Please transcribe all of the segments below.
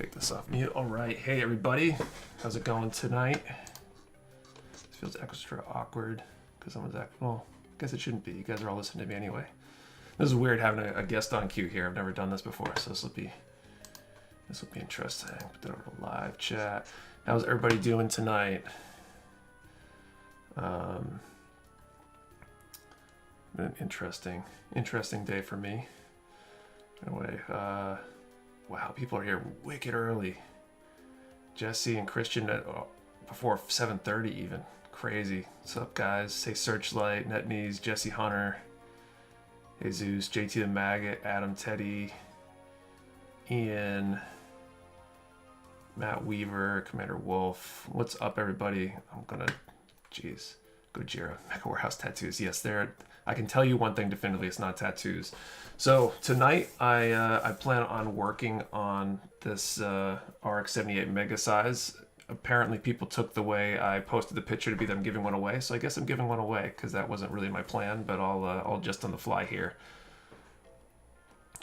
Take this off mute. All right. Hey, everybody. How's it going tonight? This feels extra awkward because someone's well, I guess it shouldn't be. You guys are all listening to me anyway. This is weird having a guest on cue here. I've never done this before, so this will be interesting. Put that over to live chat. How's everybody doing tonight? Been an interesting day for me. Anyway, wow, people are here wicked early. Jesse and Christian at before 7:30 even. Crazy. What's up, guys? Say Searchlight, NetKnees, Jesse Hunter, Jesus, JT the Maggot, Adam Teddy, Ian, Matt Weaver, Commander Wolf. What's up, everybody? I'm gonna, jeez, go Jira. Mecha Warehouse tattoos. Yes, I can tell you one thing definitively: it's not tattoos. So tonight, I plan on working on this RX-78 mega size. Apparently, people took the way I posted the picture to be them giving one away. So I guess I'm giving one away because that wasn't really my plan. But I'll just on the fly here.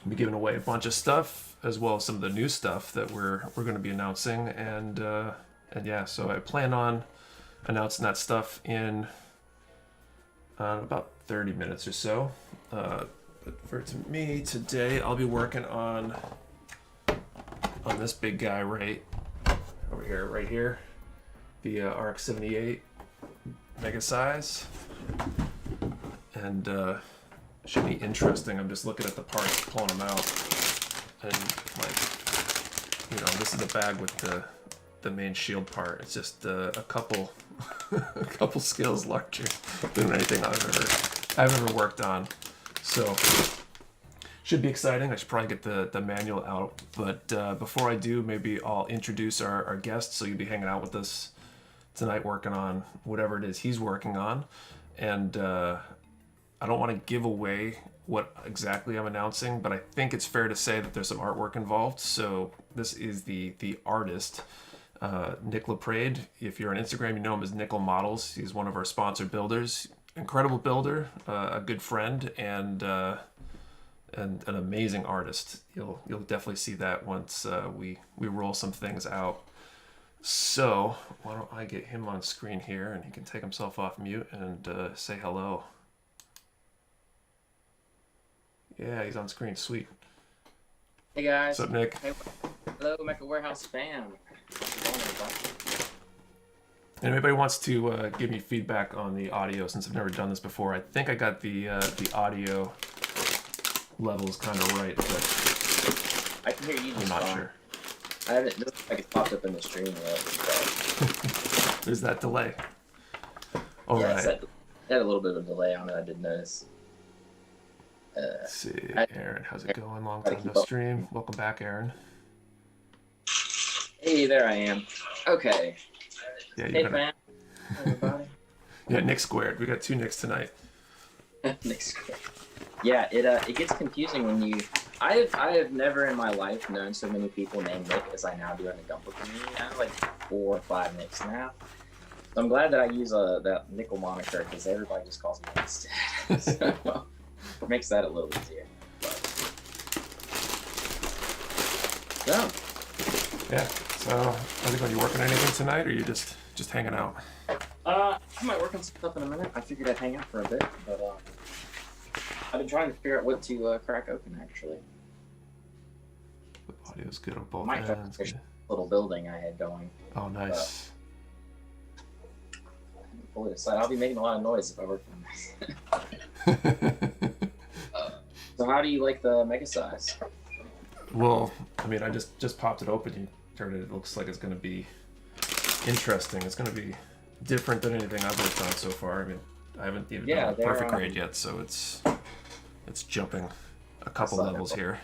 I'll be giving away a bunch of stuff as well as some of the new stuff that we're going to be announcing. And yeah, so I plan on announcing that stuff in about 30 minutes or so. But for me today, I'll be working on this big guy right here, the RX-78 mega size, and should be interesting. I'm just looking at the parts, pulling them out, and this is the bag with the main shield part. It's just a couple a couple scales larger than anything I've ever worked on. So should be exciting. I should probably get the manual out, but before I do, maybe I'll introduce our guest. So you'll be hanging out with us tonight, working on whatever it is he's working on, and I don't want to give away what exactly I'm announcing, but I think it's fair to say that there's some artwork involved. So this is the artist, Nick LaPrade. If you're on Instagram, you know him as Nickel Models. He's one of our sponsored builders. Incredible builder, a good friend, and an amazing artist. You'll definitely see that once we roll some things out. So why don't I get him on screen here, and he can take himself off mute and say hello. Yeah, he's on screen. Sweet. Hey guys. What's up, Nick? Hey, hello, Mecha Warehouse fam. And anybody wants to give me feedback on the audio, since I've never done this before. I think I got the audio levels kind of right, but I can hear you just I'm not fine. sure. I haven't. It looks like it's popped up in the stream yet. So. There's that delay. All Yeah, right. it had a little bit of a delay on it. I did notice. Let's see, Aaron, how's it going? Long time no stream. Welcome back, Aaron. Hey, there I am. Okay. Yeah, Hey, fam. Everybody. Yeah, Nick squared. We got two Nicks tonight. Nick squared. Yeah, it gets confusing when you. I have never in my life known so many people named Nick as I now do in the Gunpla community. I have like 4 or 5 Nicks now. So I'm glad that I use that Nickel moniker because everybody just calls me Nick instead. So it makes that a little easier. So. Yeah. So, how's it going? You working on anything tonight, or you just hanging out? I might work on some stuff in a minute. I figured I'd hang out for a bit, but I've been trying to figure out what to crack open actually. The audio's good on both Might try ends. to little building I had going. Oh, nice. Pull it aside. I'll be making a lot of noise if I work on this. So how do you like the mega size? Well, I mean, I just popped it open. You turned it. It looks like it's going to be interesting. It's going to be different than anything I've worked on so far. I mean, I haven't even done the perfect grade yet, so it's jumping a couple levels here.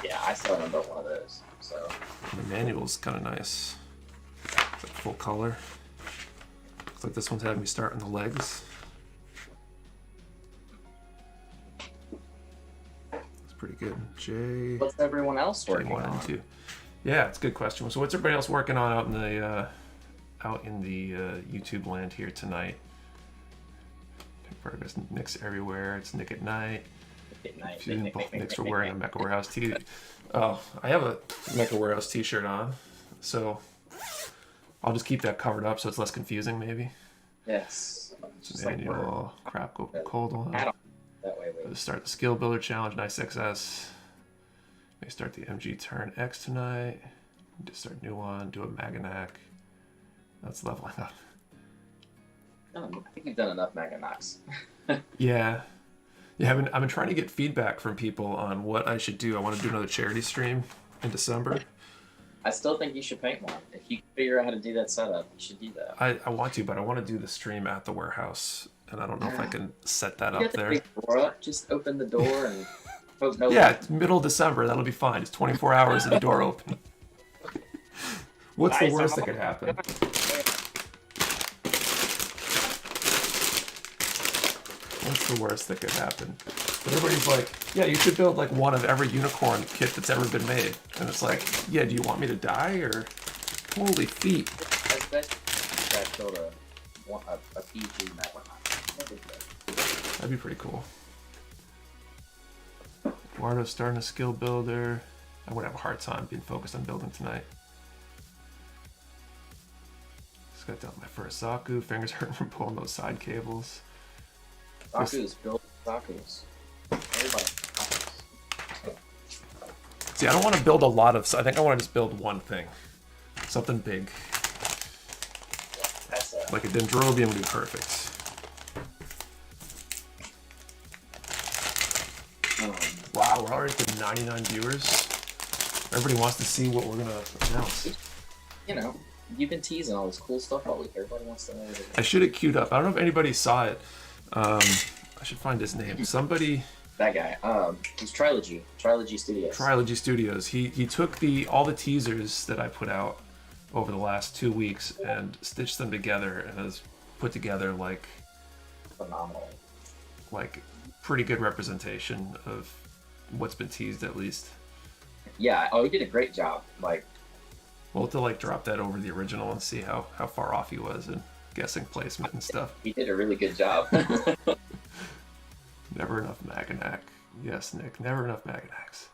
Yeah, I still haven't built one of those. So And the manual's kind of nice. It's like full color. Looks like this one's having me start on the legs. That's pretty good. Jay. what's everyone else working J1 on? and 2. Yeah, it's a good question. So what's everybody else working on out in the YouTube land here tonight? Progress Nick's everywhere. It's Nick at night. Night. Thanks for wearing a Mecha Warehouse tee. Oh, I have a Mecha Warehouse t-shirt on, so I'll just keep that covered up so it's less confusing, maybe. Yes. Just manual crap go cold one. That way, Let's start the skill builder challenge. Nice XS. May start the MG turn X tonight. Just start a new one. Do a Maganac. That's leveling up. I think you've done enough Mega Knocks. Yeah. I've been trying to get feedback from people on what I should do. I want to do another charity stream in December. I still think you should paint one. If you figure out how to do that setup, you should do that. I want to, but I want to do the stream at the warehouse, and I don't know if I can set that You up got the there. big door up, just open the door and hope no Yeah, it's middle of December. That'll be fine. It's 24 hours and the door open. What's the worst that could happen? What's the worst that could happen? But everybody's like, yeah, you should build like one of every unicorn kit that's ever been made. And it's like, yeah, do you want me to die or? Holy feet. I build a PG Magma. That'd be pretty cool. Eduardo's starting a skill builder. I would have a hard time being focused on building tonight. Just got down my first Zaku. Fingers hurting from pulling those side cables. Zaku's build Zaku's. Everybody. See, I don't want to build a lot of. I think I want to just build one thing, something big. That's Like a Dendrobium would be perfect. Wow, we're already to 99 viewers. Everybody wants to see what we're gonna announce. You know, you've been teasing all this cool stuff all week. Everybody wants to know. I should have queued up. I don't know if anybody saw it. I should find his name. Somebody. That guy. He's Trilogy Studios. Trilogy Studios. He took all the teasers that I put out over the last 2 weeks and stitched them together and has put together like Phenomenal. Like pretty good representation of what's been teased at least. Yeah. Oh, he did a great job. Like. We'll have to like drop that over the original and see how far off he was and guessing placement and stuff. He did a really good job. Never enough Maganac. Yes, Nick. Never enough Maganacs.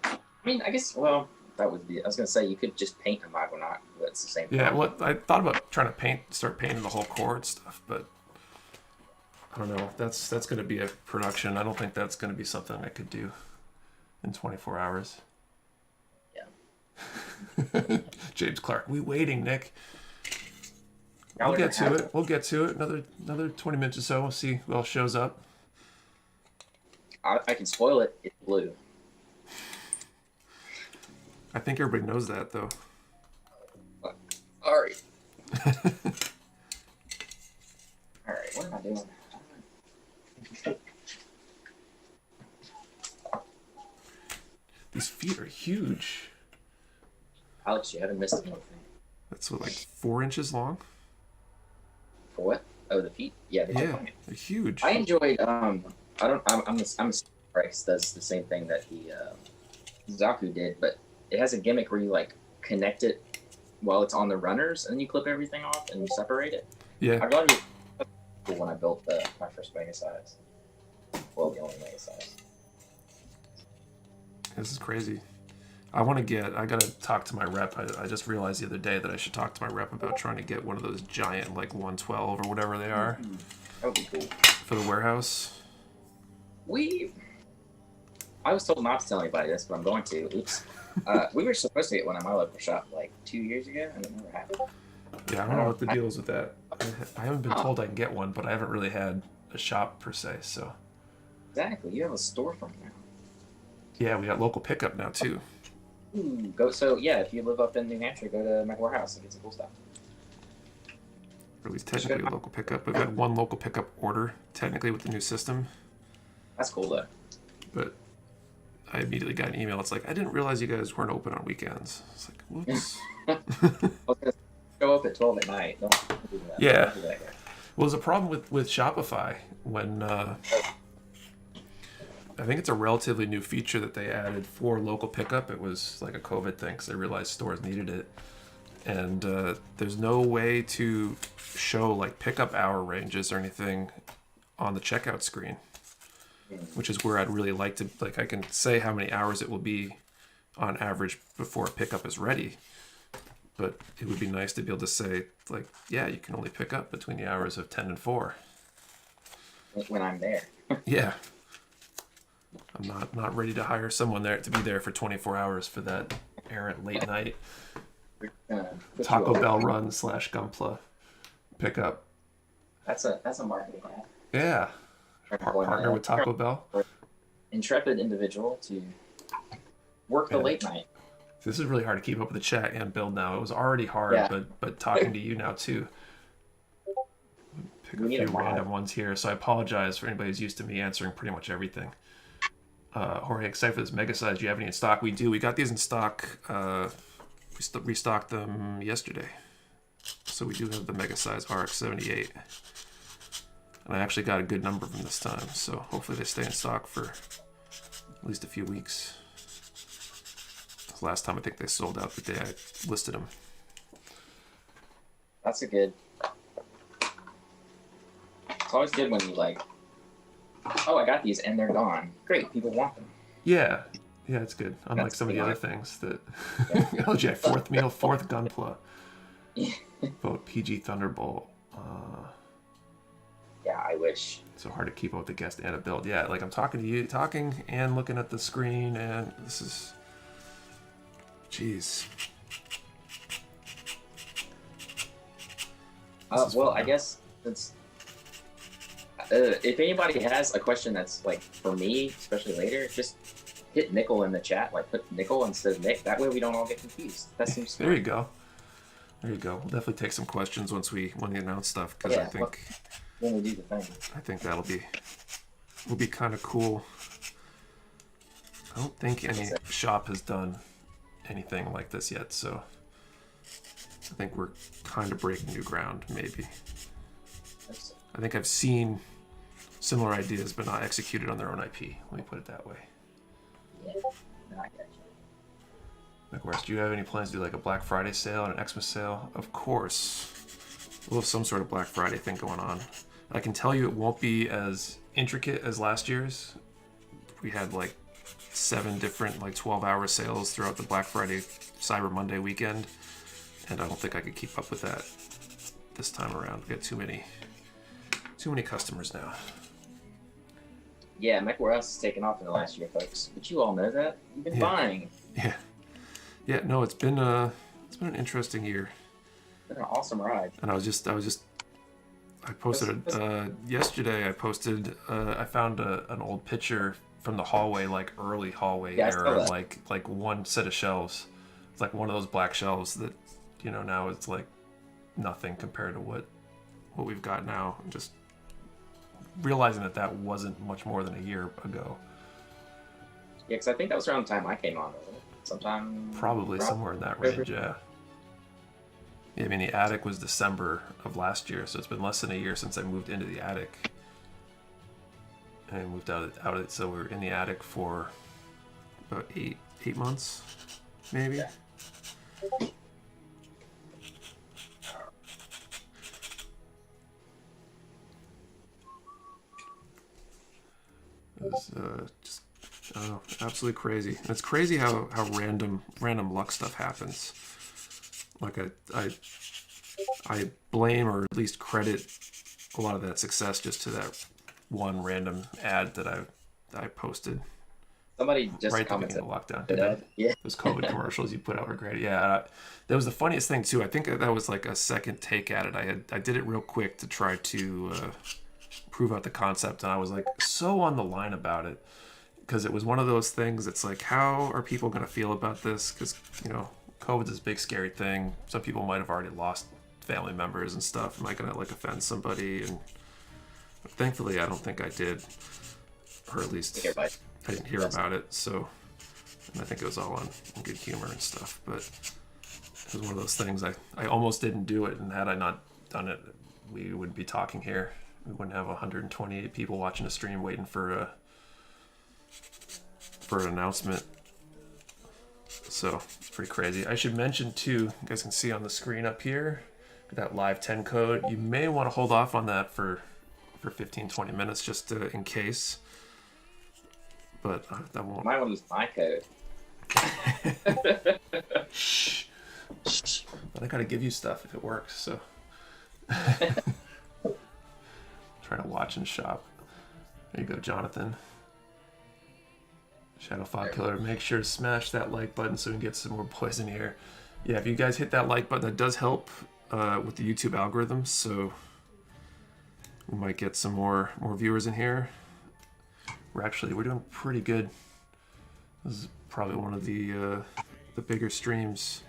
I mean, I guess. Well, that would be. I was gonna say you could just paint a Magonaut, but it's the same. Yeah. thing. Well, I thought about trying to start painting the whole core and stuff, but I don't know. That's going to be a production. I don't think that's going to be something I could do in 24 hours. Yeah. James Clark, we waiting, Nick. We'll get to it. We'll get to it. Another 20 minutes or so. We'll see who else shows up. I can spoil it. It's blue. I think everybody knows that, though. All right. All right. What am I doing? These feet are huge. Alex, you haven't missed anything. That's what, like 4 inches long? For what? Oh, the feet. Yeah, They're huge. I enjoyed. I'm Price does the same thing that Zaku did, but it has a gimmick where you like connect it while it's on the runners, and then you clip everything off and you separate it. Yeah. I got it when I built my first mega size. Well, the only mega size. This is crazy. I gotta talk to my rep. I just realized the other day that I should talk to my rep about trying to get one of those giant, like 112 or whatever they are. That would be cool. For the warehouse. I was told not to tell anybody this, but I'm going to. Oops. We were supposed to get one at my local shop like 2 years ago, and it never happened. Yeah, I don't know what the deal is with that. I haven't been told I can get one, but I haven't really had a shop per se, so. Exactly. You have a storefront now. Yeah, we got local pickup now too. Ooh, if you live up in New Hampshire, go to my warehouse and get some cool stuff. Or at least technically a local pickup. We've had one local pickup order, technically, with the new system. That's cool, though. But I immediately got an email. It's like, I didn't realize you guys weren't open on weekends. It's like, whoops. I was gonna show up at 12 at night. Don't do that. Yeah. Don't do that. Well, there's a problem with Shopify when I think it's a relatively new feature that they added for local pickup. It was like a COVID thing because they realized stores needed it. And there's no way to show like pickup hour ranges or anything on the checkout screen. which is where I'd really like to, like, I can say how many hours it will be on average before a pickup is ready. But it would be nice to be able to say, like, yeah, you can only pick up between the hours of 10 and 4. When I'm there. Yeah. I'm not ready to hire someone there to be there for 24 hours for that errant late night Taco Bell run / Gunpla pickup. That's a marketing app. Yeah. Partner with Taco Bell. Intrepid individual to work the late night. This is really hard to keep up with the chat and build now. It was already hard, but talking to you now too. Pick a few random ones here. So I apologize for anybody who's used to me answering pretty much everything. Jorge, excited for this mega size. Do you have any in stock? We do. We got these in stock. We restocked them yesterday. So we do have the mega size RX-78. And I actually got a good number of them this time. So hopefully they stay in stock for at least a few weeks. Last time I think they sold out the day I listed them. That's a good. It's always good when you like, oh, I got these and they're gone. Great, people want them. Yeah, it's good. Unlike some of the other things that LJ, fourth meal, fourth Gunpla. Vote PG Thunderbolt. Yeah, I wish. So hard to keep up with the guest and a build. Yeah, like I'm talking to you, talking and looking at the screen, and this is. Jeez. Well, I guess it's. If anybody has a question that's like for me, especially later, just hit Nickel in the chat. Like put Nickel instead of Nick. That way we don't all get confused. That seems. There you go. There you go. We'll definitely take some questions when we announce stuff because I think when we do the thing. I think will be kind of cool. I don't think any shop has done anything like this yet, so I think we're kind of breaking new ground, maybe. I think I've seen similar ideas but not executed on their own IP. Let me put it that way. Yeah, no, I get you. McWest, do you have any plans to do like a Black Friday sale and an Xmas sale? Of course. We'll have some sort of Black Friday thing going on. I can tell you it won't be as intricate as last year's. We had like 7 different like 12-hour sales throughout the Black Friday Cyber Monday weekend, and I don't think I could keep up with that this time around. We got too many customers now. Yeah, Mech Warehouse has taken off in the last year, folks. But you all know that. You've been buying. Yeah. No, it's been an interesting year. It's been an awesome ride. And I posted yesterday. I found an old picture from the hallway, like early hallway era, like one set of shelves. It's like one of those black shelves that, now it's like nothing compared to what we've got now. And just realizing that wasn't much more than a year ago. Yeah, because I think that was around the time I came on, wasn't it? Probably somewhere in that range, yeah. Yeah, I mean, the attic was December of last year, so it's been less than a year since I moved into the attic. And I moved out of it, so we were in the attic for about eight months, maybe. Yeah. It was just, I don't know, absolutely crazy. And it's crazy how random luck stuff happens. Like I blame or at least credit a lot of that success just to that one random ad that I posted. Somebody just right commented. Right at the beginning of lockdown. Yeah. Those COVID commercials you put out were great. Yeah. That was the funniest thing too. I think that was like a second take at it. I did it real quick to try to prove out the concept, and I was like so on the line about it because it was one of those things. It's like, how are people going to feel about this? Because COVID's this big scary thing. Some people might have already lost family members and stuff. Am I going to like offend somebody? And thankfully, I don't think I did, or at least I didn't hear about it. So, and I think it was all on good humor and stuff. But it was one of those things. I almost didn't do it, and had I not done it, we wouldn't be talking here. We wouldn't have 128 people watching a stream waiting for an announcement. So it's pretty crazy. I should mention too, you guys can see on the screen up here, that live 10 code. You may want to hold off on that for 15-20 minutes just in case. but that won't. Might want to use my code. Shh. But I gotta give you stuff if it works. So trying to watch and shop. There you go, Jonathan. Shadow Fog Killer. Make sure to smash that like button so we can get some more boys in here. Yeah, if you guys hit that like button, that does help with the YouTube algorithm. So we might get some more viewers in here. We're doing pretty good. This is probably one of the bigger streams.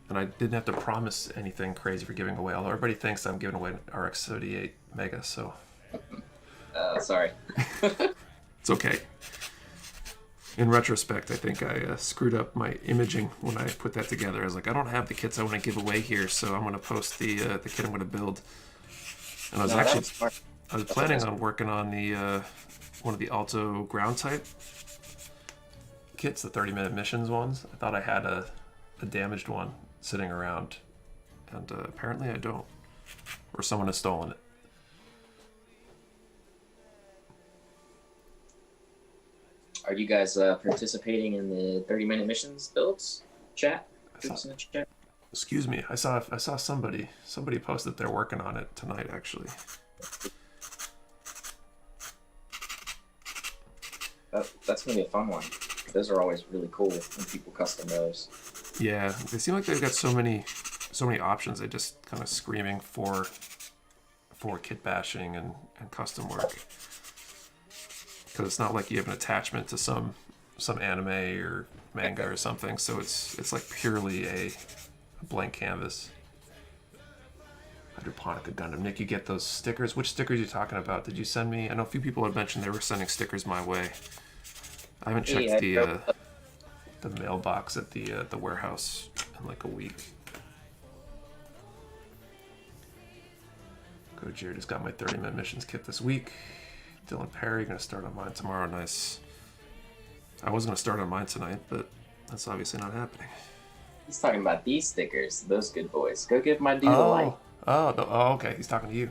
And I didn't have to promise anything crazy for giving away, although everybody thinks I'm giving away RX 78 Mega, so. Sorry. It's okay. In retrospect, I think I screwed up my imaging when I put that together. I was like, I don't have the kits I want to give away here, so I'm going to post the kit I'm going to build. And I was planning on working on the one of the Alto ground type kits, the 30-minute missions ones. I thought I had a damaged one sitting around, and apparently I don't, or someone has stolen it. Are you guys participating in the 30-minute missions builds chat? Excuse me, I saw somebody posted they're working on it tonight, actually. That's gonna be a fun one. Those are always really cool when people custom those. Yeah, they seem like they've got so many options. They're just kind of screaming for kit bashing and custom work. Because it's not like you have an attachment to some anime or manga or something, so it's like purely a blank canvas. Hydroponica Gundam. Nick, you get those stickers. Which stickers are you talking about? Did you send me? I know a few people had mentioned they were sending stickers my way. I haven't checked the mailbox at the warehouse in like a week. Gojir just got my 30-minute missions kit this week. Dylan Perry, gonna start on mine tomorrow. Nice. I was gonna start on mine tonight, but that's obviously not happening. He's talking about these stickers, those good boys. Go give my dude a like. Oh, okay. He's talking to you.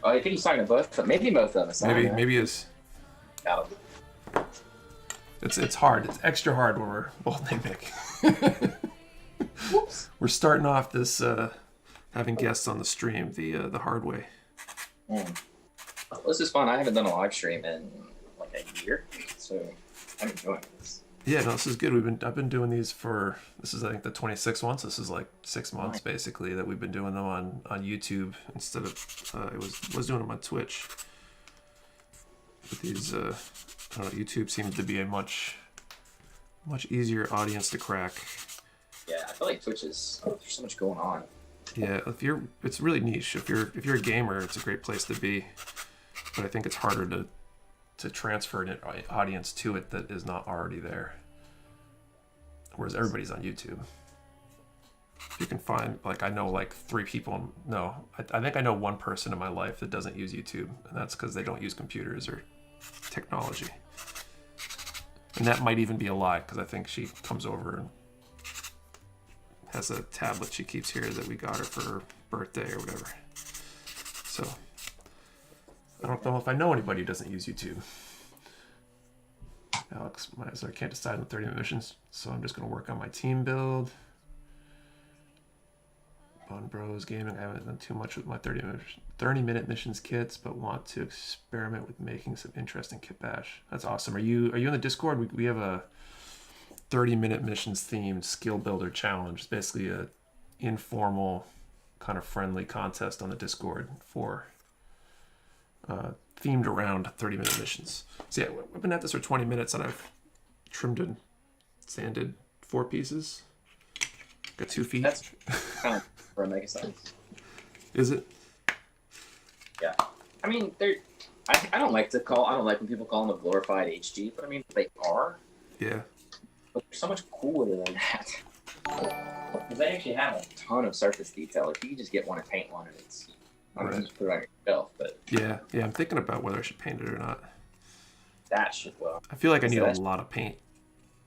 Oh, I think he's talking to both. Maybe both of us. Maybe it's. It's hard. It's extra hard when we're both named Nick. We're starting off this having guests on the stream the hard way. Well, this is fun. I haven't done a live stream in like a year, so I'm enjoying this. Yeah, no, this is good. I've been doing these for, this is I think the 26th one, so this is like 6 months basically that we've been doing them on YouTube instead of I was doing them on Twitch. But these I don't know, YouTube seems to be a much easier audience to crack. Yeah, I feel like Twitch is there's so much going on. Yeah, it's really niche. If you're a gamer, it's a great place to be. But I think it's harder to transfer an audience to it that is not already there. Whereas everybody's on YouTube. You can find, like, I know like 3 people. No, I think I know 1 person in my life that doesn't use YouTube, and that's because they don't use computers or technology. And that might even be a lie, because I think she comes over and has a tablet she keeps here that we got her for her birthday or whatever. So I don't know if I know anybody who doesn't use YouTube. Alex, so I can't decide on 30-minute missions, so I'm just going to work on my team build. Bone Bros Gaming, I haven't done too much with my 30-minute missions kits, but want to experiment with making some interesting kit bash. That's awesome. Are you in the Discord? We have a 30-minute missions themed skill builder challenge. It's basically a informal kind of friendly contest on the Discord for themed around 30-minute missions. So yeah, we've been at this for 20 minutes and I've trimmed and sanded 4 pieces. Got 2 feet. That's kind of for a mega size. Is it? Yeah. I mean, I don't like when people call them a glorified HG, but I mean, they are. Yeah. But they're so much cooler than that. Because they actually have a ton of surface detail. Like, you can just get one and paint one, and it's, just put it on yourself. But yeah, I'm thinking about whether I should paint it or not. That should, well. I feel like I need a lot of paint.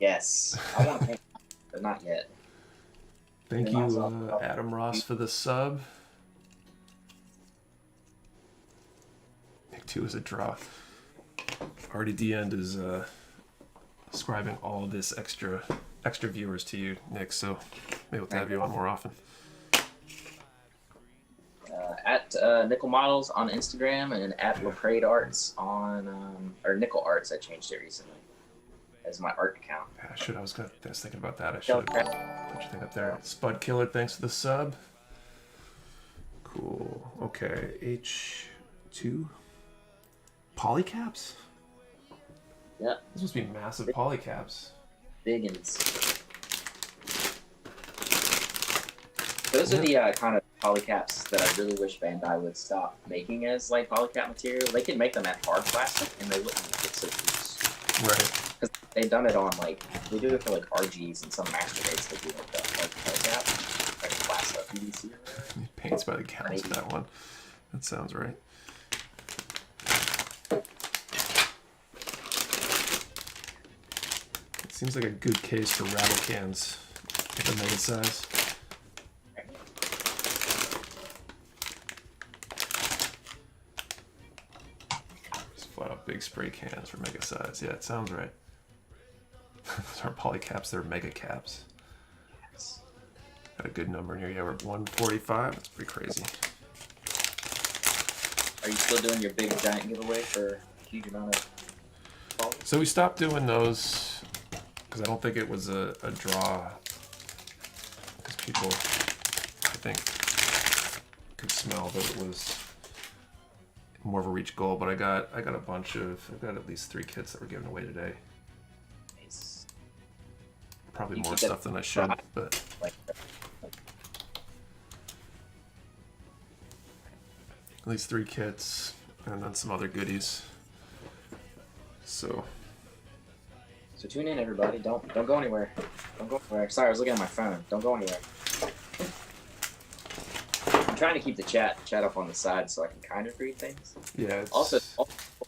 Yes. I want to paint, but not yet. Thank you, Adam Ross, for the sub. Nick 2 is a draw. RDD End is ascribing all of this extra viewers to you, Nick. So maybe we'll have you on more often. At Nickel Models on Instagram and at Lecrae Arts on or Nickel Arts. I changed it recently as my art account. Yeah, I was thinking about that. I should have put your thing up there. Spud Killer, thanks for the sub. Cool. Okay, H2 polycaps. Yeah. This must be massive polycaps. Biggins. Those are the kind of polycaps that I really wish Bandai would stop making as like polycap material. They could make them at hard plastic and they wouldn't get so loose. Right. Because they've done it on like, they do it for like RGs and some master dates. They do like the hard polycap, like plastic PVC. Paints by the gallons for that one. That sounds right. It seems like a good case for rattle cans at the mega size. Just flat out big spray cans for mega size. Yeah, it sounds right. Those aren't polycaps, they're mega caps. Got a good number near you. We're at 145. That's pretty crazy. Are you still doing your big giant giveaway for a huge amount of followers? So we stopped doing those because I don't think it was a draw. Because people, I think, could smell that it was more of a reach goal. But I got a bunch of. I've got at least 3 kits that were given away today. Nice. Probably more stuff than I should, but. At least 3 kits, and then some other goodies. So tune in, everybody. Don't go anywhere. Don't go anywhere. Sorry, I was looking at my phone. Don't go anywhere. I'm trying to keep the chat up on the side so I can kind of read things. yeah. Also,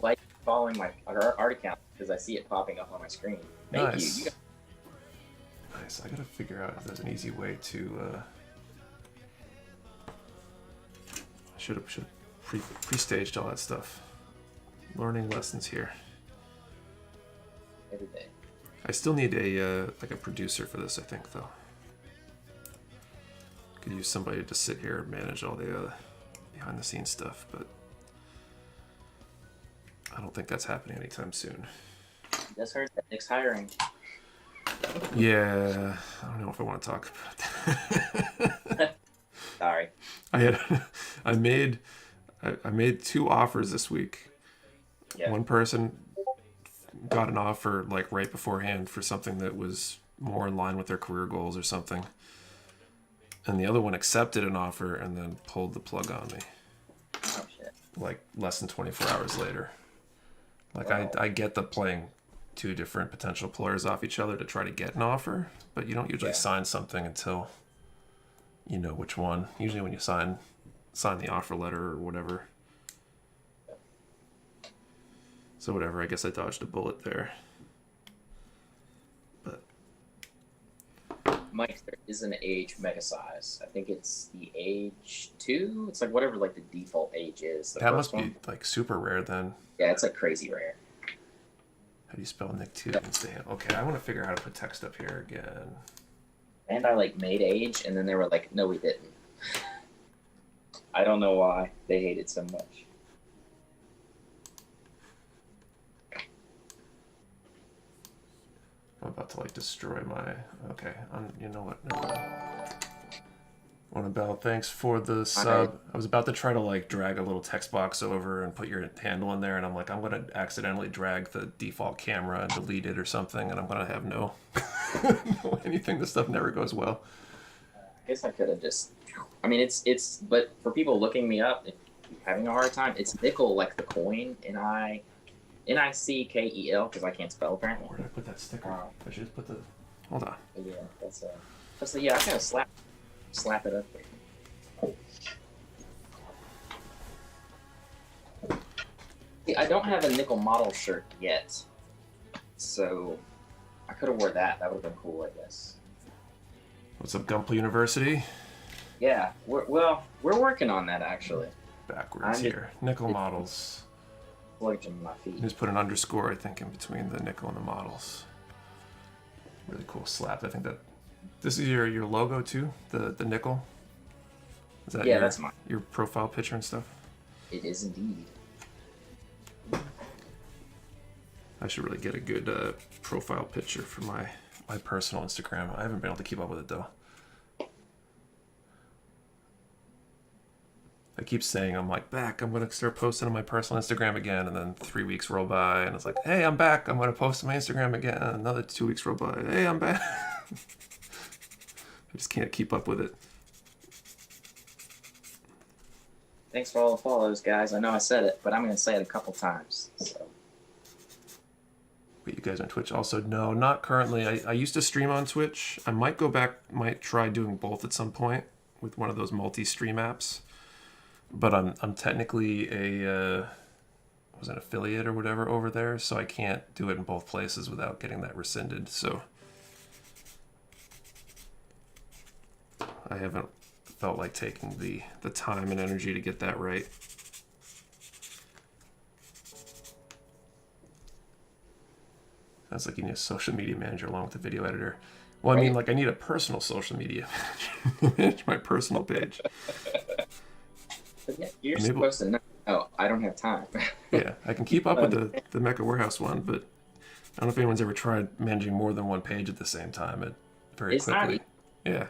like following my art account because I see it popping up on my screen. Thank Nice. you. Nice. I gotta figure out if there's an easy way to. Should have pre-staged all that stuff. Learning lessons here. Every day. I still need a like a producer for this, I think, though. Could use somebody to sit here and manage all the behind-the-scenes stuff, but I don't think that's happening anytime soon. You just heard that Nick's hiring. Yeah, I don't know if I want to talk about that. Sorry. I made 2 offers this week. Yeah. One person got an offer like right beforehand for something that was more in line with their career goals or something. And the other one accepted an offer and then pulled the plug on me. Oh shit. Like less than 24 hours later. Like Wow. I get the playing 2 different potential employers off each other to try to get an offer, but you don't usually sign something until you know which one. Usually when you sign the offer letter or whatever. So whatever, I guess I dodged a bullet there. But Mike, there is an age mega size. I think it's the age 2. It's like whatever like the default age is. that must be like super rare then. Yeah, it's like crazy rare. How do you spell Nick 2? Okay, I want to figure out how to put text up here again. And I like made age, and then they were like, no, we didn't. I don't know why they hate it so much. I'm about to like destroy my. Okay, you know what? Never mind. Annabelle, thanks for the sub. I was about to try to like drag a little text box over and put your handle in there, and I'm like, I'm gonna accidentally drag the default camera and delete it or something, and I'm gonna have no anything. This stuff never goes well. I guess I could have just. I mean, it's. But for people looking me up, if you're having a hard time, it's nickel like the coin, Nickel, because I can't spell apparently. Where did I put that sticker? I should just put the. Hold on. But yeah, that's yeah. I kind of slap it up there. See, I don't have a nickel model shirt yet, so I could have wore that. That would have been cool, I guess. What's up, Gunpla University? Yeah, we're working on that actually. Backwards here. Nickel models. Plugged in my feet. Just put an underscore, I think, in between the nickel and the models. Really cool slap. I think that this is your logo too, the nickel. Is that that's mine. Your profile picture and stuff? It is indeed. I should really get a good profile picture for my personal Instagram. I haven't been able to keep up with it though. I keep saying I'm gonna start posting on my personal Instagram again, and then 3 weeks roll by, and it's like, hey, I'm back. I'm gonna post on my Instagram again. And another 2 weeks roll by. Hey, I'm back. I just can't keep up with it. Thanks for all the follows, guys. I know I said it, but I'm gonna say it a couple times. So. Wait, you guys on Twitch also? No, not currently. I used to stream on Twitch. I might go back. Might try doing both at some point with one of those multi-stream apps. But I'm technically an affiliate or whatever over there, so I can't do it in both places without getting that rescinded. So I haven't felt like taking the time and energy to get that right. Sounds like you need a social media manager along with a video editor. Well, I mean, like I need a personal social media manager to manage my personal page. Yeah, you're supposed to know. Oh, I don't have time. Yeah, I can keep up with the Mecha Warehouse one, but I don't know if anyone's ever tried managing more than one page at the same time. It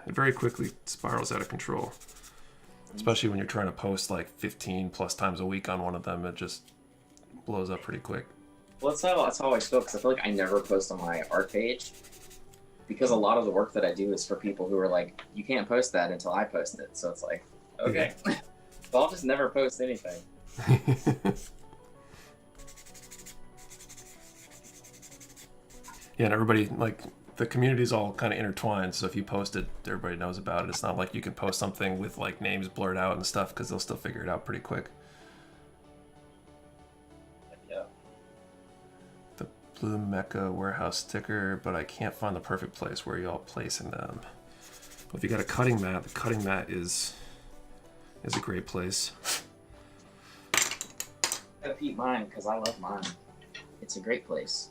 very quickly spirals out of control. Especially when you're trying to post like 15 plus times a week on one of them, it just blows up pretty quick. Well, that's how I always feel, because I feel like I never post on my art page, because a lot of the work that I do is for people who are like, you can't post that until I post it. So it's like, okay. Yeah. So I'll just never post anything. Yeah, and everybody, like, the community's all kind of intertwined, so if you post it, everybody knows about it. It's not like you can post something with, like, names blurred out and stuff, because they'll still figure it out pretty quick. Yeah. The blue Mecha Warehouse sticker, but I can't find the perfect place where y'all placing them. Well, if you got a cutting mat, the cutting mat is a great place. I keep mine because I love mine. It's a great place.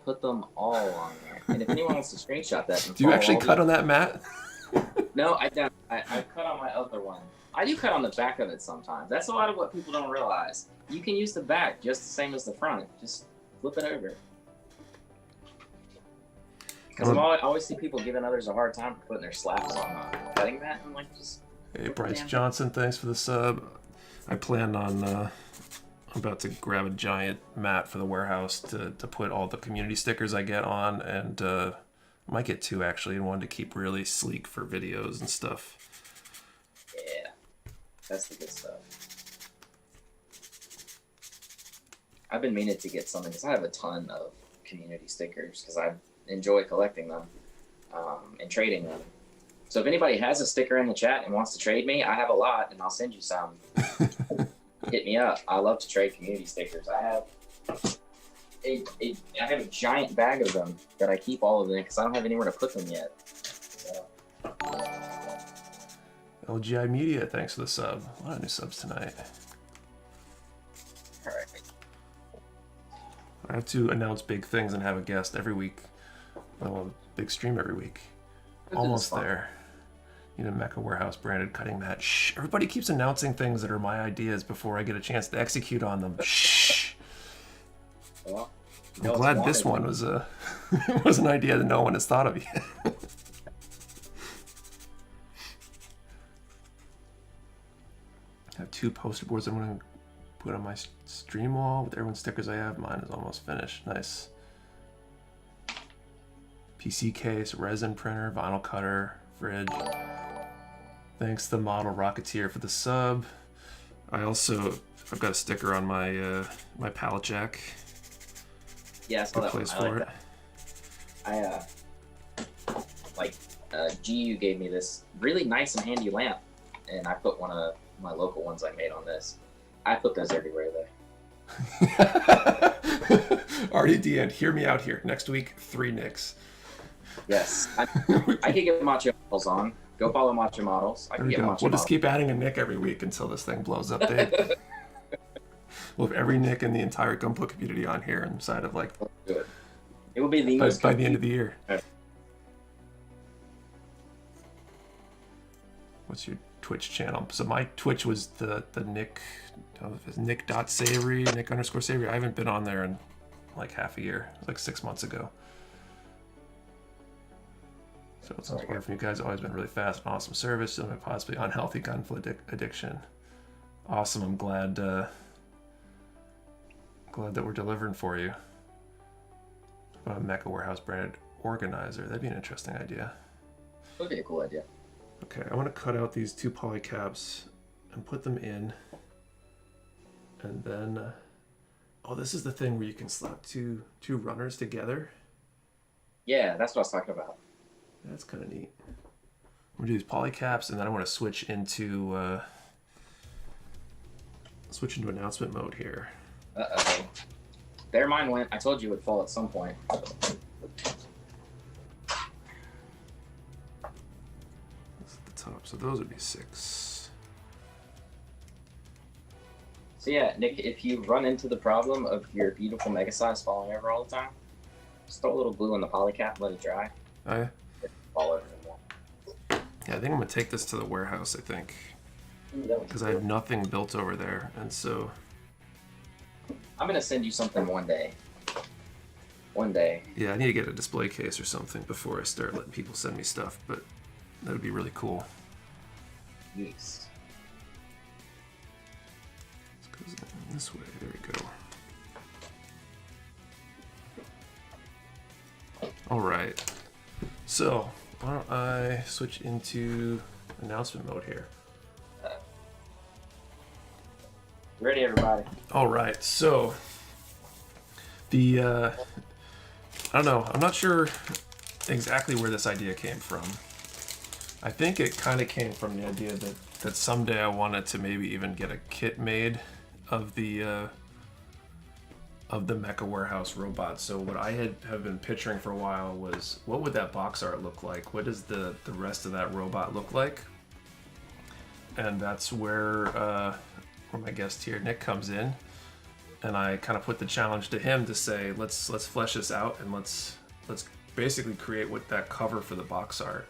Put them all on there. And if anyone wants to screenshot that, do you actually cut on that mat? No, I don't. I cut on my other one. I do cut on the back of it sometimes. That's a lot of what people don't realize. You can use the back just the same as the front. Just flip it over. Because I always see people giving others a hard time for putting their slaps on the cutting mat. I'm like, just. Hey, Bryce Johnson, thanks for the sub. I plan on, I'm about to grab a giant mat for the warehouse to put all the community stickers I get on, and might get two actually, and one to keep really sleek for videos and stuff. Yeah, that's the good stuff. I've been meaning to get something because I have a ton of community stickers because I enjoy collecting them and trading them. So if anybody has a sticker in the chat and wants to trade me, I have a lot, and I'll send you some. Hit me up. I love to trade community stickers. I have a giant bag of them that I keep all of them because I don't have anywhere to put them yet. So. LGI Media, thanks for the sub. A lot of new subs tonight. All right. I have to announce big things and have a guest every week. Well, a big stream every week. Almost there. You know, Mecha Warehouse branded cutting mat. Shh. Everybody keeps announcing things that are my ideas before I get a chance to execute on them. Shh. Well, I'm glad this one was was an idea that no one has thought of yet. I have 2 poster boards I'm going to put on my stream wall with everyone's stickers I have. Mine is almost finished. Nice. PC case, resin printer, vinyl cutter, fridge. Thanks the model Rocketeer for the sub. I've got a sticker on my my pallet jack. Yeah, I saw that place one. I like that. GU gave me this really nice and handy lamp, and I put one of my local ones I made on this. I put those everywhere though. Already DM'd. Hear me out here. Next week, 3 nicks. Yes, I could get Macho Models on. Go follow Macho Models. I can get Macho We'll just keep adding a nick every week until this thing blows up big. We'll have every Nick in the entire Gunpla community on here inside of like Good. It will be the by, most by the end of the year. What's your Twitch channel? So my Twitch was the Nick, Nick.savory, Nick_savory. I haven't been on there in like half a year, like 6 months ago. So it sounds wonderful from you guys. Always been really fast and awesome service. Still have possibly unhealthy Gunpla addiction. Awesome. I'm glad that we're delivering for you. A Mecha warehouse branded organizer. That'd be an interesting idea. That would be a cool idea. Okay, I want to cut out these 2 poly caps and put them in. And then, oh, this is the thing where you can slap two runners together. Yeah, that's what I was talking about. That's kind of neat. I'm gonna do these poly caps, and then I want to switch into announcement mode here. Uh-oh. There mine went. I told you it would fall at some point. That's at the top, so those would be 6. So yeah, Nick, if you run into the problem of your beautiful mega size falling over all the time, just throw a little glue on the poly cap, let it dry. Oh yeah? It'll fall over anymore. Yeah, I think I'm gonna take this to the warehouse, I think. Because I have nothing built over there, and so... I'm gonna send you something one day. One day. Yeah, I need to get a display case or something before I start letting people send me stuff, but that would be really cool. Yes. Let's go this way, there we go. Alright, so why don't I switch into announcement mode here. Ready, everybody? All right, so the I don't know. I'm not sure exactly where this idea came from. I think it kind of came from the idea that someday I wanted to maybe even get a kit made of the Mecha Warehouse robot. So what I have been picturing for a while was, what would that box art look like? What does the rest of that robot look like? And that's where my guest here, Nick, comes in, and I kind of put the challenge to him to say, let's flesh this out, and let's basically create what that cover for the box art.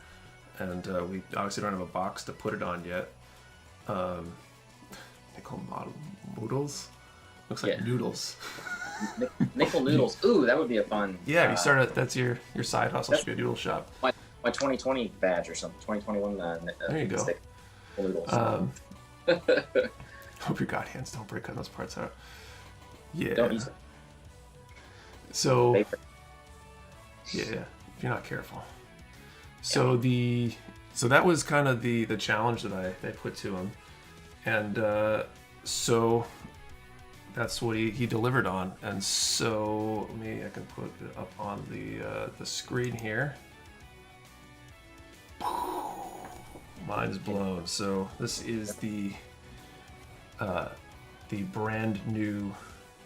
And we obviously don't have a box to put it on yet. They call them noodles. Looks like noodles. Nickel noodles. Ooh, that would be a fun. Yeah, you started. That's your side hustle. Should be a noodle shop. My 2020 badge or something. 2021. There you go. Noodles. Hope your god hands don't break cutting those parts out. Yeah. Don't use it. So. Paper. Yeah, if you're not careful. So so that was kind of the challenge that I put to him, and so that's what he delivered on. And so I can put it up on the screen here. Mind's blown. So this is the brand new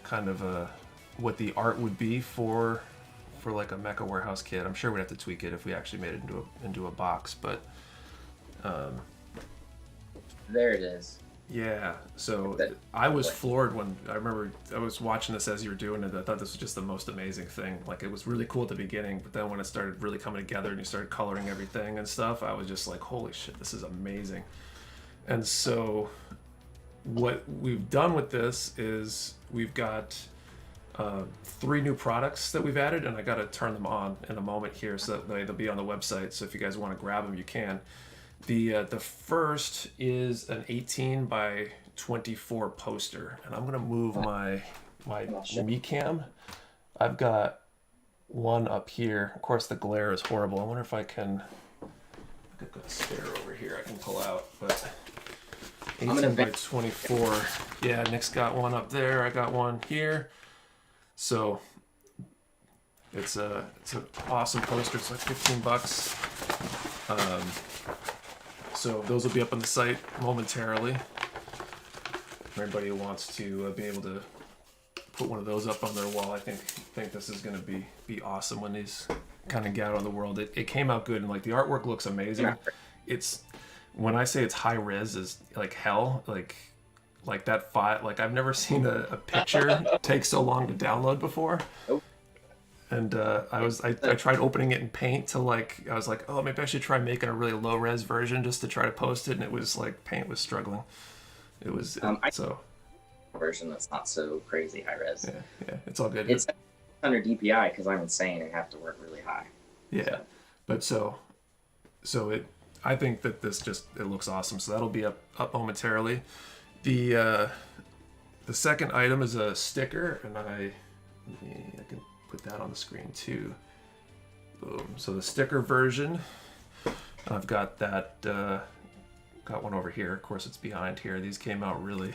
kind of what the art would be for like a Mecha Warehouse kit. I'm sure we'd have to tweak it if we actually made it into a box, but there it is. yeah. So I was floored when I remember I was watching this as you were doing it. I thought this was just the most amazing thing. Like, it was really cool at the beginning, but then when it started really coming together and you started coloring everything and stuff, I was just like, holy shit, this is amazing. And so what we've done with this is we've got 3 new products that we've added, and I got to turn them on in a moment here so that they'll be on the website. So if you guys want to grab them, you can. The first is an 18 by 24 poster, and I'm gonna move my Me Cam. I've got one up here. Of course, the glare is horrible. I wonder if I can. I've got a spare over here I can pull out, but 18 by 24. Yeah, Nick's got one up there. I got one here. So it's an awesome poster. It's like $15. So those will be up on the site momentarily. For anybody who wants to be able to put one of those up on their wall, I think this is going to be awesome when these kind of get out on the world. It came out good, and like the artwork looks amazing. It's, when I say it's high res is like hell. Like, like that file. Like I've never seen a picture take so long to download before. Nope. And I tried opening it in Paint to like, I was like, oh, maybe I should try making a really low res version just to try to post it, and it was like Paint was struggling. It was so version that's not so crazy high res. Yeah, it's all good. It's under DPI because I'm insane and have to work really high. Yeah, but so it. I think that this it looks awesome. So that'll be up momentarily. The second item is a sticker, and I can put that on the screen too. Boom. So the sticker version, I've got that. Got one over here. Of course, it's behind here. These came out really,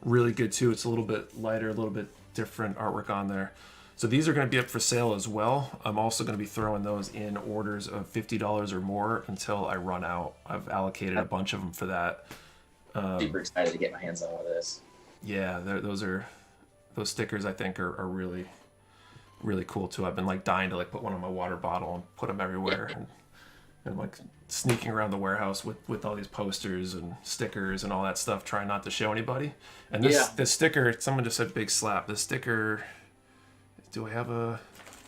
really good too. It's a little bit lighter, a little bit different artwork on there. So these are going to be up for sale as well. I'm also going to be throwing those in orders of $50 or more until I run out. I've allocated a bunch of them for that. Super excited to get my hands on one of this. Yeah, those stickers I think are really, really cool too. I've been like dying to like put one on my water bottle and put them everywhere, and like sneaking around the warehouse with all these posters and stickers and all that stuff, trying not to show anybody. And this sticker, someone just said big slap. The sticker. Do I have a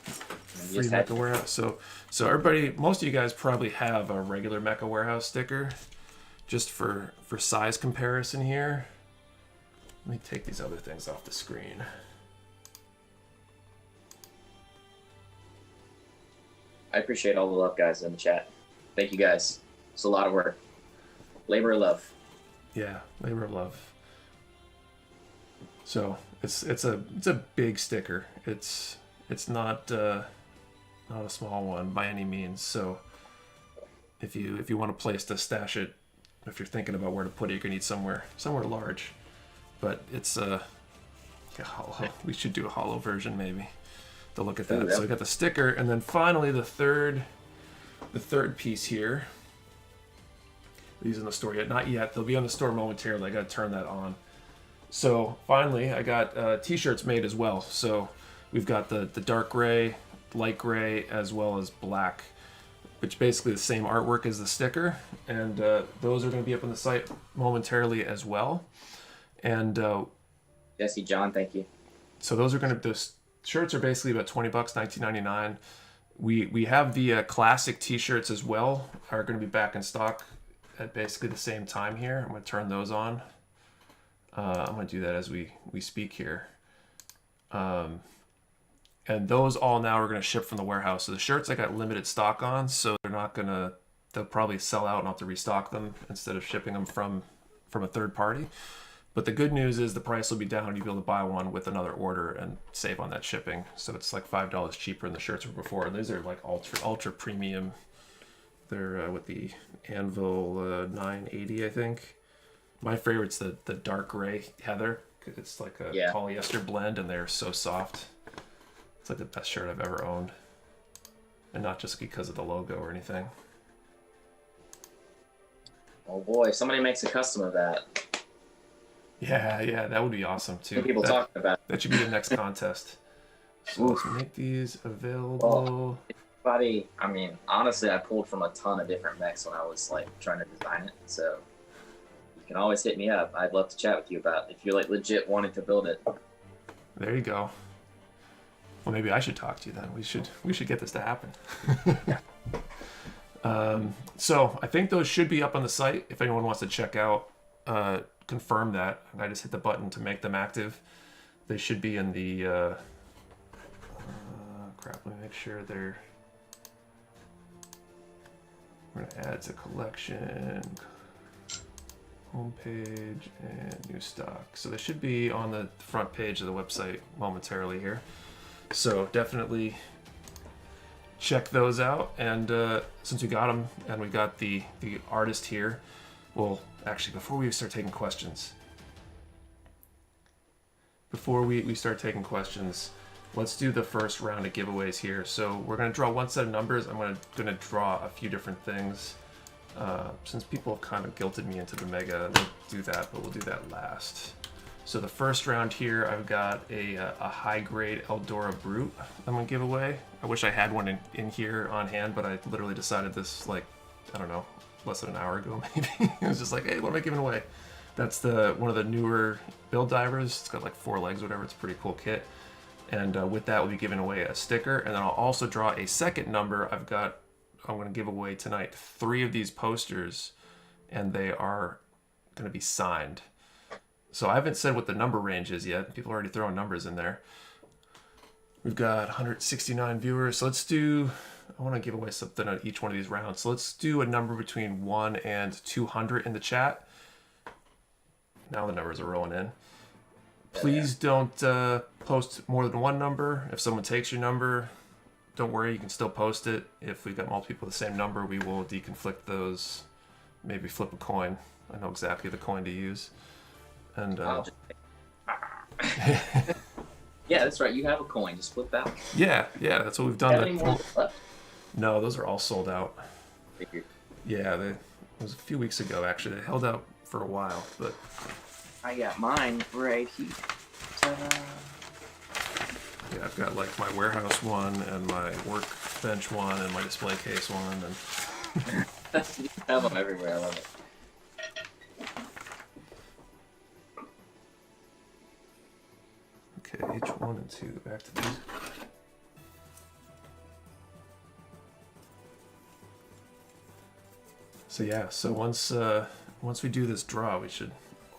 free Mecha Warehouse? So everybody, most of you guys probably have a regular Mecha Warehouse sticker. Just for size comparison here. Let me take these other things off the screen. I appreciate all the love, guys, in the chat. Thank you, guys. It's a lot of work. Labor of love. Yeah, labor of love. So it's a big sticker. It's not a small one by any means. So if you want a place to stash it, if you're thinking about where to put it, you're gonna need somewhere large. But it's hollow. We should do a hollow version maybe to look at that. Ooh, yeah. So we got the sticker, and then finally the third piece here. These in the store yet? Not yet. They'll be on the store momentarily. I gotta turn that on. So finally, I got t-shirts made as well. So we've got the dark gray, light gray, as well as black, which basically the same artwork as the sticker. And those are going to be up on the site momentarily as well. And Jesse John, thank you. So those are going to, the shirts are basically about $20, $19.99. We have the classic t-shirts as well, are going to be back in stock at basically the same time here. I'm going to turn those on. I'm going to do that as we speak here. And those all now are going to ship from the warehouse. So the shirts I got limited stock on, so they'll probably sell out and I'll have to restock them instead of shipping them from a third party. But the good news is the price will be down. You'll be able to buy one with another order and save on that shipping. So it's like $5 cheaper than the shirts were before. And these are like ultra premium. They're with the Anvil 980, I think. My favorite's the dark gray heather. It's like a polyester blend, and they're so soft. It's like the best shirt I've ever owned, and not just because of the logo or anything. Oh boy, if somebody makes a custom of that. Yeah, that would be awesome too. People talking about that should be the next contest. So let's make these available. Buddy, I mean, honestly, I pulled from a ton of different mechs when I was like trying to design it, so. You can always hit me up. I'd love to chat with you about if you're like legit wanting to build it. There you go. Well, maybe I should talk to you then. We should get this to happen. So I think those should be up on the site if anyone wants to check out. Confirm that. I just hit the button to make them active. They should be in the. Crap. Let me make sure they're. We're gonna add to collection. Homepage and new stock. So they should be on the front page of the website momentarily here. So definitely check those out. And since we got them and we got the artist here, well, actually, before we start taking questions, let's do the first round of giveaways here. So we're going to draw one set of numbers. I'm going to draw a few different things. Since people have kind of guilted me into the Mega, we'll do that, but we'll do that last. So the first round here, I've got a high-grade Eldora Brute I'm going to give away. I wish I had one in here on hand, but I literally decided this, like, I don't know, less than an hour ago, maybe. It was just like, hey, what am I giving away? That's one of the newer build divers. It's got like 4 legs, whatever. It's a pretty cool kit. And with that, we'll be giving away a sticker, and then I'll also draw a second number. I'm going to give away tonight 3 of these posters, and they are going to be signed. So I haven't said what the number range is yet. People are already throwing numbers in there. We've got 169 viewers. So I want to give away something on each one of these rounds. So let's do a number between 1 and 200 in the chat. Now the numbers are rolling in. Please don't post more than one number. If someone takes your number, don't worry, you can still post it. If we've got multiple people with the same number, we will deconflict those. Maybe flip a coin. I know exactly the coin to use. And yeah, that's right. You have a coin. Just flip that. Yeah, that's what we've done. Have any more left? No, those are all sold out. Figured. Yeah, it was a few weeks ago actually. They held out for a while, but I got mine right here. Ta-da. yeah, I've got like my warehouse one and my workbench one and my display case one, and You have them everywhere. I love it. okay, H1 and 2. Back to these. So yeah, so once we do this draw, we should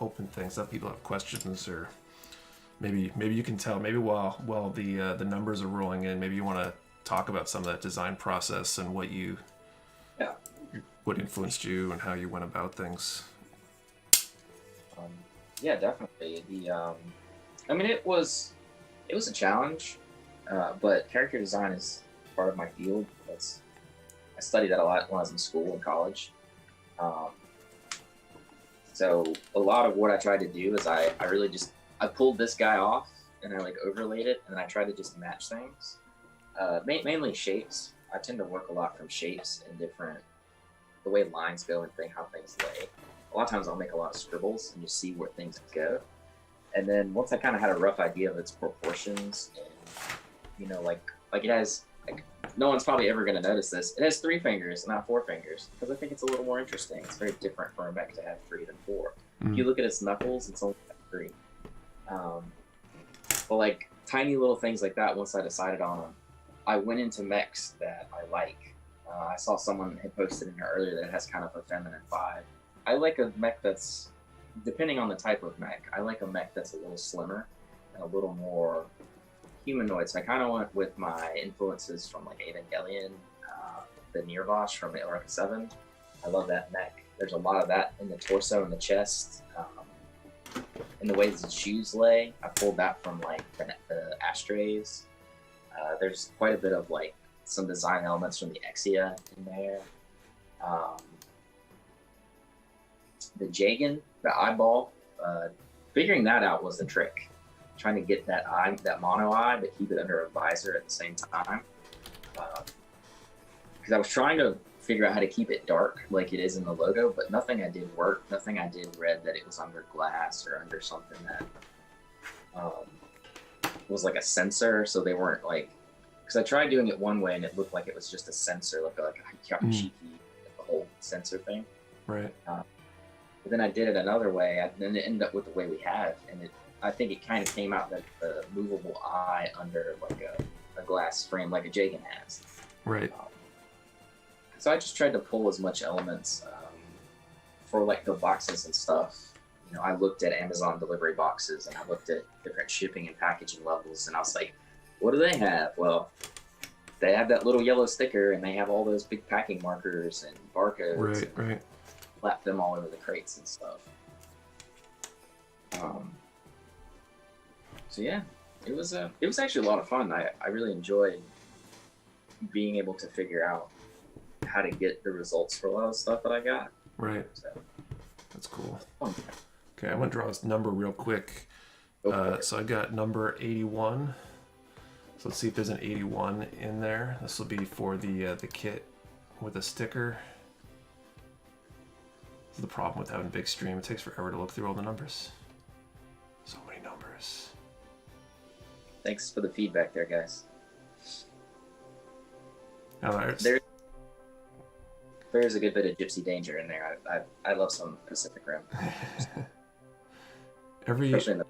open things up. People have questions, or maybe you can tell. Maybe while the numbers are rolling in, maybe you want to talk about some of that design process and what influenced you and how you went about things. Yeah, definitely. I mean, it was a challenge, but character design is part of my field. I studied that a lot when I was in school and college. So a lot of what I tried to do is I really just pulled this guy off and I like overlaid it, and then I tried to just match things, mainly shapes. I tend to work a lot from shapes and the way lines go and how things lay. A lot of times I'll make a lot of scribbles and just see where things go. And then once I kind of had a rough idea of its proportions, and like it has, like, no one's probably ever going to notice this. It has 3 fingers, not 4 fingers, because I think it's a little more interesting. It's very different for a mech to have 3 than 4. If you look at its knuckles, it's only got 3. But like tiny little things like that, once I decided on them, I went into mechs that I like. I saw someone had posted in here earlier that it has kind of a feminine vibe. I like a mech that's, depending on the type of mech, I like a mech that's a little slimmer and a little more humanoid. So I kind of went with my influences from like Evangelion, the Nirvash from Arc 7. I love that mech. There's a lot of that in the torso and the chest. In the way the shoes lay, I pulled that from like the ashtrays. There's quite a bit of like some design elements from the Exia in there. The Jagan, the eyeball, figuring that out was the trick. Trying to get that mono eye, but keep it under a visor at the same time. Because I was trying to figure out how to keep it dark like it is in the logo, but nothing I did worked. Nothing I did read that it was under glass or under something that was like a sensor, so they weren't like, because I tried doing it one way and it looked like it was just a sensor, like a Yakashiki, the whole sensor thing. Right. But then I did it another way, and then it ended up with the way we have, and I think it kind of came out that the movable eye under like a glass frame, like a Jagan has. Right. So I just tried to pull as much elements for like the boxes and stuff. I looked at Amazon delivery boxes and I looked at different shipping and packaging levels, and I was like, what do they have? Well, they have that little yellow sticker and they have all those big packing markers and barcodes. Right. Slap them all over the crates and stuff. So yeah, it was actually a lot of fun. I really enjoyed being able to figure out how to get the results for a lot of stuff that I got. Right. So that's cool. Okay, I'm gonna draw this number real quick. So I got number 81. So let's see if there's an 81 in there. This will be for the kit with a sticker. This is the problem with having a big stream. It takes forever to look through all the numbers. So many numbers. Thanks for the feedback there, guys. Now, there's a good bit of Gypsy Danger in there. I love some Pacific Rim. Especially in the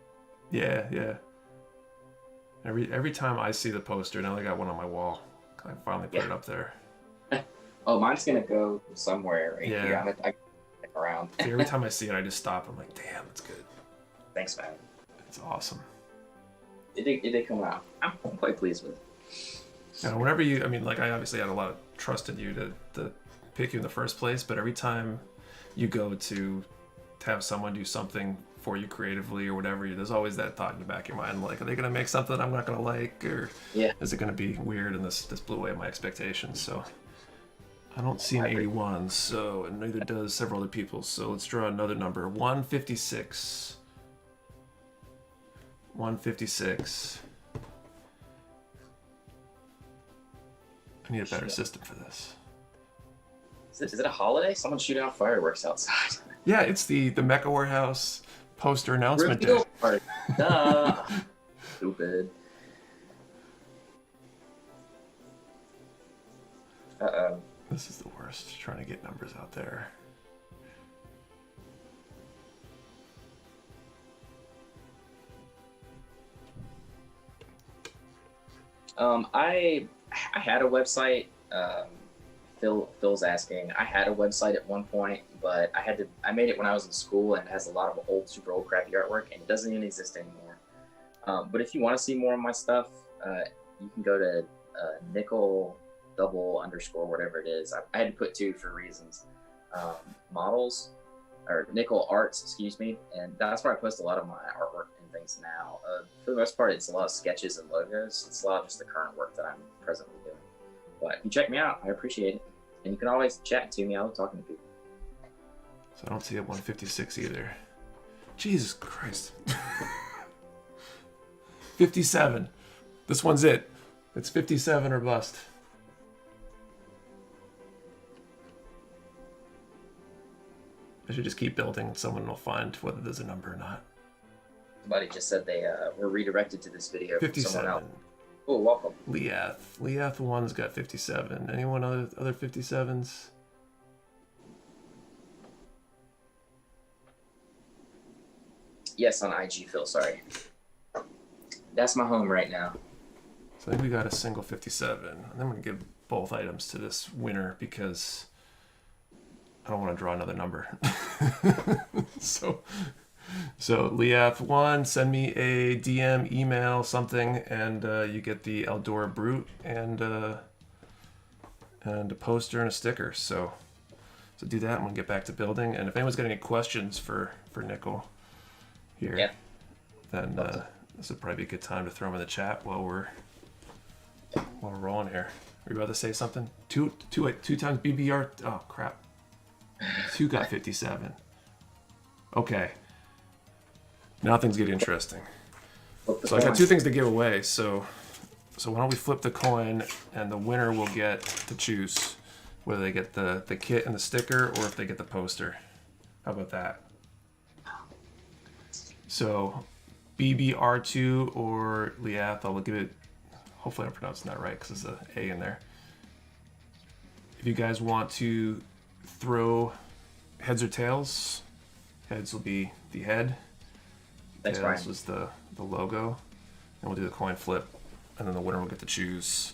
Yeah. Every time I see the poster, now I got one on my wall. I finally put it up there. Oh, mine's gonna go somewhere right Yeah. here. I around. See, every time I see it, I just stop. I'm like, damn, it's good. Thanks, man. It's awesome. It did come out. I'm quite pleased with it. And whenever you, I mean, like, I obviously had a lot of trust in you to pick you in the first place, but every time you go to have someone do something for you creatively or whatever, there's always that thought in the back of your mind, like, are they gonna make something I'm not gonna like, or is it gonna be weird? And this blew away my expectations. So I don't see an 81, so, and neither does several other people. So let's draw another number. 156. 156. I need a better system for this. Is it a holiday? Someone's shooting off fireworks outside. Yeah, it's the Mecha Warehouse poster announcement day. Party. Duh. Stupid. Uh-oh. This is the worst, trying to get numbers out there. I had a website. Phil's asking. I had a website at one point, but I made it when I was in school, and it has a lot of super old crappy artwork, and it doesn't even exist anymore. But if you want to see more of my stuff, you can go to nickel double underscore whatever it is. I had to put 2 for reasons. Models or nickel arts, excuse me, and that's where I post a lot of my artwork and things now. For the most part, it's a lot of sketches and logos. It's a lot of just the current work that I'm presently doing. But if you check me out, I appreciate it. And you can always chat to me. I love talking to people. So I don't see a 156 either. Jesus Christ. 57. This one's it. It's 57 or bust. I should just keep building. Someone will find whether there's a number or not. Somebody just said they were redirected to this video from 57. someone else. Oh, welcome. Leath 1's got 57. Anyone other 57s? Yes, on IG, Phil. Sorry. That's my home right now. So I think we got a single 57. And then we're going to give both items to this winner because I don't want to draw another number. So Leath 1, send me a DM, email, something, and you get the Eldora Brute and a poster and a sticker. So do that, and we'll get back to building. And if anyone's got any questions for Nickel here, then this would probably be a good time to throw them in the chat while we're rolling here. Are you about to say something? Two times BBR. Oh crap! 2 got 57. Okay. Now things get interesting. So I got 2 things to give away. So why don't we flip the coin, and the winner will get to choose whether they get the kit and the sticker or if they get the poster. How about that? So BBR2 or Leath, I'll give it. Hopefully I'm pronouncing that right because there's an A in there. If you guys want to throw heads or tails, heads will be the head. Thanks, Tails Brian. was the logo, and we'll do the coin flip, and then the winner will get to choose.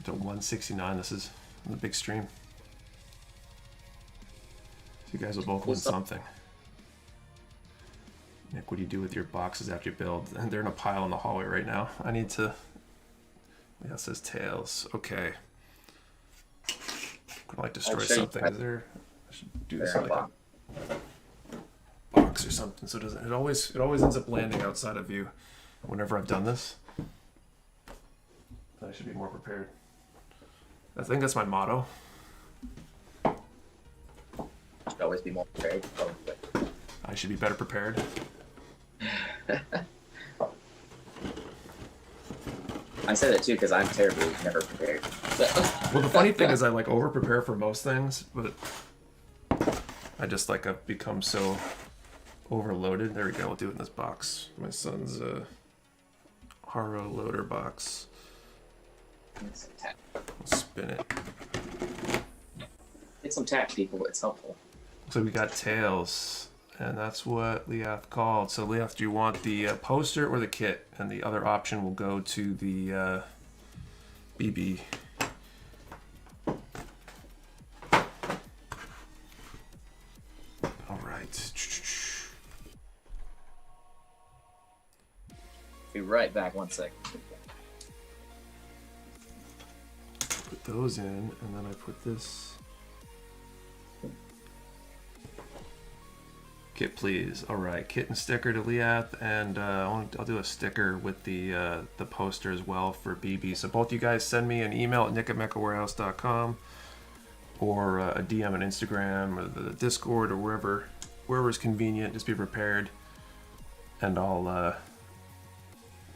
To 169. This is a big stream. So you guys will both win something. Nick, what do you do with your boxes after you build? And they're in a pile in the hallway right now. I need to. Yeah, it says tails. Okay. I'm gonna like destroy something. Is there? I should do this in like a box or something, so it doesn't. It always ends up landing outside of view. Whenever I've done this, I should be more prepared. I think that's my motto. Should always be more prepared. I should be better prepared. I say that too because I'm terribly never prepared. Well, the funny thing is I like over prepare for most things, but I just like I've become so overloaded. There we go. We'll do it in this box. My son's Haro loader box. We'll spin it. Get some tack, people. It's helpful. So we got tails, and that's what Leath called. So Leath, do you want the poster or the kit? And the other option will go to the BB. All right. Be right back. 1 second. Put those in, and then I put this. Kit, please. All right, kit and sticker to Leath, and I'll do a sticker with the poster as well for BB. So both you guys send me an email at nick@mechawarehouse.com or a DM on Instagram or the Discord or wherever is convenient. Just be prepared, and I'll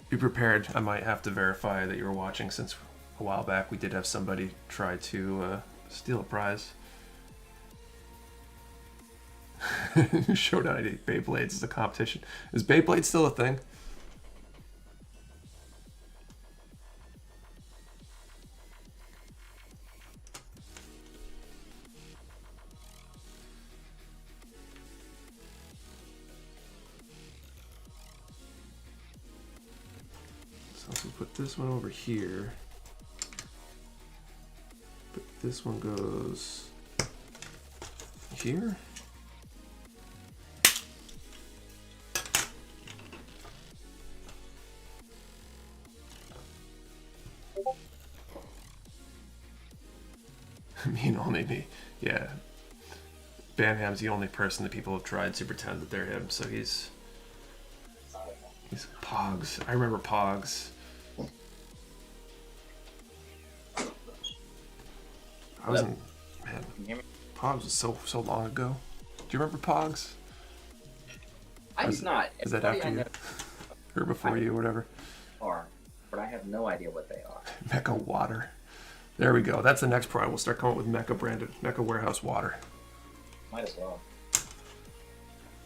be prepared. I might have to verify that you were watching, since a while back we did have somebody try to steal a prize. Showdown at Beyblades is a competition. Is Beyblade still a thing? So let's put this one over here. But this one goes here. Maybe, yeah. Banham's the only person that people have tried to pretend that they're him, so he's Pogs. I remember Pogs. I wasn't, man. Pogs was so long ago. Do you remember Pogs? I do not. Is that after you? Or before you, or whatever? But I have no idea what they are. Mecha water. There we go. That's the next product. We'll start coming up with Mecha branded, Mecha Warehouse water. Might as well.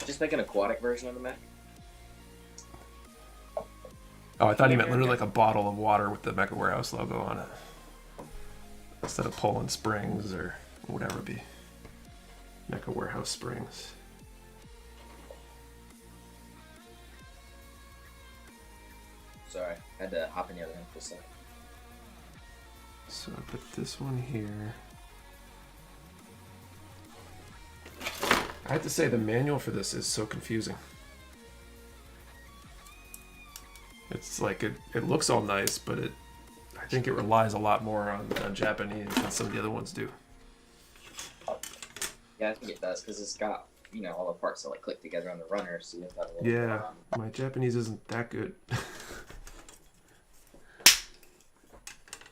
Just make an aquatic version of the mech. Oh, I thought he meant literally like a bottle of water with the Mecha Warehouse logo on it. Instead of Poland Springs or whatever it be. Mecha Warehouse Springs. Sorry, I had to hop in the other room for a second. So I put this one here. I have to say the manual for this is so confusing. It's like it looks all nice, but I think it relies a lot more on Japanese than some of the other ones do. Yeah, I think it does, because it's got, all the parts that like click together on the runner, so you have that a little Yeah, my Japanese isn't that good.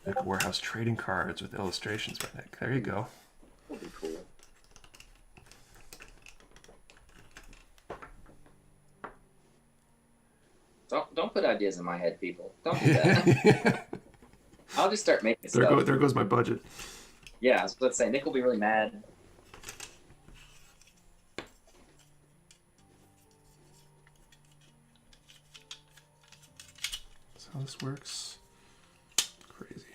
Like Warehouse trading cards with illustrations by Nick. There you go. That'd be cool. Don't put ideas in my head, people. Don't do that. I'll just start making stuff. There goes my budget. Yeah, I was about to say, Nick will be really mad. That's how this works. Crazy.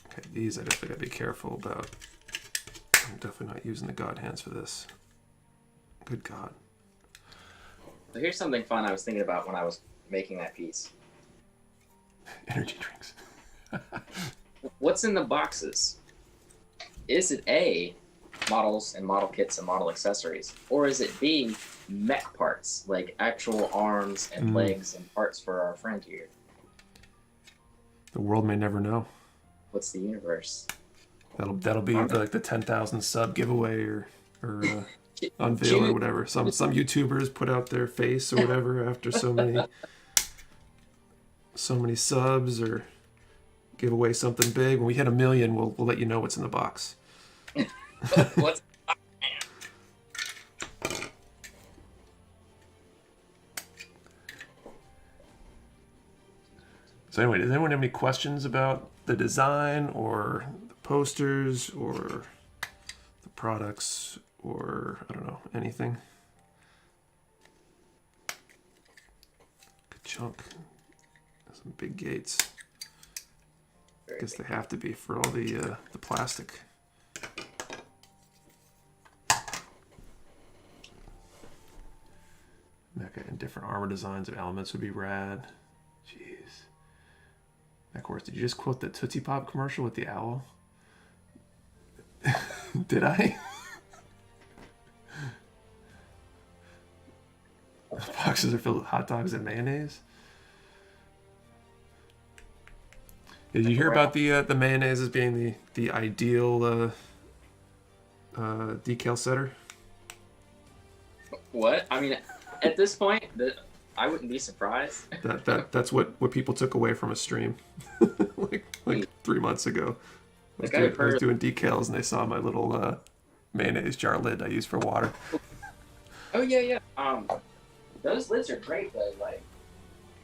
Okay, these I definitely gotta be careful about. I'm definitely not using the God hands for this. Good God. So here's something fun I was thinking about when I was making that piece. Energy drinks. What's in the boxes? Is it A, models and model kits and model accessories? Or is it B, mech parts, like actual arms and legs and parts for our friend here? The world may never know. What's the universe? That'll be like the 10,000 sub giveaway or unveil or whatever. Some YouTubers put out their face or whatever after so many subs, or give away something big. When we hit 1 million, we'll let you know what's in the box. What's So anyway, does anyone have any questions about the design or the posters or the products or, I don't know, anything? Good chunk. Some big gates. Guess they have to be for all the plastic. Mecha and different armor designs or elements would be rad. Jeez. Of course, did you just quote the Tootsie Pop commercial with the owl? Did I? The boxes are filled with hot dogs and mayonnaise. Did you hear about the mayonnaise as being the ideal decal setter? What? I mean, at this point, I wouldn't be surprised. That's what people took away from a stream like 3 months ago. I was doing decals and they saw my little mayonnaise jar lid I use for water. Oh yeah. Those lids are great though. Like,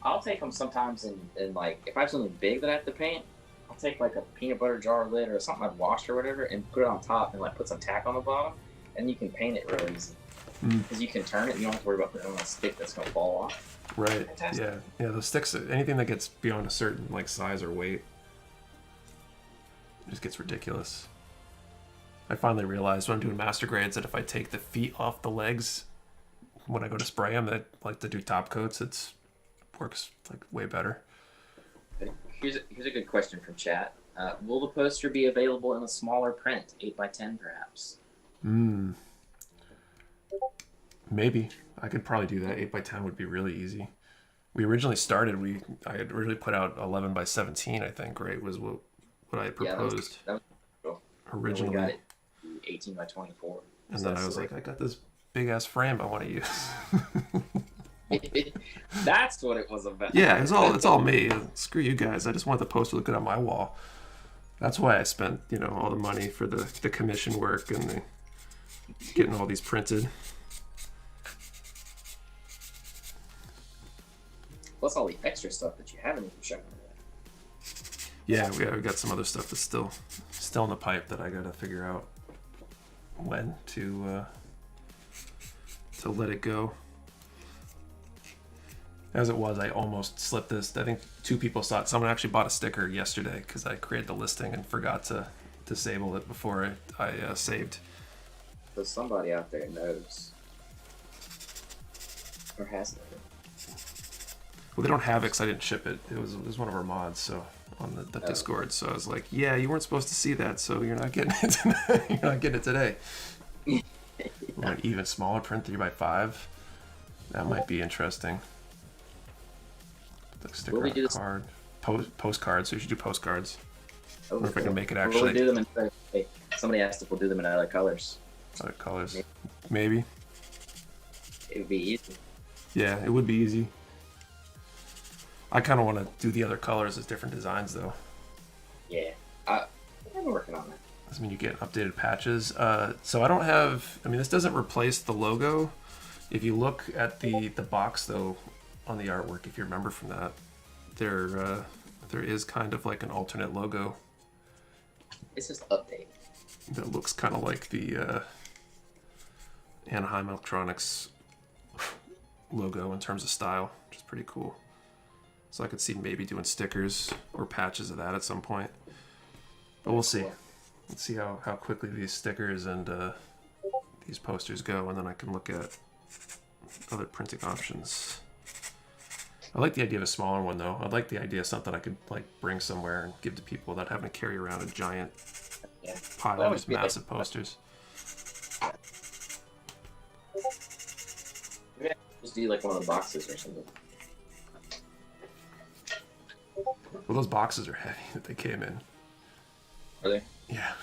I'll take them sometimes and like if I have something big that I have to paint, I'll take like a peanut butter jar lid or something I've washed or whatever and put it on top and like put some tack on the bottom, and you can paint it real easy. Because you can turn it, and you don't have to worry about putting it on a stick that's gonna fall off. Right. Fantastic. Yeah. Those sticks, anything that gets beyond a certain like size or weight, it just gets ridiculous. I finally realized when I'm doing master grades that if I take the feet off the legs when I go to spray them, that like to do top coats, it works like way better. Here's a good question from chat. Will the poster be available in a smaller print, 8x10 perhaps? Maybe. I could probably do that. 8x10 would be really easy. We originally started, I had originally put out 11x17, I think, right? Was what I had proposed. Yeah, that was cool. Originally. We got it 18x24. And then I was like, I got this big ass frame I want to use. That's what it was about. Yeah, it's all me. Screw you guys. I just want the poster to look good on my wall. That's why I spent, all the money for the commission work and getting all these printed. Plus all the extra stuff that you haven't even shown yet. Yeah, we got some other stuff that's still in the pipe that I gotta figure out when to let it go. As it was, I almost slipped this. I think 2 people saw it. Someone actually bought a sticker yesterday because I created the listing and forgot to disable it before I saved. So somebody out there knows. Or has known. Well, they don't have it because I didn't ship it. It was one of our mods, so on the Discord. So I was like, yeah, you weren't supposed to see that, so you're not getting it today. You're not getting it today. An even smaller print, 3x5. That might be interesting. The sticker on the card. Postcards. So you should do postcards. I wonder if I can make it actually. We'll do them in, somebody asked if we'll do them in other colors. Other colors. Maybe. It would be easy. Yeah, it would be easy. I kind of want to do the other colors as different designs, though. Yeah, I'm working on that. Does mean you get updated patches. So I don't have. I mean, this doesn't replace the logo. If you look at the box, though, on the artwork, if you remember from that, there is kind of like an alternate logo. It's just update. That looks kind of like the Anaheim Electronics logo in terms of style, which is pretty cool. So I could see maybe doing stickers or patches of that at some point. But we'll see. Let's see how quickly these stickers and these posters go, and then I can look at other printing options. I like the idea of a smaller one, though. I like the idea of something I could like bring somewhere and give to people without having to carry around a giant pile of these massive posters. Yeah, just do like one of the boxes or something. Well, those boxes are heavy that they came in. Are they? Yeah.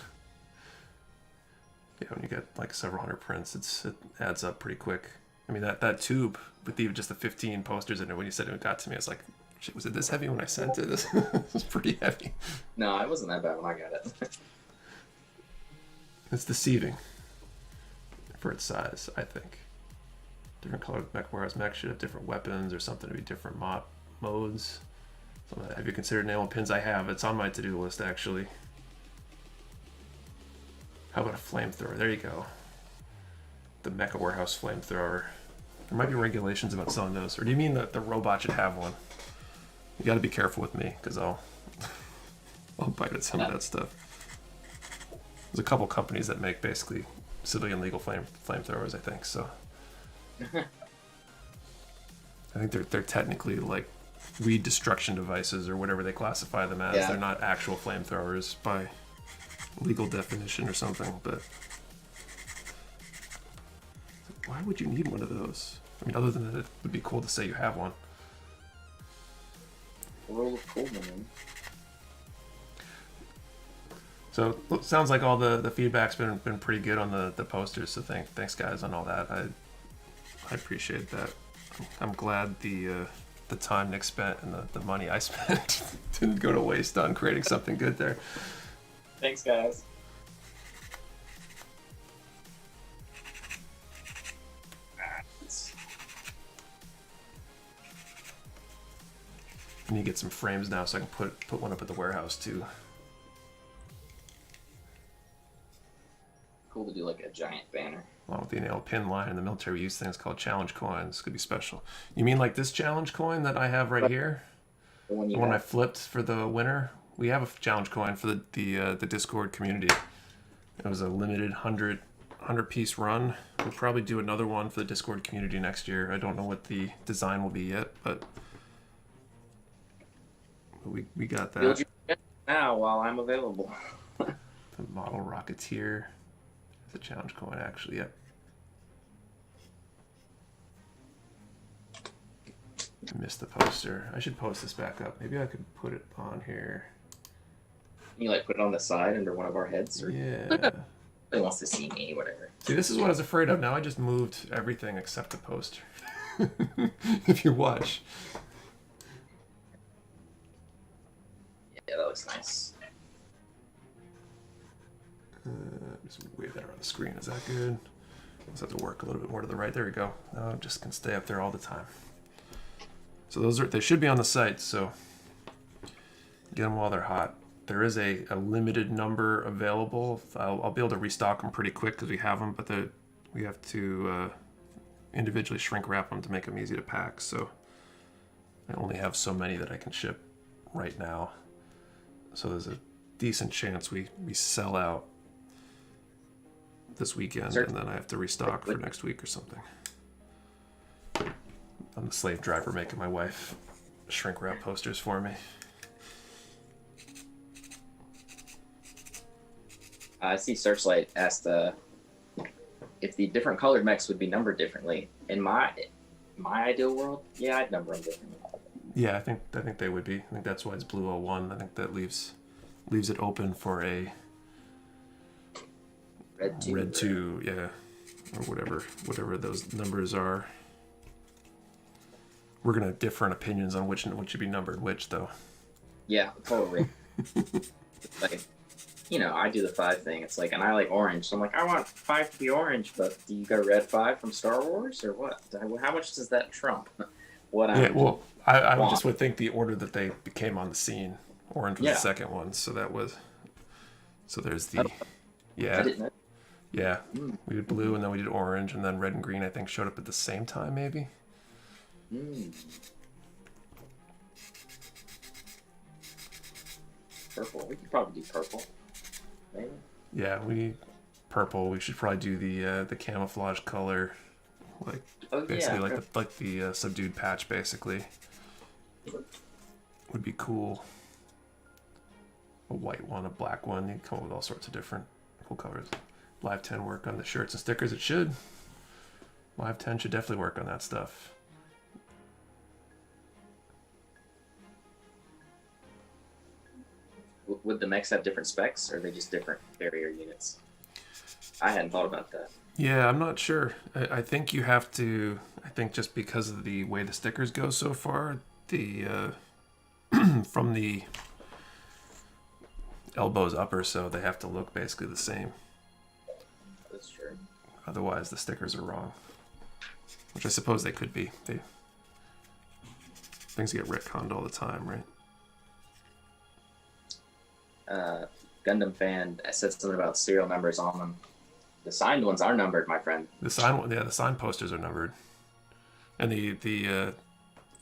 Yeah, when you get like several hundred prints, it adds up pretty quick. I mean, that tube with even just the 15 posters in it, when you said it got to me, I was like, shit, was it this heavy when I sent it? This was pretty heavy. No, it wasn't that bad when I got it. It's deceiving for its size, I think. Different colored mech, whereas mech should have different weapons or something to be different modes. Have you considered nailing pins? I have. It's on my to-do list, actually. How about a flamethrower? There you go. The Mecha Warehouse flamethrower. There might be regulations about selling those. Or do you mean that the robot should have one? You got to be careful with me, because I'll I'll bite at some of that stuff. There's a couple companies that make basically civilian legal flamethrowers, I think. So I think they're technically like weed destruction devices or whatever they classify them as. Yeah. They're not actual flamethrowers by legal definition or something. But why would you need one of those? I mean, other than that, it would be cool to say you have one. World of cool, man. So it sounds like all the feedback's been pretty good on the posters. So thanks guys on all that. I appreciate that. I'm glad the time Nick spent and the money I spent didn't go to waste on creating something good there. Thanks, guys. I need to get some frames now so I can put one up at the warehouse too. Cool to do like a giant banner. Along with the enamel pin line in the military, we use things called challenge coins. This could be special. You mean like this challenge coin that I have right here? The one you The one I have? flipped for the winner? We have a challenge coin for the Discord community. It was a limited 100 piece run. We'll probably do another one for the Discord community next year. I don't know what the design will be yet, but we got that. Build your now while I'm available. The model Rocketeer. The challenge coin, actually, yep. I missed the poster. I should post this back up. Maybe I could put it on here. You like put it on the side under one of our heads, or Yeah. he wants to see me, whatever. See, this is what I was afraid of. Now I just moved everything except the poster. If you watch. Yeah, that looks nice. Just way better on the screen. Is that good? Just have to work a little bit more to the right. There we go. Now it just can stay up there all the time. So they should be on the site. So get them while they're hot. There is a limited number available. I'll be able to restock them pretty quick because we have them, but we have to individually shrink wrap them to make them easy to pack. So I only have so many that I can ship right now. So there's a decent chance we sell out this weekend, and then I have to restock for next week or something. I'm the slave driver making my wife shrink wrap posters for me. I see Searchlight asked if the different colored mechs would be numbered differently. In my ideal world, yeah, I'd number them differently. Yeah, I think they would be. I think that's why it's blue 01. I think that leaves it open for a red 2, yeah, or whatever those numbers are. We're gonna have different opinions on which should be numbered which, though. Yeah, totally. Like, I do the 5 thing. It's like, and I like orange, so I'm like, I want 5 to be orange, but do you got a red 5 from Star Wars or what? How much does that trump? Yeah, well, I just would think the order that they became on the scene. Orange was the second one, so there's the I didn't know. Yeah, we did blue and then we did orange, and then red and green I think showed up at the same time maybe. Purple. We could probably do purple. Maybe. Yeah, purple. We should probably do the camouflage color, like basically like the subdued patch basically. Would be cool. A white one, a black one. You can come up with all sorts of different cool colors. Live 10 work on the shirts and stickers. It should. Live 10 should definitely work on that stuff. Would the mechs have different specs, or are they just different barrier units? I hadn't thought about that. Yeah, I'm not sure. I think you have to. I think just because of the way the stickers go so far, the from the elbows up or so, they have to look basically the same. That's true. Otherwise, the stickers are wrong. Which I suppose they could be. Things get retconned all the time, right? Gundam fan said something about serial numbers on them. The signed ones are numbered, my friend. The sign posters are numbered, and the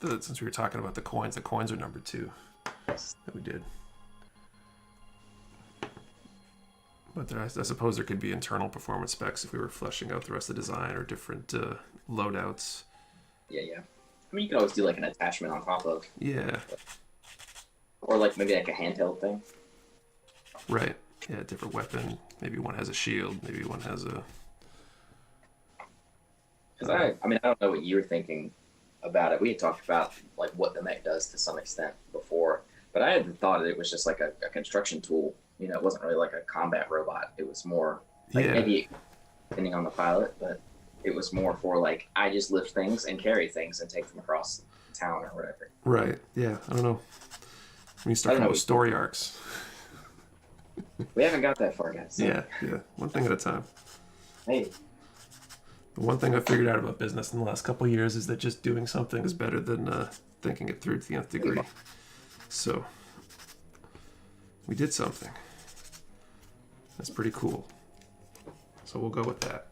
since we were talking about the coins are numbered too. Yes. That we did. But I suppose there could be internal performance specs if we were fleshing out the rest of the design or different loadouts. Yeah. I mean, you could always do like an attachment on top of. Yeah. Or like maybe like a handheld thing. Right. Yeah, different weapon. Maybe one has a shield. Maybe one has a. Because I mean, I don't know what you were thinking about it. We had talked about like what the mech does to some extent before, but I had thought it was just like a construction tool. You know, it wasn't really like a combat robot. It was more like maybe depending on the pilot, but it was more for like I just lift things and carry things and take them across town or whatever. Right. Yeah. I don't know. When you start coming with story arcs. We haven't got that far, guys. So. Yeah. One thing at a time. Hey. The one thing I figured out about business in the last couple of years is that just doing something is better than thinking it through to the nth degree. So we did something. That's pretty cool. So we'll go with that.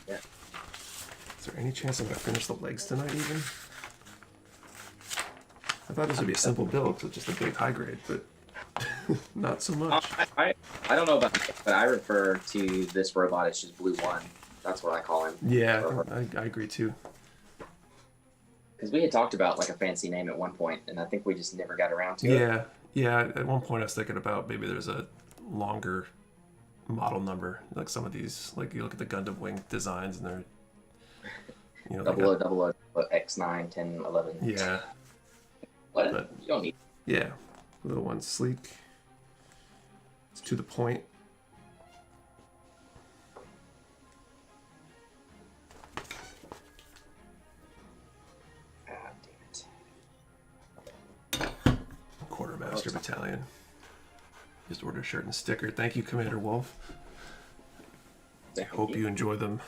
Yeah. Is there any chance I'm going to finish the legs tonight even? I thought this would be a simple build, so just a big high grade, but not so much. I don't know about that, but I refer to this robot as just Blue One. That's what I call him. Yeah, I agree too. Because we had talked about like a fancy name at one point, and I think we just never got around to it. Yeah. At one point I was thinking about maybe there's a longer model number, like some of these, like you look at the Gundam Wing designs and they're, you know, 0000 X9, 10, 11. Yeah. What? But, you don't need. Yeah, little one, sleek. It's to the point. God damn it. Quartermaster Battalion. Just ordered a shirt and sticker. Thank you, Commander Wolf. I hope you enjoy them.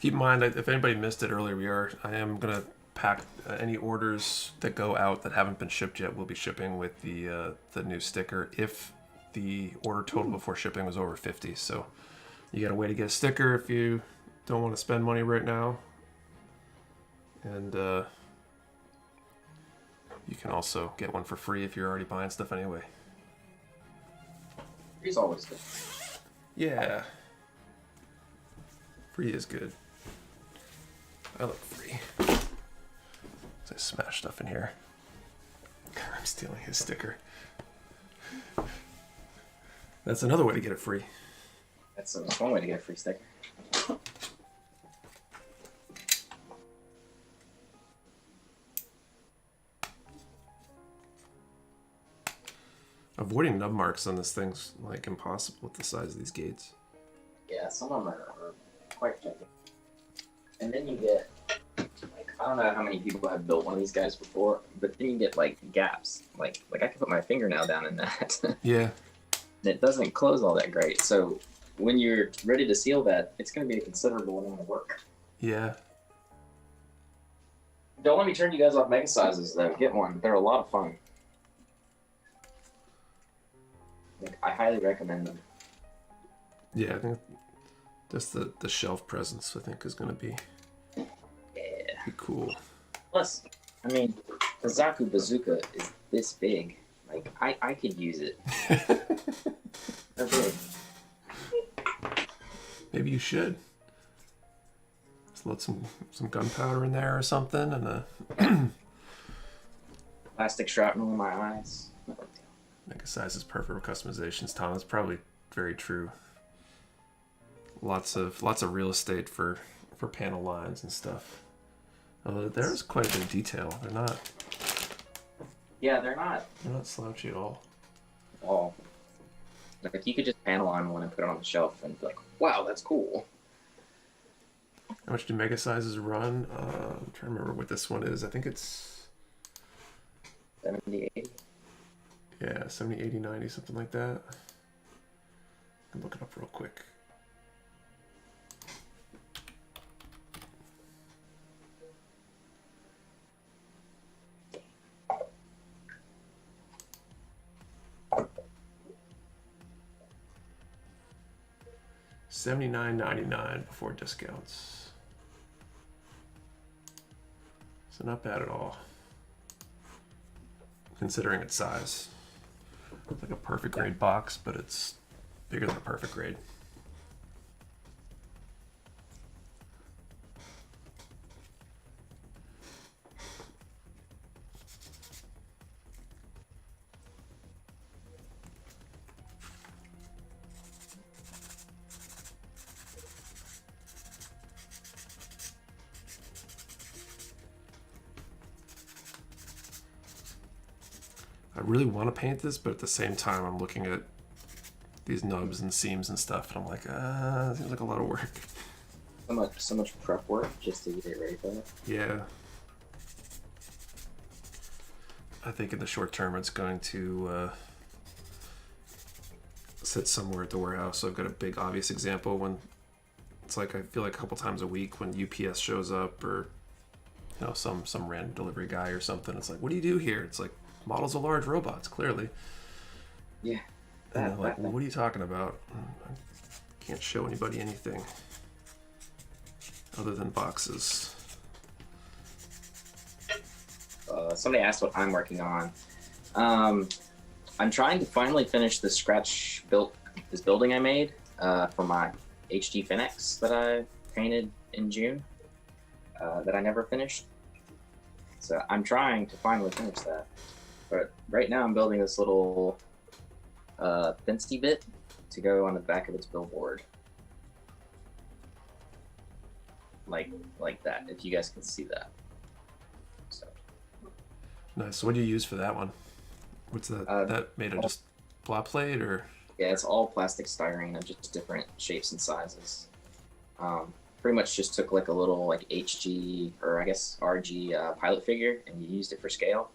Keep in mind, if anybody missed it earlier, I am going to pack any orders that go out that haven't been shipped yet. We'll be shipping with the new sticker if the order total before shipping was over 50. So you got a way to get a sticker if you don't want to spend money right now. And you can also get one for free if you're already buying stuff anyway. He's always good. Yeah. Free is good. I like free. I smash stuff in here. I'm stealing his sticker. That's another way to get it free. That's one way to get a free sticker. Avoiding nub marks on this thing's like impossible with the size of these gates. Yeah, some of them are quite tricky. And then you get, like, I don't know how many people have built one of these guys before, but then you get like gaps. Like I can put my fingernail down in that. Yeah. And it doesn't close all that great. So when you're ready to seal that, it's going to be a considerable amount of work. Yeah. Don't let me turn you guys off mega sizes though. Get one. They're a lot of fun. Like, I highly recommend them. Yeah, I think just the shelf presence I think is going to be cool. Plus, I mean, the Zaku bazooka is this big. Like, I could use it. They're big. Maybe you should. Just let some gunpowder in there or something, and a Plastic shrapnel in my eyes. mega size is perfect for customizations. Tom, that's probably very true. Lots of real estate for panel lines and stuff. Although there's quite a bit of detail. They're not. Yeah, they're not. They're not slouchy at all. Oh. Like, you could just panel on one and put it on the shelf and be like, wow, that's cool. How much do mega sizes run? I'm trying to remember what this one is. I think it's 70, 80? Yeah, 70, 80, 90, something like that. I can look it up real quick. $79.99 before discounts. So not bad at all, considering its size. It's like a perfect grade box, but it's bigger than a perfect grade. I really want to paint this, but at the same time, I'm looking at these nubs and seams and stuff, and I'm like, it seems like a lot of work. So much prep work just to get it ready for that. Yeah. I think in the short term, it's going to sit somewhere at the warehouse. So I've got a big obvious example when it's like, I feel like a couple times a week when UPS shows up, or some random delivery guy or something. It's like, what do you do here? It's like, models of large robots, clearly. Yeah. And they're like, well, what are you talking about? I can't show anybody anything other than boxes. Somebody asked what I'm working on. I'm trying to finally finish the this building I made for my HD Finex that I painted in June that I never finished. So I'm trying to finally finish that. But right now I'm building this little fencey bit to go on the back of its billboard. Like that, if you guys can see that. So. Nice. So what do you use for that one? What's that? That made of just flat plate, or? Yeah, it's all plastic styrene of just different shapes and sizes. Pretty much just took like a little HG, or I guess RG pilot figure, and you used it for scale,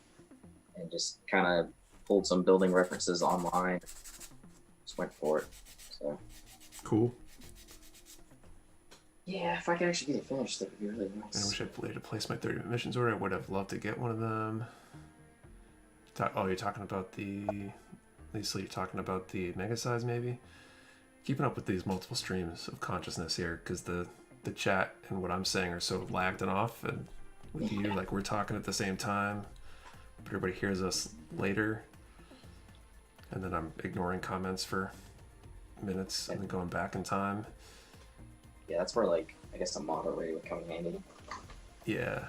and just kind of pulled some building references online. Just went for it. So. Cool. Yeah, if I could actually get it finished, that would be really nice. I wish I'd later placed my 30-minute missions order. I would have loved to get one of them. You're talking about Lisa, you're talking about the mega size, maybe? Keeping up with these multiple streams of consciousness here, because the chat and what I'm saying are so lagged and off, and with you, like, we're talking at the same time, but everybody hears us later, and then I'm ignoring comments for minutes and then going back in time. Yeah, that's where, I guess a model array would come in handy. Yeah.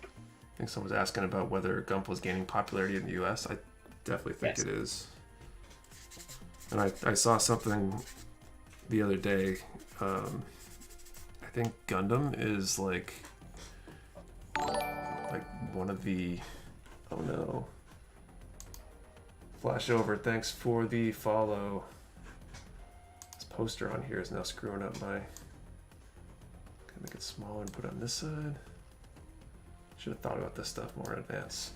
I think someone was asking about whether Gunpla is gaining popularity in the US. I definitely think it is. And I saw something the other day. I think Gundam is like one of the... Oh no. Flash over, thanks for the follow. Poster on here is now screwing up my... Can I make it smaller and put it on this side? Should have thought about this stuff more in advance.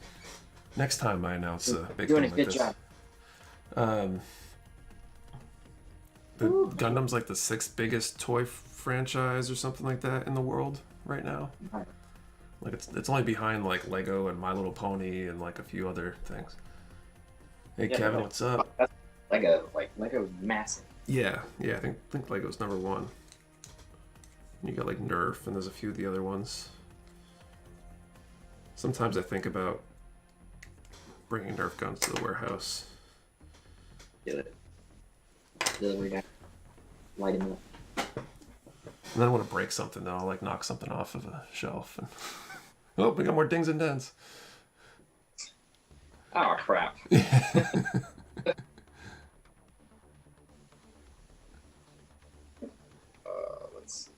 Next time I announce a big thing like this. Doing a good job. Gundam's like the 6th biggest toy franchise or something like that in the world right now. Like it's only behind like Lego and My Little Pony and like a few other things. Hey Kevin, what's up? That's Lego massive. Yeah, I think Lego's number 1. You got like Nerf, and there's a few of the other ones. Sometimes I think about bringing Nerf guns to the warehouse. Do it. Delivery guy. Light him up. And then I want to break something, though. I'll like knock something off of a shelf. And oh, we got more dings and dents. Oh, crap. Let's see.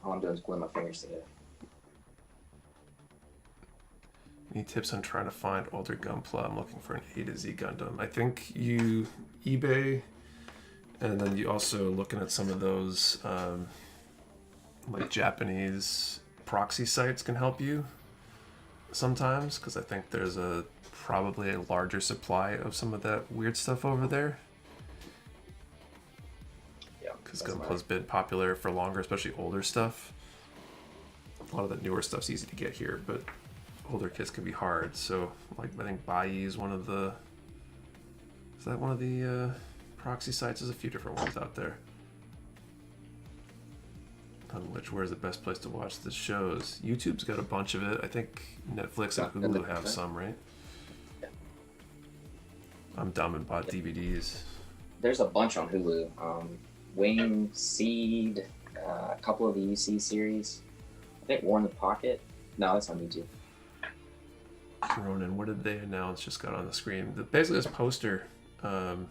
All I'm doing is gluing my fingers together. Any tips on trying to find older Gunpla? I'm looking for an A to Z Gundam. I think you eBay, and then you also looking at some of those like Japanese proxy sites can help you sometimes, because I think there's probably a larger supply of some of that weird stuff over there. Yeah, because Gunpla's been popular for longer, especially older stuff. A lot of the newer stuff's easy to get here, but older kits can be hard. So, like, I think Bai is one of the... Is that one of the proxy sites? There's a few different ones out there. where's the best place to watch the shows? YouTube's got a bunch of it. I think Netflix and Hulu have some, right? Yeah. I'm dumb and bought DVDs. There's a bunch on Hulu. Wing, Seed, a couple of the UC series. I think War in the Pocket. No, that's on YouTube. Ronan, what did they announce? Just got on the screen. Basically, this poster. God,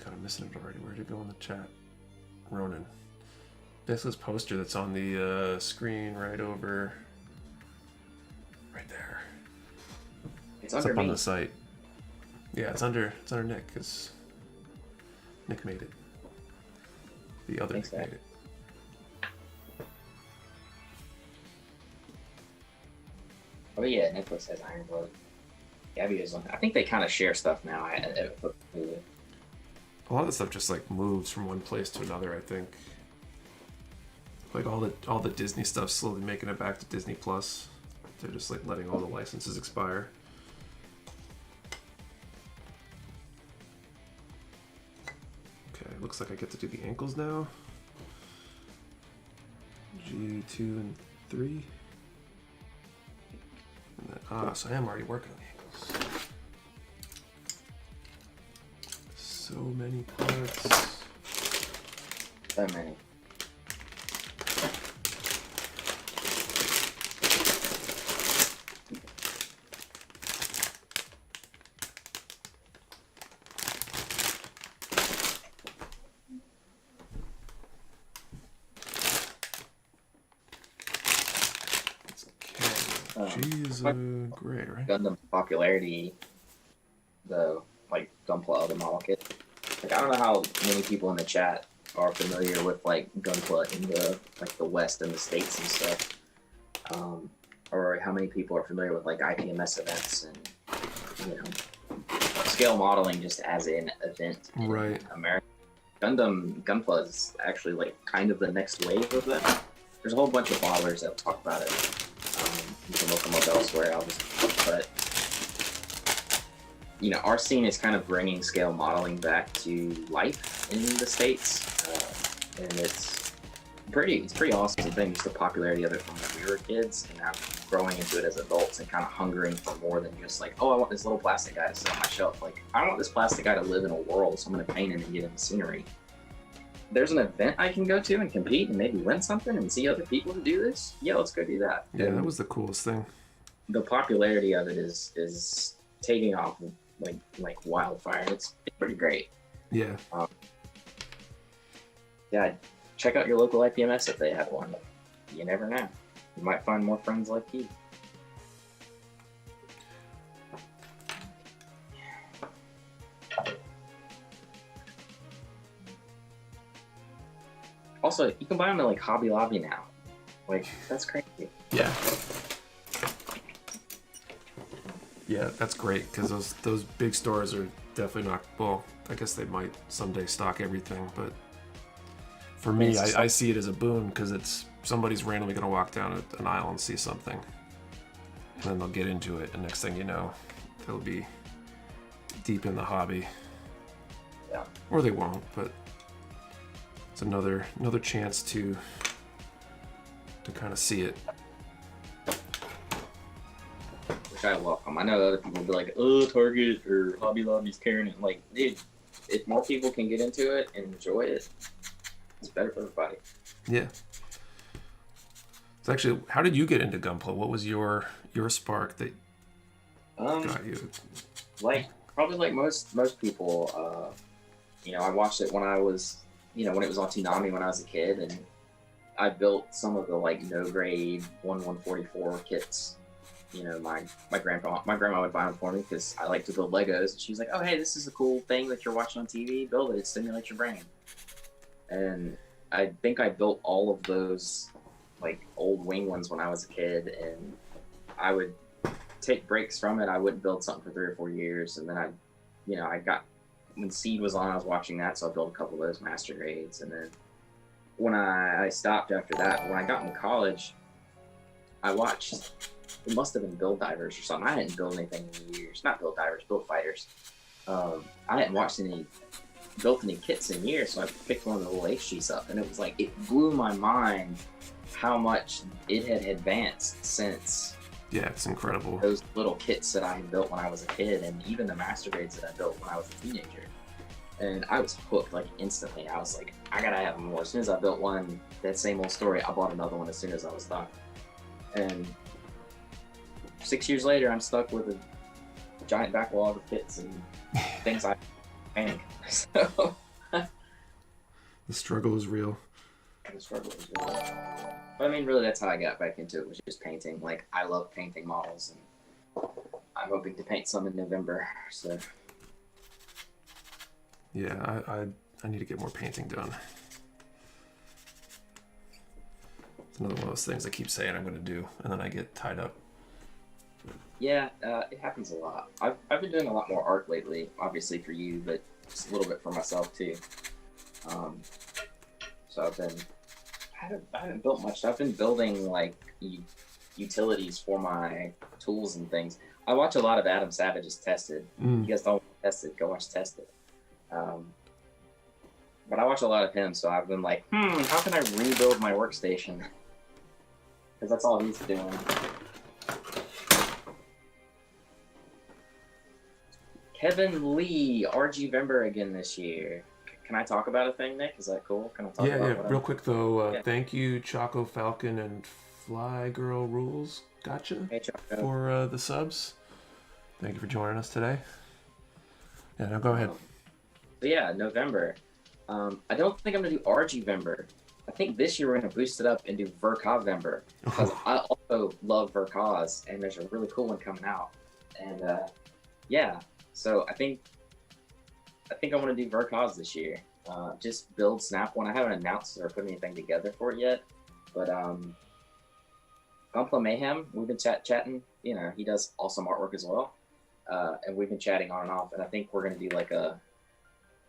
I'm missing it already. Where'd it go in the chat? Ronan. Basically, this poster that's on the screen right over. Right there. It's under up me. On the site. Yeah, it's under Nick because Nick made it. The other Thanks, Nick Nick. made it. Oh yeah, Netflix has Iron Blood. Gabby is on. I think they kind of share stuff now. A lot of the stuff just like moves from one place to another. I think. Like all the Disney stuff slowly making it back to Disney Plus. They're just like letting all the licenses expire. Okay, looks like I get to do the ankles now. G2 and 3. And then, so I am already working on the ankles. So many parts. So many. G is gray, right? Gundam popularity, the like Gunpla, the model kit. Like I don't know how many people in the chat are familiar with like Gunpla in the West and the States and stuff, or how many people are familiar with like IPMS events and scale modeling just as an event in America. Gunpla is actually like kind of the next wave of that. There's a whole bunch of bloggers that talk about it. You can look them up elsewhere. But our scene is kind of bringing scale modeling back to life in the States, and it's pretty awesome thing. Just the popularity of it from when we were kids, and now growing into it as adults, and kind of hungering for more than just like, oh, I want this little plastic guy to sit on my shelf. Like, I want this plastic guy to live in a world, so I'm going to paint him and get him scenery. There's an event I can go to and compete and maybe win something and see other people to do this. Yeah, let's go do that. Yeah, that was the coolest thing. The popularity of it is taking off like wildfire. It's pretty great. Yeah. Yeah, check out your local IPMS if they have one. You never know. You might find more friends like you. Also, you can buy them at like Hobby Lobby now. Like, that's crazy. Yeah. Yeah, that's great because those big stores are definitely not. Well, I guess they might someday stock everything, but for me, I see it as a boon because it's somebody's randomly going to walk down an aisle and see something, and then they'll get into it, and next thing you know, they'll be deep in the hobby. Yeah. Or they won't, but it's another chance to kind of see it. Which I welcome. I know other people will be like, oh, Target or Hobby Lobby's carrying it. Like, dude, if more people can get into it and enjoy it, it's better for everybody. Yeah. So actually, how did you get into Gunpla? What was your spark that got you? Probably like most people, I watched it when I was, when it was on Toonami when I was a kid, and I built some of the like no grade 1/144 kits. My grandma would buy them for me because I like to build Legos. And she was like, "Oh, hey, this is a cool thing that you're watching on TV. Build it. It stimulates your brain." And I think I built all of those like old wing ones when I was a kid, and I would take breaks from it. I wouldn't build something for 3 or 4 years, and then I got when Seed was on, I was watching that, so I built a couple of those master grades, and then when I stopped after that, when I got into college, I watched. It must have been Build Divers or something. I hadn't built anything in years. Not Build Divers, Build Fighters. I hadn't watched any built any kits in years, so I picked one of the little HGs up, and it was like, it blew my mind how much it had advanced since Yeah, it's incredible. those little kits that I had built when I was a kid, and even the master grades that I built when I was a teenager. And I was hooked like instantly. I was like, I gotta have more. As soon as I built one, that same old story, I bought another one as soon as I was done. And 6 years later, I'm stuck with a giant backlog of kits and things I painting. So The struggle is real. the struggle is real. But I mean, really, that's how I got back into it, was just painting. Like, I love painting models, and I'm hoping to paint some in November. So Yeah, I need to get more painting done. It's another one of those things I keep saying I'm going to do, and then I get tied up. yeah, it happens a lot. I've been doing a lot more art lately, obviously for you, but just a little bit for myself too. So I haven't built much. I've been building like utilities for my tools and things. I watch a lot of Adam Savage's Tested. If you guys don't test it, go watch Tested. But I watch a lot of him, so I've been like, how can I rebuild my workstation? Because that's all he's doing. Kevin Lee, RG Vember again this year. Can I talk about a thing, Nick? Is that cool? Can I talk about Yeah. Real quick though, Yeah. thank you, Choco Falcon and Fly Girl Rules. Gotcha. Hey, Choco. For the subs. Thank you for joining us today. Yeah, now go ahead. So yeah, November. I don't think I'm gonna do RG Vember. I think this year we're gonna boost it up and do Verka Vember, because I also love Verkas, and there's a really cool one coming out. And yeah, so I think I want to do Verkas this year. Just build Snap one. I haven't announced or put anything together for it yet, but Gunpla Mayhem, we've been chatting. You know, he does awesome artwork as well, and we've been chatting on and off. And I think we're gonna do like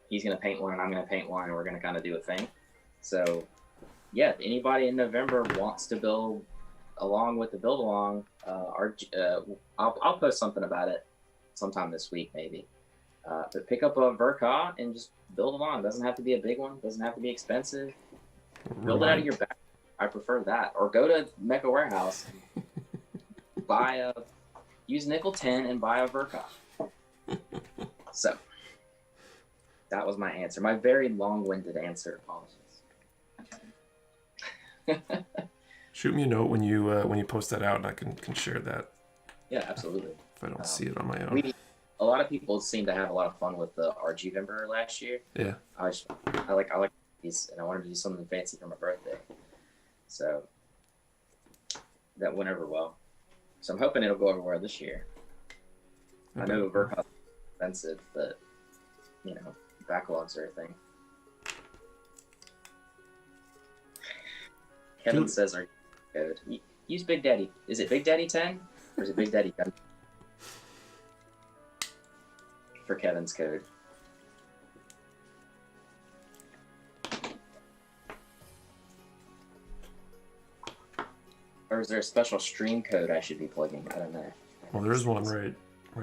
he's gonna paint one and I'm gonna paint one, and we're gonna kind of do a thing. So yeah, if anybody in November wants to build along with the build along, I'll post something about it sometime this week maybe. But pick up a Verka and just build along. It doesn't have to be a big one. It doesn't have to be expensive. Build it out of your back. I prefer that. Or go to Mecha Warehouse, use nickel 10 and buy a Verka. So that was my answer. My very long-winded answer. Apologies. Shoot me a note when you post that out, and I can share that. Yeah, absolutely. If I don't see it on my own. A lot of people seem to have a lot of fun with the RG Vember last year. Yeah. I like these, and I wanted to do something fancy for my birthday. So that went over well. So I'm hoping it'll go over well this year. I know Verka's expensive, but you know, backlogs are a thing. Kevin says our code. Use Big Daddy. Is it Big Daddy 10 or is it Big Daddy 10? For Kevin's code. Or is there a special stream code I should be plugging? I don't know. Well, there is one right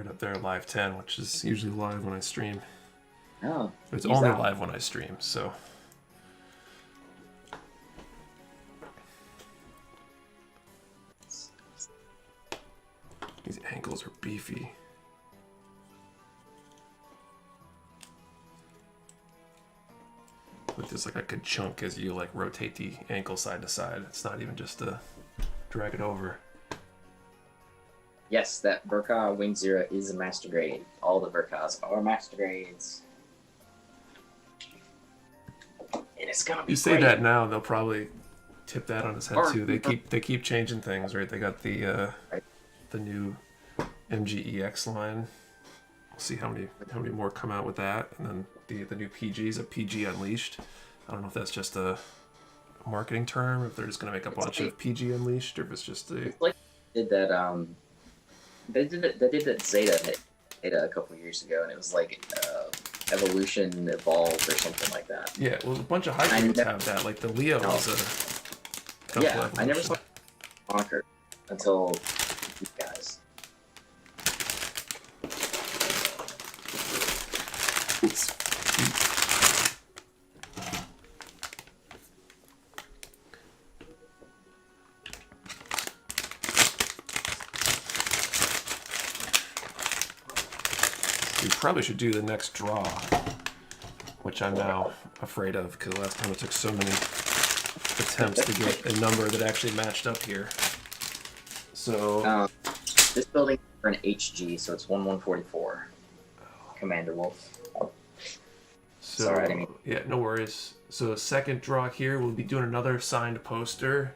up there, live 10, which is usually live when I stream. Oh. It's only live when I stream, so. These ankles are beefy. But there's like a good chunk as you like rotate the ankle side to side. It's not even just to drag it over. Yes, that Verka Wing Zero is a master grade. All the Verkas are master grades. And it's gonna be You say great. that now, they'll probably tip that on his head Or- too. They keep changing things, right? They got the new MGEX line. We'll see how many more come out with that, and then the new PGs, a PG Unleashed. I don't know if that's just a marketing term, if they're just gonna make a bunch of PG Unleashed, or if it's just a. It's like they did that. They did that Zeta a couple years ago, and it was like Evolution Evolved or something like that. Yeah, well, a bunch of hybrids have that. Like the Leo is a. Yeah, Evolution. I never saw Conquer until you guys. We probably should do the next draw, which I'm now afraid of because last time it took so many attempts to get a number that actually matched up here. So this building is for an HG, so it's 1144. Commander Wolf. So, sorry, I didn't mean... yeah, no worries. So second draw here, we'll be doing another signed poster,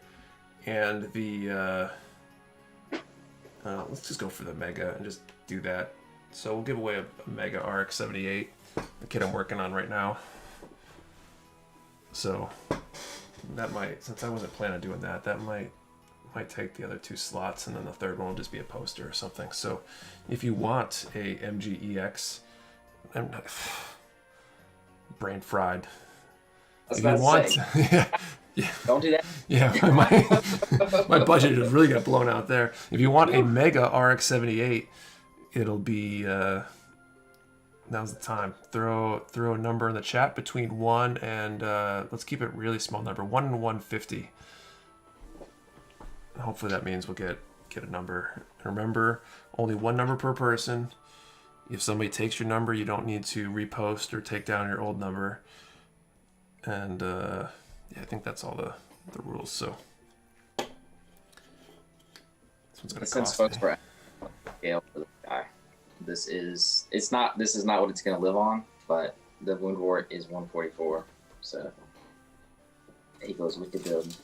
and the let's just go for the Mega and just do that. So we'll give away a Mega RX-78, the kit I'm working on right now. So that might, since I wasn't planning on doing that, that might take the other 2 slots, and then the third one will just be a poster or something. So if you want a MGEX, I'm not, brain fried. I was If you about want, to say, yeah, don't do that. yeah, my budget is really got blown out there. If you want a Mega RX-78, it'll be now's the time. Throw a number in the chat between 1 and let's keep it really small number, 1 and 150. Hopefully that means we'll get a number. Remember, only 1 number per person. If somebody takes your number, you don't need to repost or take down your old number. And yeah, I think that's all the rules. So this one's gonna Since cost folks me. were scale for the guy, this is not what it's gonna live on, but the wound wart is 144, so he goes with the build.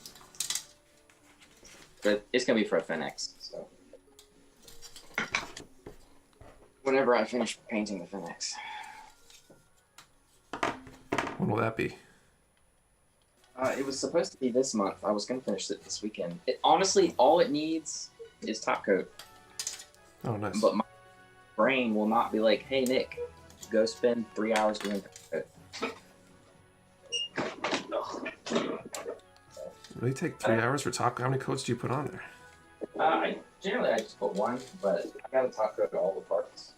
But it's gonna be for a Fenix, so whenever I finish painting the Fenix. When will that be? It was supposed to be this month. I was gonna finish it this weekend. Honestly, all it needs is top coat. Oh, nice. But my brain will not be like, hey, Nick, go spend 3 hours doing top coat. Really take 3 hours for top coat? How many coats do you put on there? I just put 1, but I gotta top coat all the parts.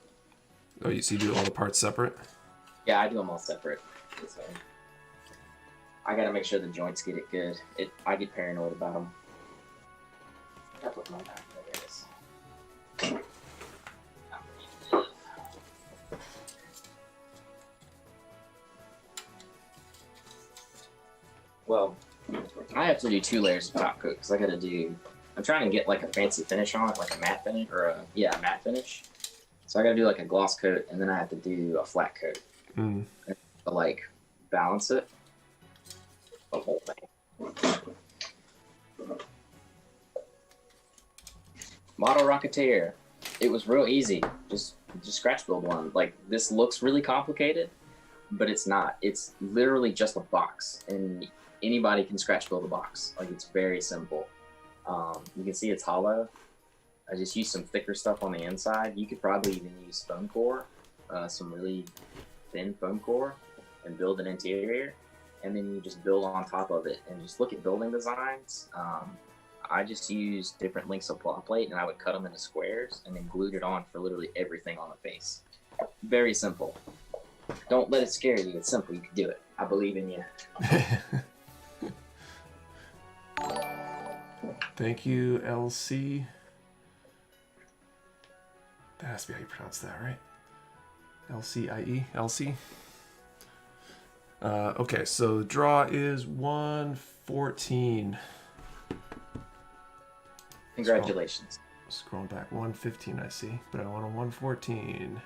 Oh, so you do all the parts separate? Yeah, I do them all separate. So I gotta make sure the joints get it good. I get paranoid about them. I put them on that. There it is. Well, I have to do 2 layers of top coat because I gotta do. I'm trying to get like a fancy finish on it, like a matte finish or a matte finish. So I gotta do like a gloss coat, and then I have to do a flat coat to like balance it. The whole thing. Model Rocketeer. It was real easy. Just scratch build one. Like, this looks really complicated, but it's not. It's literally just a box, and anybody can scratch build a box. Like, it's very simple. You can see it's hollow. I just used some thicker stuff on the inside. You could probably even use foam core, some really thin foam core, and build an interior. And then you just build on top of it and just look at building designs. I just used different lengths of plot plate, and I would cut them into squares and then glued it on for literally everything on the face. Very simple. Don't let it scare you. It's simple. You can do it. I believe in you. Thank you, LC. That has to be how you pronounce that, right? LCIE? LC? Okay, so the draw is 114. Congratulations. Scrolling back, 115 I see, but I want a 114.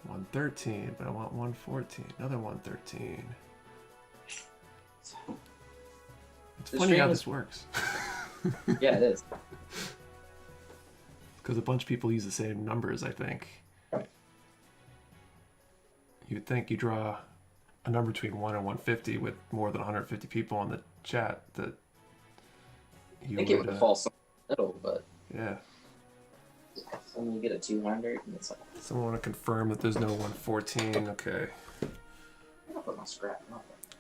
$113, but I want 114. Another 113. It's funny how this works. Yeah, it is. Because a bunch of people use the same numbers, I think. You'd think you draw a number between 1 and 150 with more than 150 people in the chat that you I think it would fall somewhere in the middle, but yeah. so when you get a 200, and it's like, Someone want to confirm that there's no 114. Okay. I'm gonna put my scrap.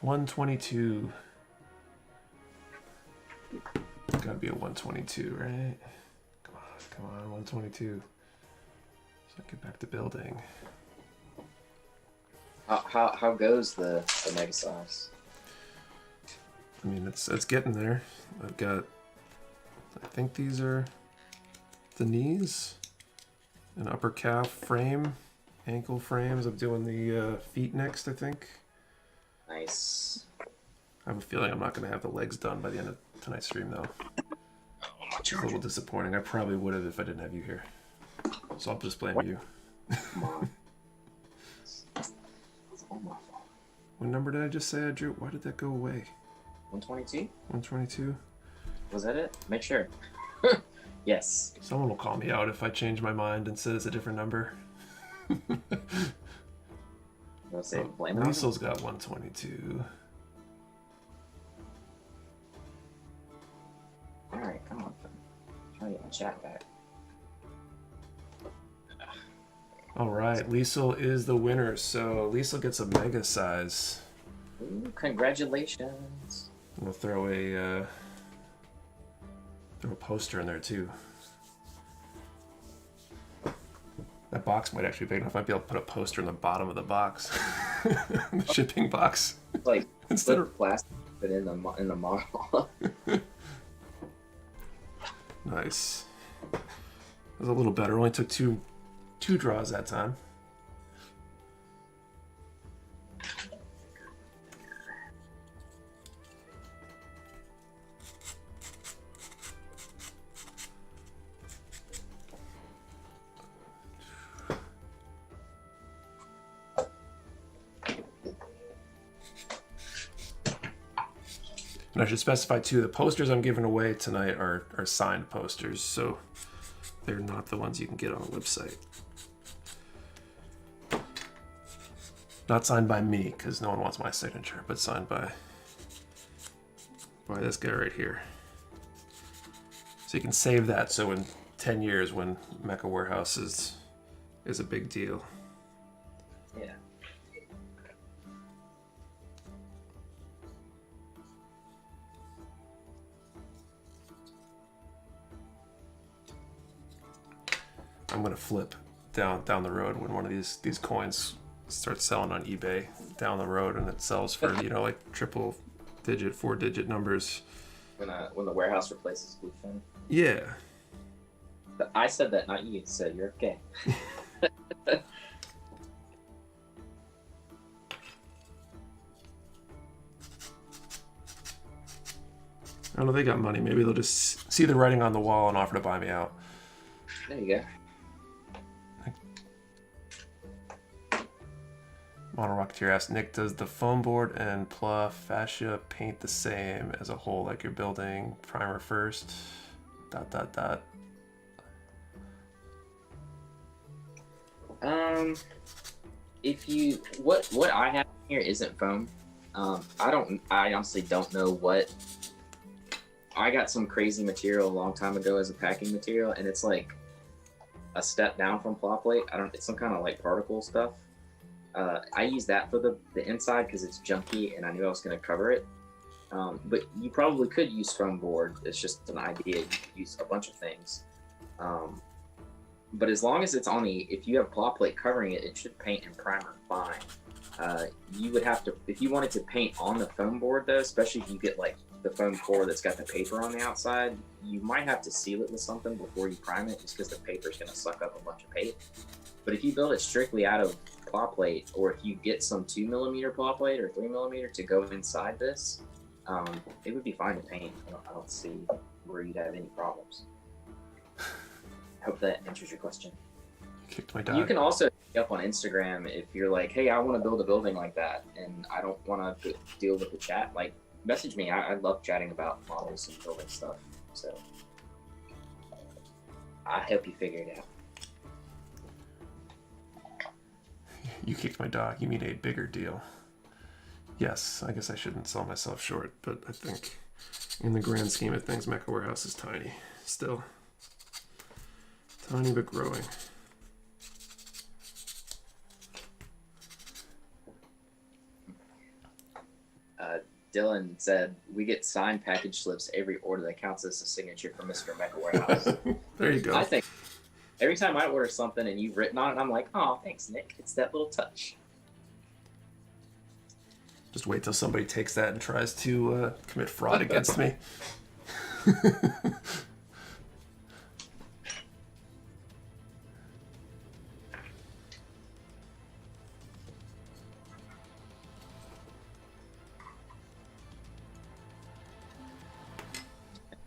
122. Gotta be a 122, right? Come on, 122. So I get back to building. How goes the mega size? I mean, it's getting there. I've got I think these are the knees, an upper calf frame, ankle frames. I'm doing the feet next, I think. Nice. I have a feeling I'm not going to have the legs done by the end of tonight's stream, though. It's a little disappointing. I probably would have if I didn't have you here. So I'll just blame you. Come on. It's all my fault. What number did I just say I drew? Why did that go away? 122? 122? Was that it? Make sure. Yes. Someone will call me out if I change my mind and says a different number. I'll say blame it on him. Liesel's got 122. Alright, come on. Try to get my chat back. All right, Liesel is the winner, so Liesel gets a mega size. Ooh, congratulations. I'm gonna throw a poster in there too. That box might actually be big enough. I might be able to put a poster in the bottom of the box, the shipping box. Like Instead of plastic, but in the model. Nice. That was a little better. Only took two draws that time. And I should specify too, the posters I'm giving away tonight are signed posters, so they're not the ones you can get on the website. Not signed by me, because no one wants my signature, but signed by this guy right here. So you can save that, so in 10 years when Mecha Warehouse is a big deal. Yeah. I'm gonna flip down the road when one of these coins starts selling on eBay down the road, and it sells for like triple digit, 4-digit numbers. When the warehouse replaces Bluefin. Yeah. But I said that, not you. So you're okay. I don't know, they got money. Maybe they'll just see the writing on the wall and offer to buy me out. There you go. Model Rocketeer asked, Nick, does the foam board and Pla fascia paint the same as a whole, like you're building primer first? ... If you what I have here isn't foam. I honestly don't know what. I got some crazy material a long time ago as a packing material, and it's like a step down from Pla plate. It's some kind of like particle stuff. I use that for the inside because it's junky, and I knew I was going to cover it. But you probably could use foam board. It's just an idea. You could use a bunch of things. But as long as it's if you have Pla plate covering it, it should paint and primer fine. You would have to, if you wanted to paint on the foam board though, especially if you get like the foam core that's got the paper on the outside, you might have to seal it with something before you prime it, just because the paper is going to suck up a bunch of paint. But if you build it strictly out of Pla plate, or if you get some 2mm Pla plate or 3mm to go inside this, it would be fine to paint. I don't see where you'd have any problems. I hope that answers your question. Kicked my dog. You can also hit me up on Instagram if you're like, hey, I want to build a building like that, and I don't want to deal with the chat. Like, message me. I love chatting about models and building stuff. So I help you figure it out. You kicked my dog. You mean a bigger deal? Yes, I guess I shouldn't sell myself short, but I think in the grand scheme of things, Mecha Warehouse is tiny. Still. Tiny but growing. Dylan said, we get signed package slips every order that counts as a signature for Mr. Mecha Warehouse. There you go. I think every time I order something and you've written on it, I'm like, oh, thanks, Nick. It's that little touch. Just wait till somebody takes that and tries to commit fraud against me.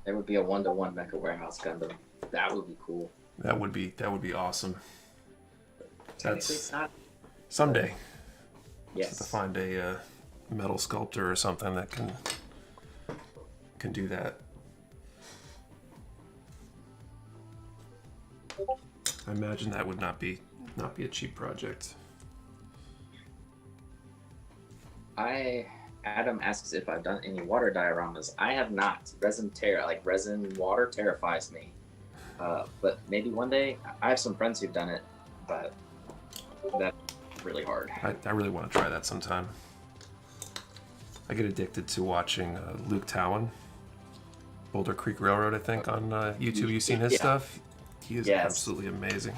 There would be a 1-to-1 Mecha Warehouse Gundam. That would be cool. That would be awesome. Technically, it's not. Someday. Yes. To find a metal sculptor or something that can do that. I imagine that would not be a cheap project. Adam asks if I've done any water dioramas. I have not. Resin water terrifies me. But maybe one day. I have some friends who've done it, but that's really hard. I really want to try that sometime. I get addicted to watching Luke Towan, Boulder Creek Railroad, I think, on YouTube. You've seen his stuff? He is absolutely amazing.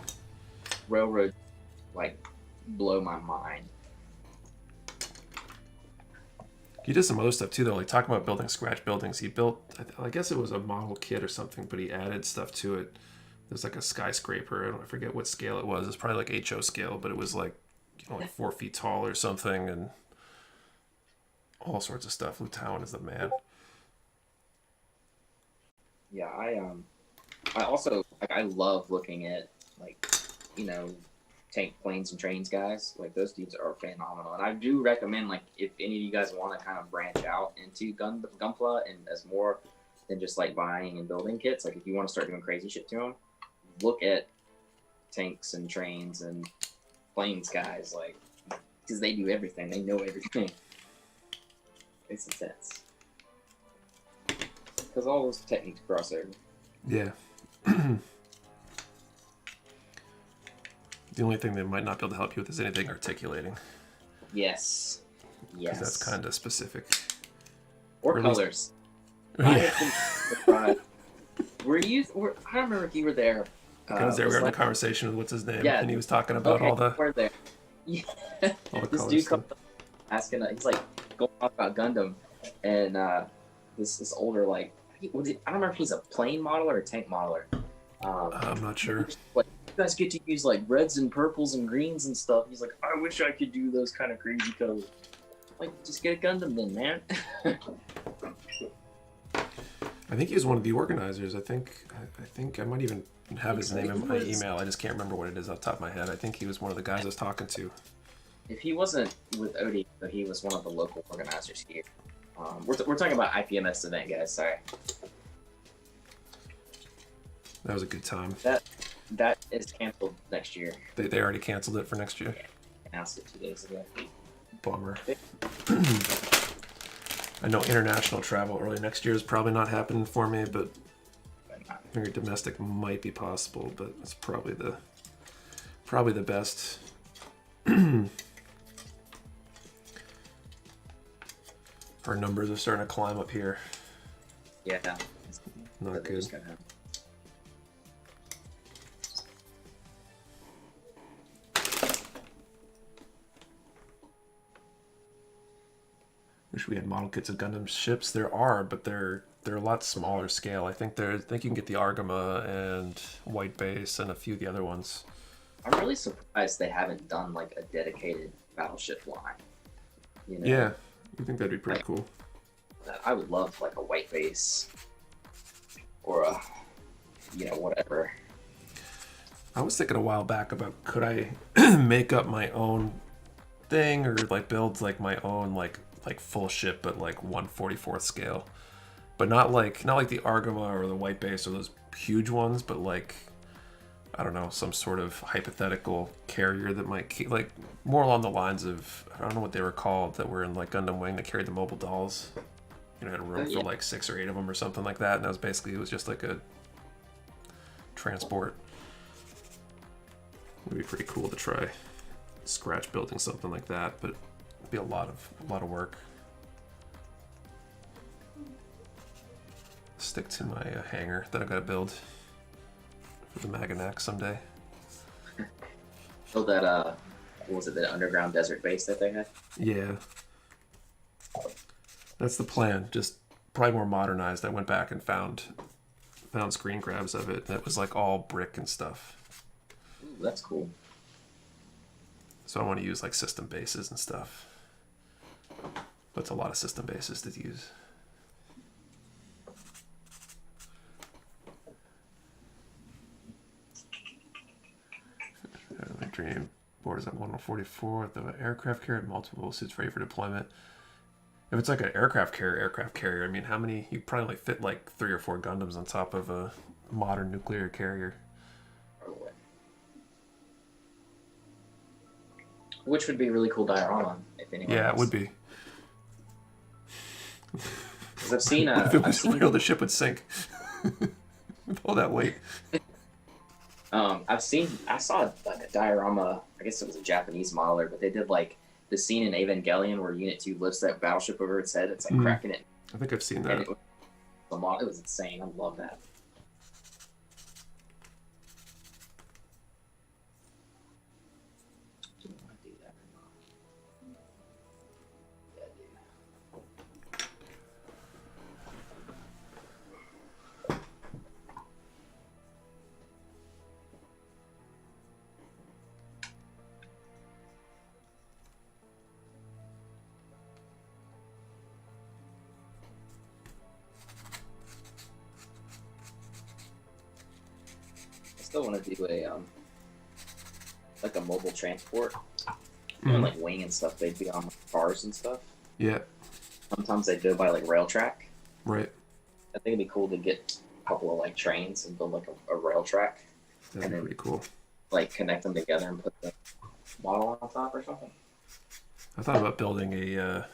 Railroad, blow my mind. He did some other stuff too, though. Like talking about building scratch buildings, he built, I guess it was a model kit or something, but he added stuff to it. There's like a skyscraper. I forget what scale it was. It's probably like HO scale, but it was like 4 feet tall or something, and all sorts of stuff. Luke Towan is the man. Yeah, I also I love looking at tank planes and trains guys. Those dudes are phenomenal, and I do recommend if any of you guys want to kind of branch out into Gunpla and as more than just buying and building kits. If you want to start doing crazy shit to them, look at tanks and trains and planes guys, because they do everything. They know everything. It's intense because all those techniques cross over. Yeah. The only thing they might not be able to help you with is anything articulating. Yes. Because that's kind of specific. Or colors. I have been surprised. I don't remember if you were there. I was there. We were having a conversation with what's his name, yeah, and he was talking about all the. We're there. Yeah. All the this colors dude comes up asking. He's going on about Gundam, and this older I don't remember if he's a plane modeler or a tank modeler. I'm not sure. You guys get to use reds and purples and greens and stuff. He's like, I wish I could do those kind of crazy colors. Just get a Gundam then, man. I think he was one of the organizers. I think I might even have his name in my email. I just can't remember what it is off the top of my head. I think he was one of the guys I was talking to. If he wasn't with Odie, but he was one of the local organizers here. We're talking about IPMS event, guys. Sorry. That was a good time. That is canceled next year. They already canceled it for next year? Yeah, announced it 2 days ago. Bummer. I know international travel early next year is probably not happening for me, but I think domestic might be possible, but it's probably the best. Our numbers are starting to climb up here. Yeah. Not good. Wish we had model kits of Gundam ships. There are, but they're a lot smaller scale. I think you can get the Argama and White Base and a few of the other ones. I'm really surprised they haven't done a dedicated battleship line. Yeah, I think that'd be pretty cool. I would love a White Base or a whatever. I was thinking a while back about could I make up my own thing or build my own full ship but 1/44th scale, but not like the Argama or the White Base or those huge ones, but I don't know, some sort of hypothetical carrier that might keep more along the lines of, I don't know what they were called, that were in Gundam Wing that carried the mobile dolls. Had room for 6 or 8 of them or something like that, and that was basically, it was just a transport. It would be pretty cool to try scratch building something like that, but it'd be a lot of work. Stick to my hangar that I gotta build for the Maganac someday. Build that what was it, the underground desert base that they had? Yeah. That's the plan, just probably more modernized. I went back and found screen grabs of it, and it was all brick and stuff. Ooh, that's cool. So I want to use system bases and stuff. But it's a lot of system bases to use. frame. Board is at 144. The aircraft carrier, multiple suits ready for deployment. If it's like an aircraft carrier, I mean, how many? You probably only fit like 3 or 4 Gundams on top of a modern nuclear carrier. Which would be a really cool diorama if anyone Yeah, else. it would be. Because I've seen if it was real, the ship would sink. With all that weight. I saw like a diorama. I guess it was a Japanese modeler, but they did like the scene in Evangelion where Unit 2 lifts that battleship over its head. It's like cracking it. I think I've seen that. And it was insane. I love that. Do I want to do that or not? Yeah, I do. I still want to do a like a mobile transport, and like wing and stuff. They'd be on cars and stuff. Yeah. Sometimes they'd go by like rail track. Right. I think it'd be cool to get a couple of like trains and build like a rail track. That'd be pretty cool. Like connect them together and put the model on top or something. I thought about building a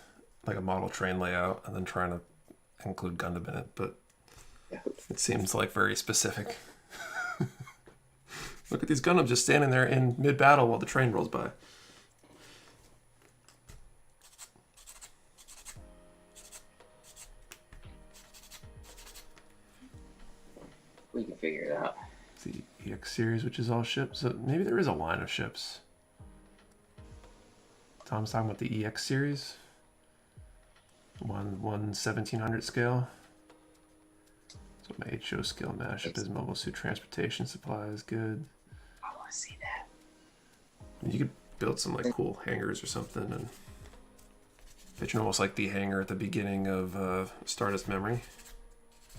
like a model train layout and then trying to include Gundam in it, but it seems like very specific. Look at these Gundams just standing there in mid-battle while the train rolls by. We can figure it out. It's the EX series, which is all ships. So maybe there is a line of ships. Tom's talking about the EX series. 1700 scale. So my HO skill mashup is mobile suit transportation supply is good. I want to see that. You could build some like cool hangars or something and picture almost like the hangar at the beginning of Stardust Memory.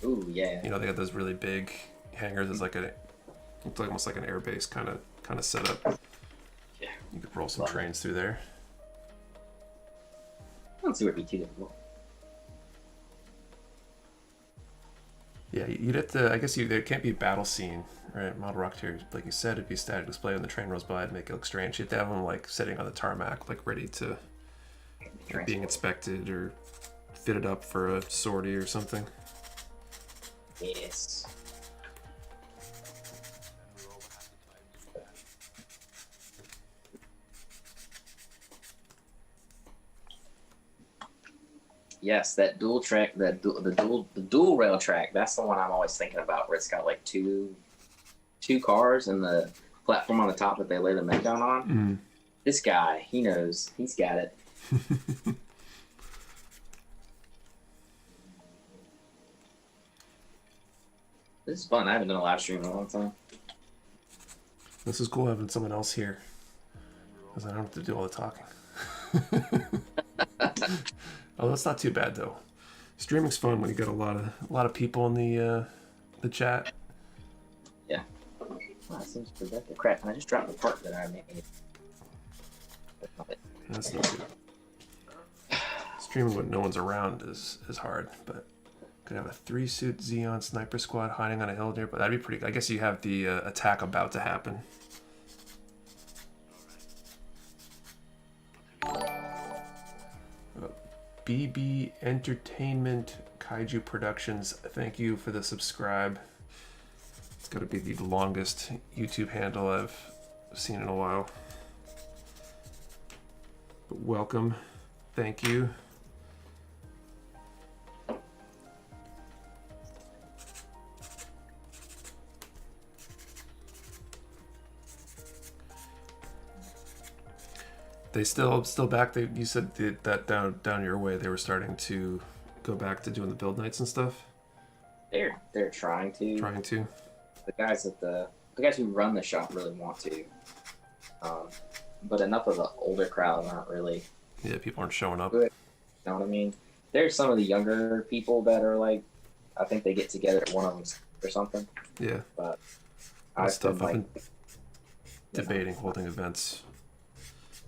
Ooh, yeah. You know, they got those really big hangars. It's like it's almost like an airbase kind of setup. Yeah. You could roll some trains through there. I don't see what it'd be too difficult. Yeah, you'd have to. I guess there can't be a battle scene, right? Model Rocketeer, like you said, it'd be static display when the train rolls by. It'd make it look strange. You'd have them like sitting on the tarmac, like ready to being inspected or fitted up for a sortie or something. Yes. Yes, that dual track, the dual rail track. That's the one I'm always thinking about, where it's got like two cars and the platform on the top that they lay the mech down on. This guy, he knows. He's got it. This is fun. I haven't done a live stream in a long time. This is cool having someone else here, because I don't have to do all the talking. Oh, that's not too bad though. Streaming's fun when you got a lot of people in the chat. Yeah. Oh, that seems productive. Crap! And I just dropped the part that I made. That's not good. Streaming when no one's around is hard, but could have a 3-suit Xeon sniper squad hiding on a hill near, but that'd be pretty. I guess you have the attack about to happen. BB Entertainment Kaiju Productions, thank you for the subscribe. It's got to be the longest YouTube handle I've seen in a while. But welcome, thank you. They still back. You said that down your way they were starting to go back to doing the build nights and stuff. They're trying to. The guys who run the shop really want to, but enough of the older crowd aren't really. Yeah, people aren't showing up. Good. You know what I mean? There's some of the younger people that are like, I think they get together at one of them or something. Yeah. But I've been debating holding events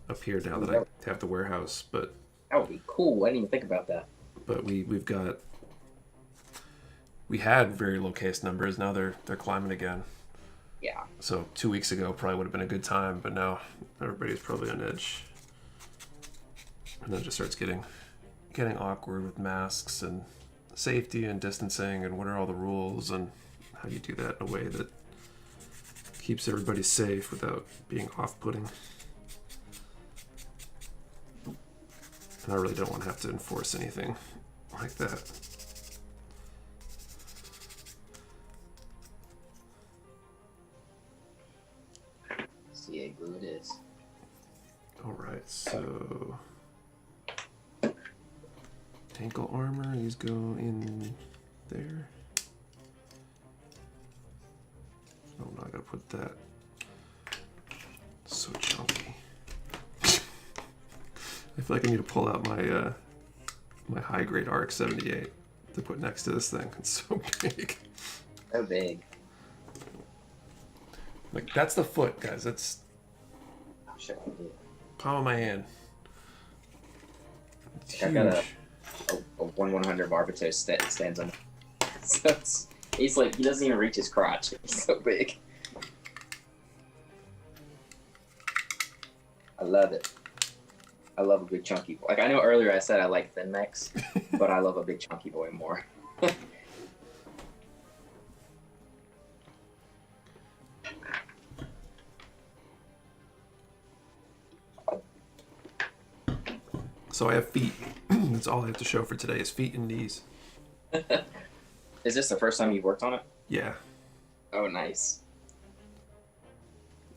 up here now that I have the warehouse, but That would be cool. I didn't even think about that. But we had very low case numbers. Now they're climbing again. Yeah. So 2 weeks ago probably would have been a good time, but now everybody's probably on edge. And then it just starts getting awkward with masks and safety and distancing and what are all the rules and how do you do that in a way that keeps everybody safe without being off-putting. And I really don't want to have to enforce anything like that. CA glue it is. Alright, so ankle armor, these go in there. Oh no, I gotta put that. So chunky. I feel like I need to pull out my my high grade RX-78 to put next to this thing. It's so big. So big. Like that's the foot, guys. That's Oh shit, I did. palm of my hand. It's huge. I got a 1/100 Barbatos stands on. So he's like he doesn't even reach his crotch. He's so big. I love it. I love a big chunky boy. Like I know earlier I said I like thin mechs, but I love a big chunky boy more. So I have feet. That's all I have to show for today is feet and knees. Is this the first time you've worked on it? Yeah. Oh, nice.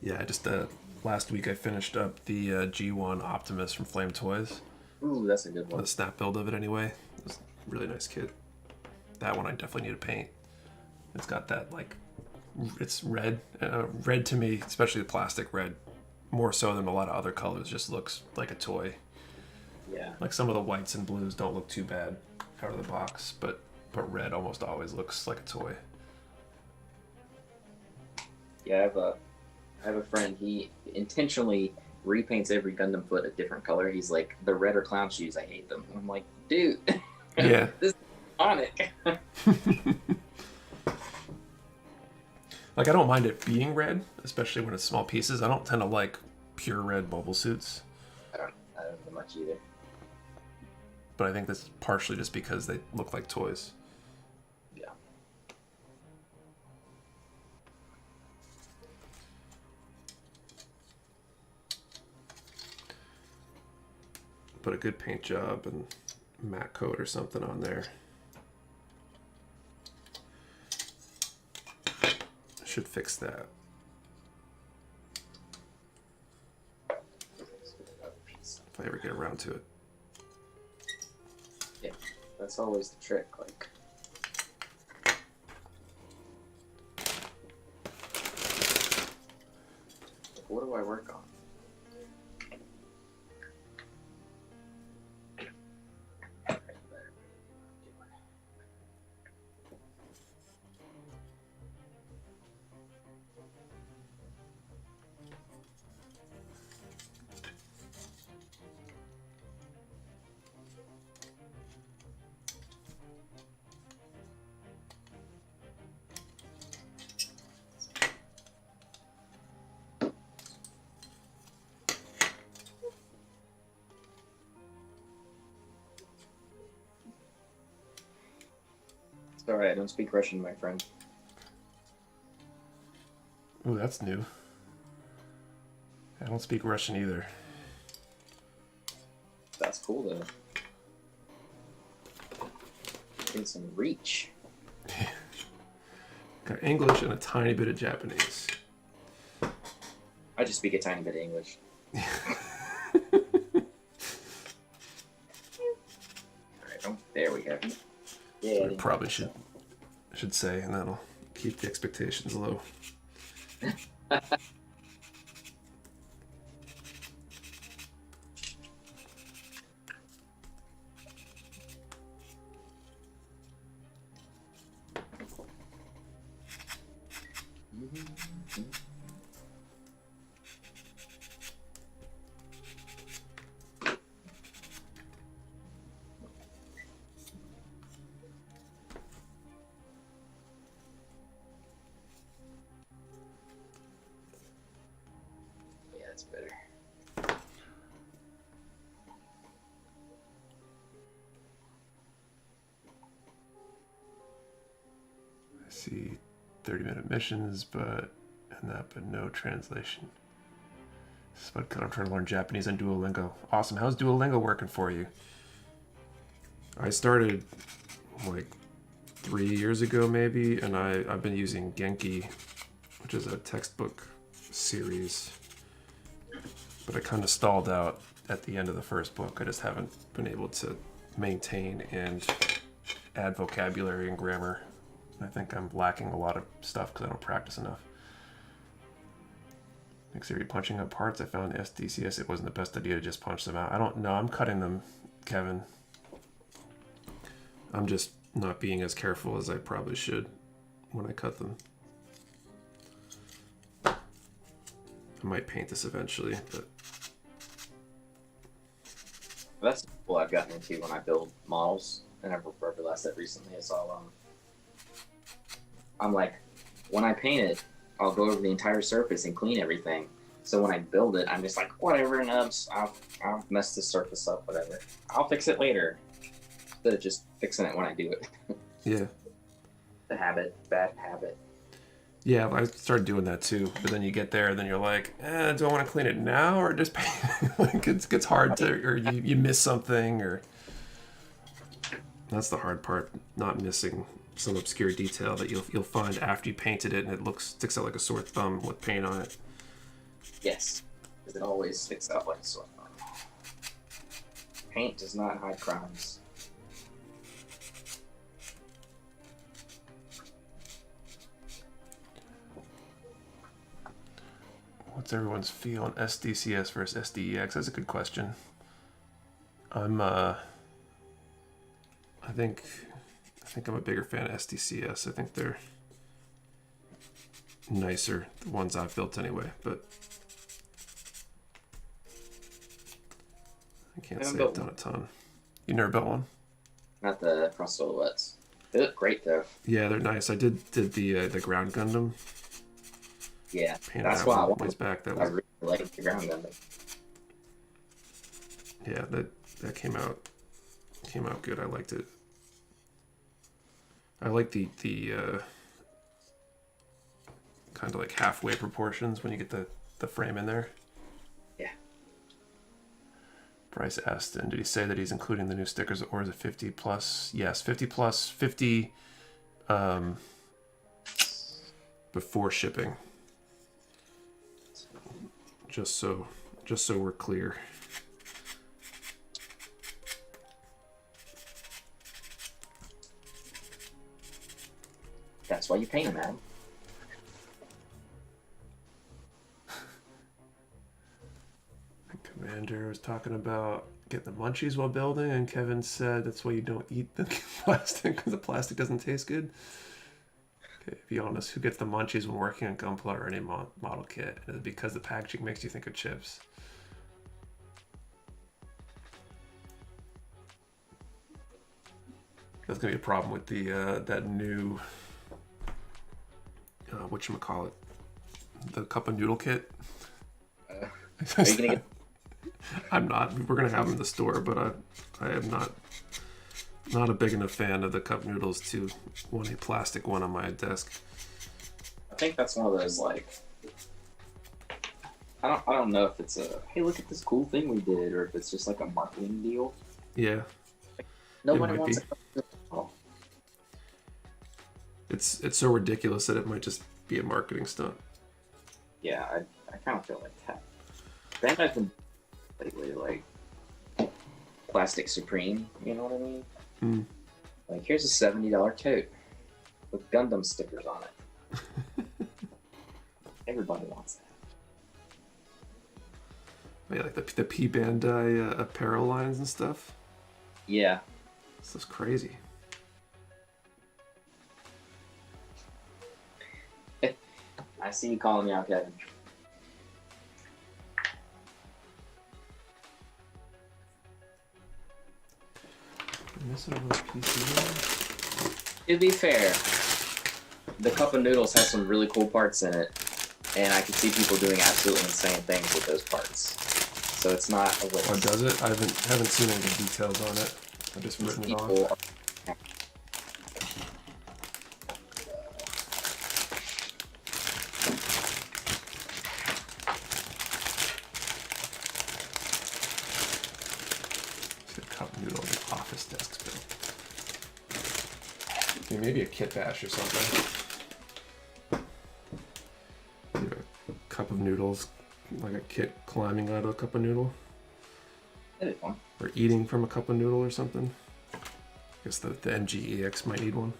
Yeah, I just last week I finished up the G1 Optimus from Flame Toys. Ooh, that's a good one. The snap build of it anyway. It's a really nice kit. That one I definitely need to paint. It's got that like, it's red. Red to me, especially the plastic red, more so than a lot of other colors, just looks like a toy. Yeah. Like some of the whites and blues don't look too bad out of the box, but red almost always looks like a toy. Yeah, I have a friend. He intentionally repaints every Gundam foot a different color. He's like, the red or clown shoes, I hate them. And I'm like, dude, Yeah. this is Sonic. Like I don't mind it being red, especially when it's small pieces. I don't tend to like pure red mobile suits. I don't know much either. But I think that's partially just because they look like toys. Yeah. Put a good paint job and matte coat or something on there. Should fix that. If I ever get around to it. Yeah, that's always the trick. Like, what do I work on? It's alright, I don't speak Russian, my friend. Ooh, that's new. I don't speak Russian either. That's cool though. Getting some reach. Got English and a tiny bit of Japanese. I just speak a tiny bit of English. Alright, there we go. Yeah. I probably should say, and that'll keep the expectations low. That's better. I see 30-minute missions, but no translation. Spud cut. I'm trying to learn Japanese on Duolingo. Awesome. How's Duolingo working for you? I started like 3 years ago maybe, and I've been using Genki, which is a textbook series, but I kind of stalled out at the end of the first book. I just haven't been able to maintain and add vocabulary and grammar. I think I'm lacking a lot of stuff because I don't practice enough. Next series, punching up parts. I found SDCS, it wasn't the best idea to just punch them out. I don't know. I'm cutting them, Kevin. I'm just not being as careful as I probably should when I cut them. I might paint this eventually, but That's what I've gotten into when I build models, and I've realized that recently as well. I'm like, when I paint it, I'll go over the entire surface and clean everything. So when I build it, I'm just like, whatever, nubs, I'll mess this surface up, whatever. I'll fix it later. Instead of just fixing it when I do it. yeah. The habit, bad habit. Yeah, I started doing that too. But then you get there, and then you're like, do I want to clean it now or just paint? Like it gets hard to, or you miss something, or that's the hard part, not missing some obscure detail that you'll find after you painted it, and it sticks out like a sore thumb with paint on it. Yes, because it always sticks out like a sore thumb. Paint does not hide crimes. What's everyone's feel on SDCS versus SDEX? That's a good question. I think I'm a bigger fan of SDCS. I think they're nicer, the ones I've built anyway, but I can't say I've done a ton. You never built one? Not the cross silhouettes. They look great though. Yeah, they're nice. I did the ground Gundam. Yeah, Painted that's that why I one wanted. ways back. That I was really like the ground Gundam. yeah, that came out good. I liked it. I like the kind of like halfway proportions when you get the frame in there. Yeah. Bryce asked, and did he say that he's including the new stickers, or is it 50 plus? Yes, 50 plus, 50 before shipping. Just so we're clear. That's why you paint them, man. Commander was talking about getting the munchies while building, and Kevin said that's why you don't eat the plastic, because the plastic doesn't taste good. Okay, be honest, who gets the munchies when working on Gunpla or any model kit? Is it because the packaging makes you think of chips? That's gonna be a problem with the that new whatchamacallit, the cup of noodle kit. Are you gonna get? I'm not. We're gonna have them in the store, but I am not a big enough fan of the cup noodles to want a plastic one on my desk. I think that's one of those like. I don't know if it's a hey, look at this cool thing we did, or if it's just like a marketing deal. Yeah. Nobody wants it. It's so ridiculous that it might just be a marketing stunt. Yeah, I kind of feel like that. Bandai's been lately like Plastic Supreme, you know what I mean? Mm. Like here's a $70 tote with Gundam stickers on it. Everybody wants that. Yeah, like the P Bandai apparel lines and stuff. Yeah. This is crazy. I see you calling me out, Kevin. To be fair, the cup of noodles has some really cool parts in it. and I can see people doing absolutely insane things with those parts. So it's not a waste. Oh, does it? I haven't seen any details on it. I've just written it off. Cup noodle, the office desk bill. Maybe a kit bash or something. A cup of noodles, like a kit climbing out of a cup of noodle. That'd be fun. Or eating from a cup of noodle or something. I guess the MGEX might need one.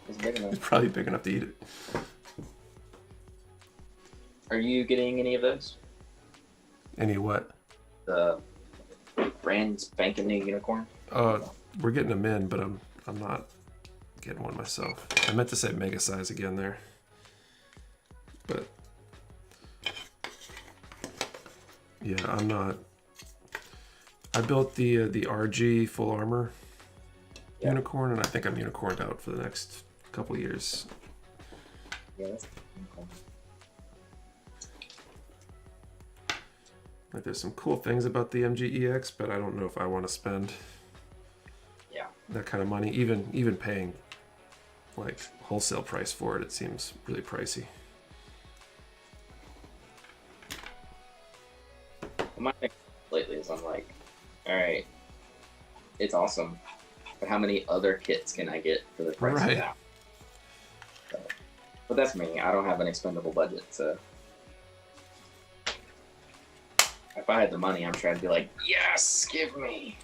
It's big enough. It's probably big enough to eat it. Are you getting any of those? Any what? The brand spanking new unicorn? We're getting them in, but I'm not getting one myself. I meant to say mega size again there. But yeah, I'm not. I built the RG full armor unicorn, and I think I'm unicorned out for the next couple years. Yeah, that's cool. Like, there's some cool things about the MGEX, but I don't know if I want to spend that kind of money. Even paying like wholesale price for it, it seems really pricey. My thing lately is I'm like, all right, it's awesome, but how many other kits can I get for the price of that? So, but that's me. I don't have an expendable budget, so if I had the money, I'm trying to be like, yes, give me.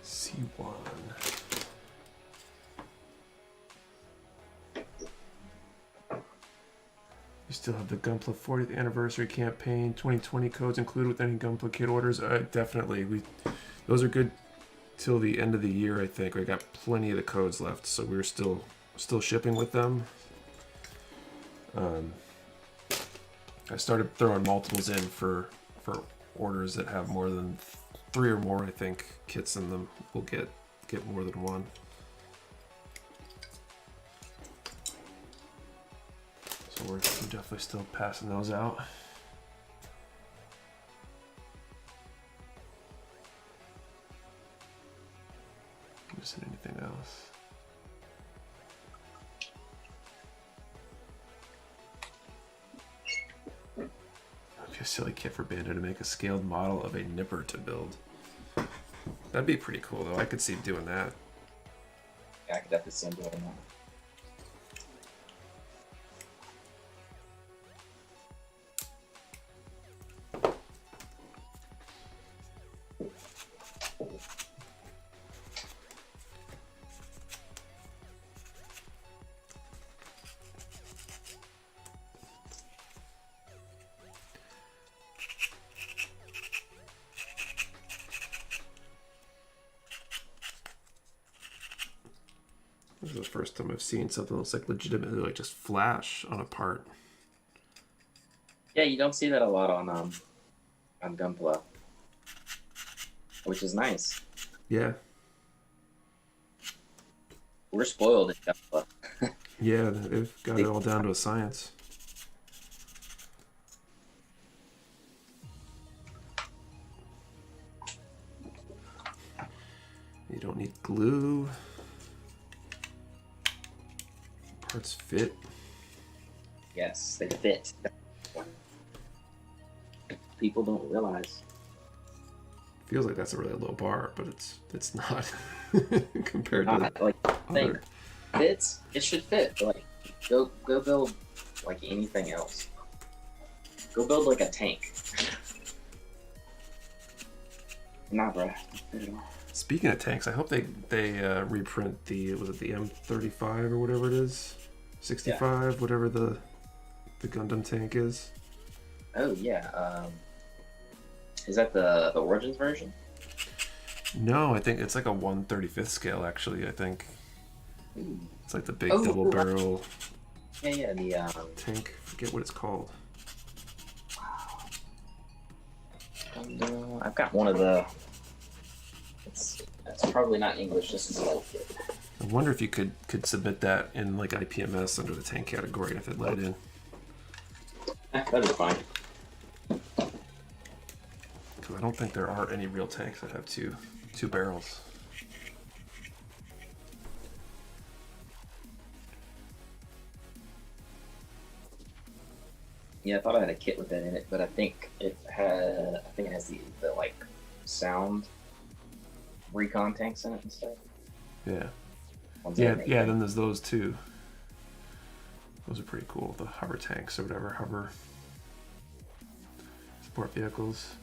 C1. You still have the Gunpla 40th anniversary campaign. 2020 codes included with any Gunpla kit orders. Definitely, those are good till the end of the year. I think we got plenty of the codes left, so we're still shipping with them. I started throwing multiples in for orders that have more than 3 or more, I think, kits in them. We'll get more than one. So we're definitely still passing those out. Missing anything else? Okay, silly kit for Bandit to make a scaled model of a nipper to build. That'd be pretty cool, though. I could see doing that. Yeah, I could definitely see him doing that. This is the first time I've seen something that's like legitimately like just flash on a part. Yeah, you don't see that a lot on Gunpla, which is nice. Yeah. We're spoiled in Gunpla. Yeah, they've got it all down to a science. You don't need glue. Parts fit. Yes, they fit. People don't realize. Feels like that's a really low bar, but it's not compared to Like other. fits. It should fit. But like, go build like anything else. Go build like a tank. Nah, bro. Speaking of tanks, I hope they reprint the M35 or whatever it is, 65, whatever the Gundam tank is. Oh yeah. Is that the Origins version? No, I think it's like a 1/35th scale. Actually, I think Ooh. it's like the big double barrel Yeah, the tank. Forget what it's called. I've got one of the. That's probably not English. This is like. I wonder if you could submit that in like IPMS under the tank category if it let it in. That'd be fine. Because I don't think there are any real tanks that have two barrels. Yeah, I thought I had a kit with that in it, but I think it has the like sound recon tanks in it and stuff. Yeah. Ones Yeah, that make yeah. them. Then there's those too. Those are pretty cool. The hover tanks or whatever, hover sport vehicles.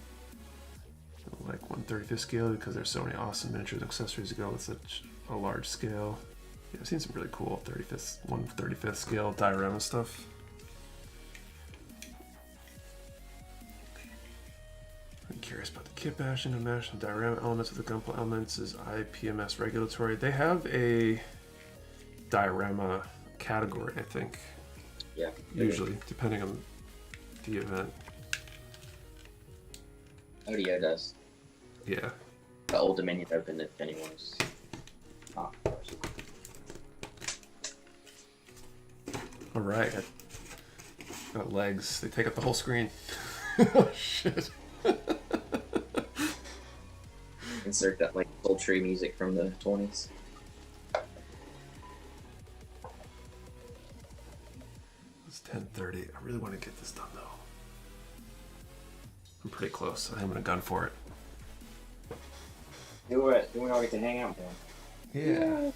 Like 1/35th scale because there's so many awesome miniatures and accessories to go with such a large scale. Yeah, I've seen some really cool 1/35th scale diorama stuff. I'm curious about the kit bashing and mash and diorama elements of the Gunpla elements is IPMS regulatory. They have a diorama category, I think. Yeah. Usually, depending on the event. ODO does. Yeah. The Old Dominion Open, if anyone's. Oh, of course. All right. Got legs. They take up the whole screen. Oh shit. Insert that like sultry music from the 20s. It's 10:30. I really want to get this done though. I'm pretty close. I'm gonna gun for it. Do it. Then we all get to hang out then. Yeah.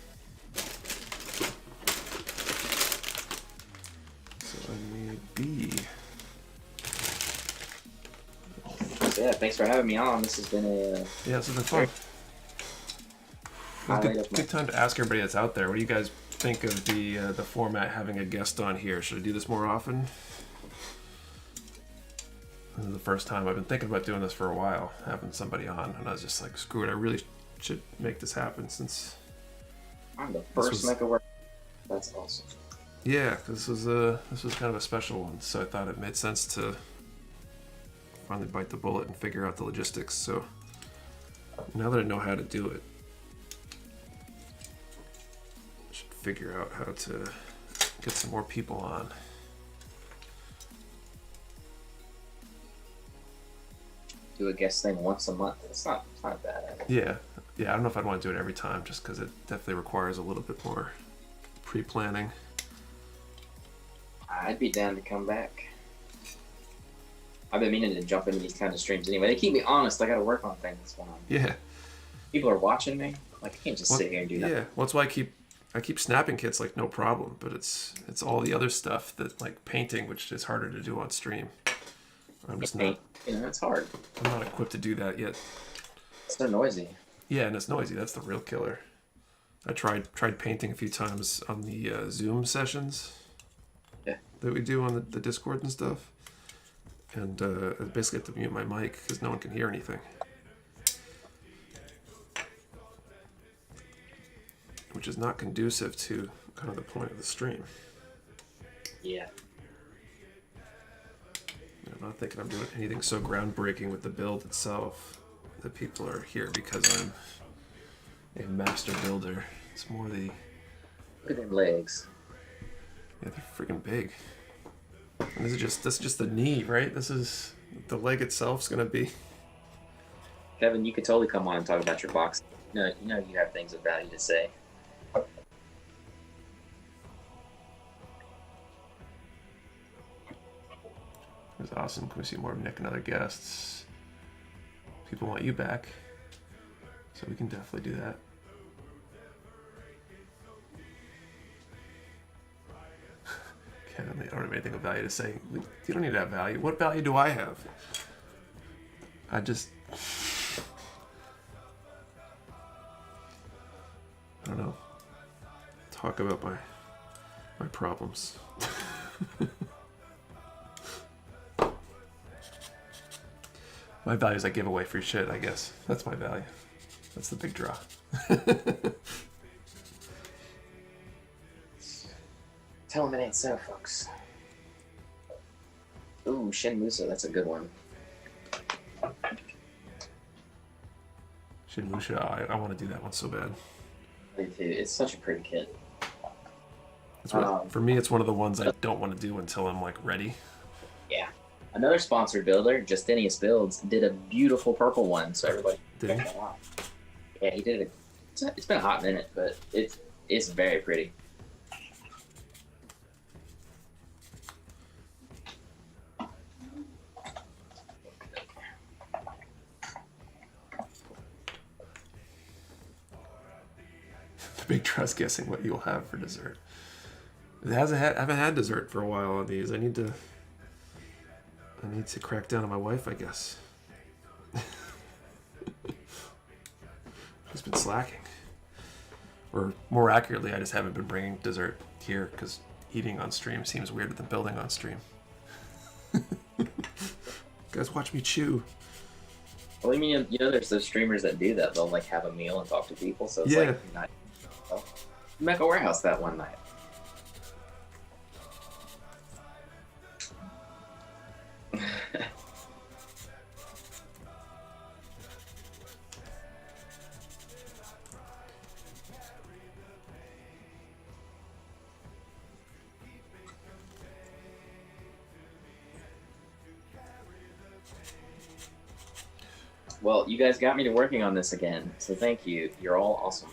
So I may be. So yeah, thanks for having me on. This has been a Yeah, this has been fun. It's a highlight good, of my good time to ask everybody that's out there. What do you guys think of the format having a guest on here? Should I do this more often? This is the first time. I've been thinking about doing this for a while, having somebody on, and I was just like, screw it, I really should make this happen since... I'm the first Mecha worker. That's awesome. Yeah, because this was kind of a special one, so I thought it made sense to finally bite the bullet and figure out the logistics. So now that I know how to do it, I should figure out how to get some more people on. Do a guest thing once a month. It's not bad. Yeah, I don't know if I'd want to do it every time, just because it definitely requires a little bit more pre-planning. I'd be down to come back. I've been meaning to jump into these kind of streams anyway. They keep me honest. I got to work on things when Yeah. people are watching me. Like I can't just sit here and do nothing. Yeah, well, that's why I keep snapping kits like no problem, but it's all the other stuff that like painting, which is harder to do on stream. I'm just not. It's hard. I'm not equipped to do that yet. It's so noisy. Yeah, and it's noisy. That's the real killer. I tried painting a few times on the Zoom sessions. Yeah. That we do on the Discord and stuff, and I basically have to mute my mic because no one can hear anything, which is not conducive to kind of the point of the stream. Yeah. I'm not thinking I'm doing anything so groundbreaking with the build itself that people are here because I'm a master builder. It's more the... Look at them legs. Yeah, they're freaking big. And this is just the knee, right? This is... The leg itself's gonna be... Kevin, you could totally come on and talk about your box. You know you have things of value to say. It was awesome. Can we see more of Nick and other guests? People want you back, so we can definitely do that. Kevin, I don't have anything of value to say. You don't need to have value. What value do I have? I just... I don't know. Talk about my problems. My value is I give away free shit, I guess. That's my value. That's the big draw. Tell him it ain't so, folks. Ooh, Shin Musa, that's a good one. Shin Musha, I want to do that one so bad. I do too. It's such a pretty kit. For me, it's one of the ones I don't want to do until I'm like ready. Yeah. Another sponsored builder, Justinius Builds, did a beautiful purple one, so everybody Did he? check that out. Yeah, he did it. It's been a hot minute, but it's very pretty. Big trust guessing what you'll have for dessert. I haven't had dessert for a while on these. I need to crack down on my wife, I guess. She's been slacking. Or more accurately, I just haven't been bringing dessert here because eating on stream seems weirder than building on stream. Guys, watch me chew. Well, I mean, you know, there's those streamers that do that. They'll like have a meal and talk to people, so it's Yeah. like you're not. Mecha Warehouse that one night. Well, you guys got me to working on this again, so thank you. You're all awesome.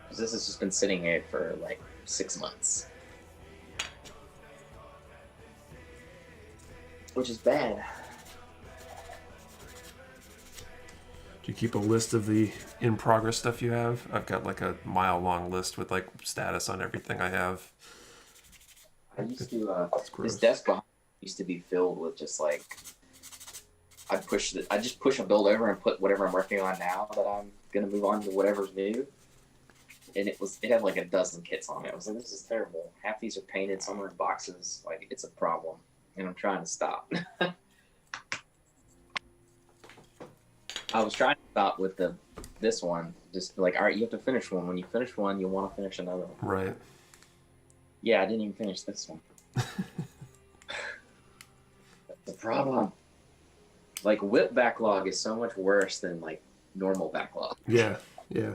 This has just been sitting here for like 6 months. Which is bad. Do you keep a list of the in-progress stuff you have? I've got like a mile-long list with like status on everything I have. I used to, It's gross. this desk behind used to be filled with just like, I just push a build over and put whatever I'm working on now that I'm gonna move on to whatever's new. And it had like a dozen kits on it. I was like, this is terrible. Half these are painted, some are in boxes. Like, it's a problem. And I'm trying to stop. I was trying to stop with this one. Just like, all right, you have to finish one. When you finish one, you want to finish another one. Right. Yeah, I didn't even finish this one. That's the problem. Like, whip backlog is so much worse than like normal backlog. Yeah, yeah.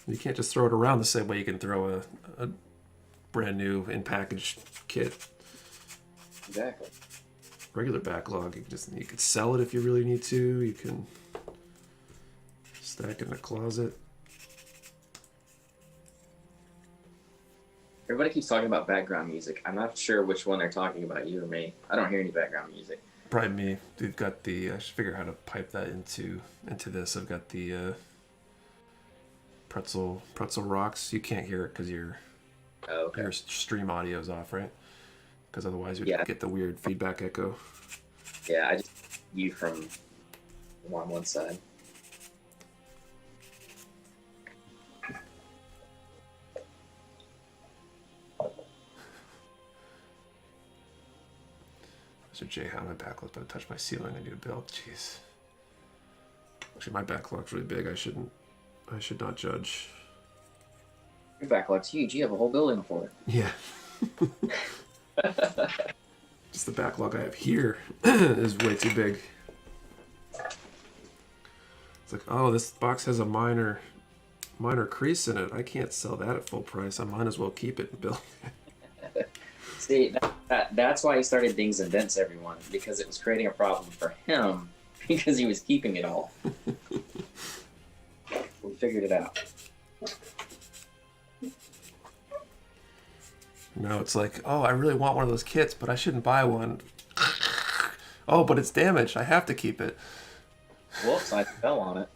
You can't just throw it around the same way you can throw a brand new in-packaged kit. Exactly. Regular backlog, you could sell it if you really need to. You can stack it in a closet. Everybody keeps talking about background music. I'm not sure which one they're talking about, you or me. I don't hear any background music. Probably me. We've got the. I should figure out how to pipe that into this. I've got the pretzel rocks. You can't hear it because your stream audio is off, right? Because otherwise you'd get the weird feedback echo. Yeah, I just you from on one side. Mr. J, how my backlog's about to touch my ceiling. I need a build. Jeez. Actually, my backlog's really big. I should not judge. Your backlog's huge. You have a whole building for it. Yeah. Just the backlog I have here is way too big. It's like, oh, this box has a minor crease in it. I can't sell that at full price. I might as well keep it and build it. See, that's why he started Dings and Dents, everyone, because it was creating a problem for him because he was keeping it all. We figured it out. No, it's like, oh, I really want one of those kits, but I shouldn't buy one. Oh, but it's damaged. I have to keep it. Whoops, I fell on it.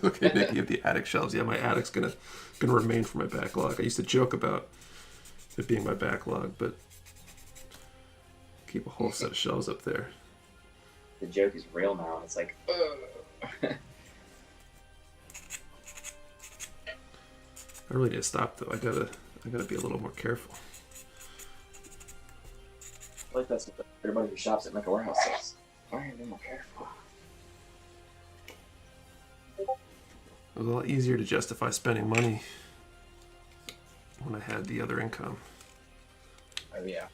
Okay, Nick, you have the attic shelves. Yeah, my attic's gonna remain for my backlog. I used to joke about it being my backlog, but keep a whole set of shelves up there. The joke is real now. It's like, ugh. I really need to stop though. I gotta be a little more careful. I feel like that's what everybody who shops at Mecha Warehouse says. Why are you being more careful? It was a lot easier to justify spending money when I had the other income. Oh yeah.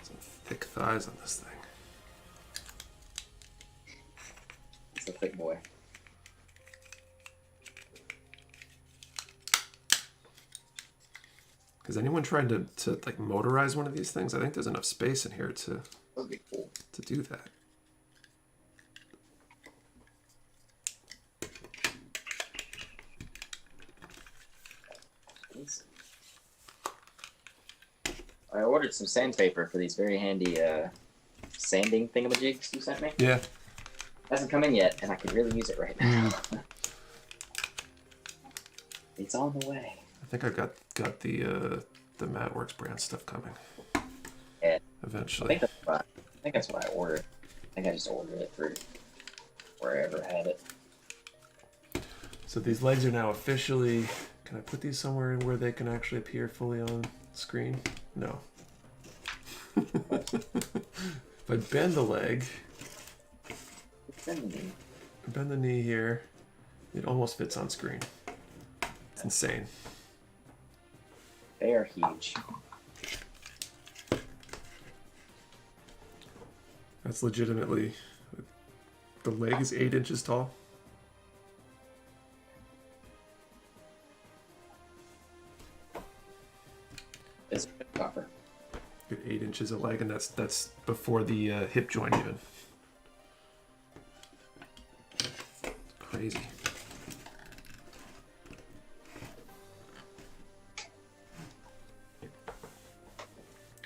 Some thick thighs on this thing. It's a thick boy. Has anyone tried to like motorize one of these things? I think there's enough space in here to That'd be cool. to do that. I ordered some sandpaper for these very handy sanding thingamajigs you sent me. Yeah. Hasn't come in yet, and I could really use it right now. It's on the way. I think I got the Madworks brand stuff coming. Yeah. Eventually. I think that's what I ordered. I think I just ordered it through wherever had it. So these legs are now officially. Can I put these somewhere where they can actually appear fully on screen? No. If I bend the leg, bend the knee here, it almost fits on screen. It's insane. They are huge. That's legitimately. The leg is 8 inches tall. It's proper. Good 8 inches of leg, and that's before the hip joint even. Crazy.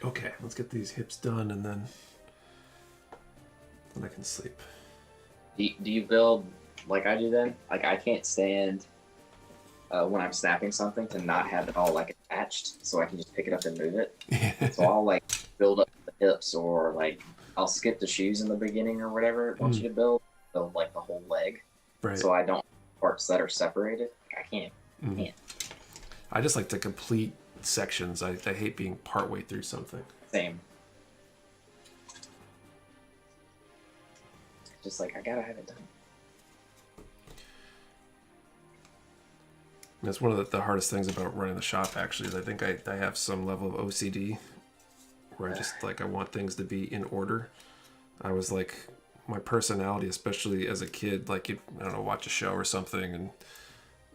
Okay, let's get these hips done, and then I can sleep. Do you build like I do then? Like I can't stand when I'm snapping something to not have it all like attached, so I can just pick it up and move it. So I'll like build up the hips, or like I'll skip the shoes in the beginning or whatever it wants you to build like the whole leg. Right. So I don't have parts that are separated. I can't. I just like to complete sections. I hate being partway through something. Same. Just like I gotta have it done. That's one of the hardest things about running the shop, actually, is I think I have some level of OCD where I just like I want things to be in order. I was like, my personality, especially as a kid, like you, I don't know, watch a show or something, and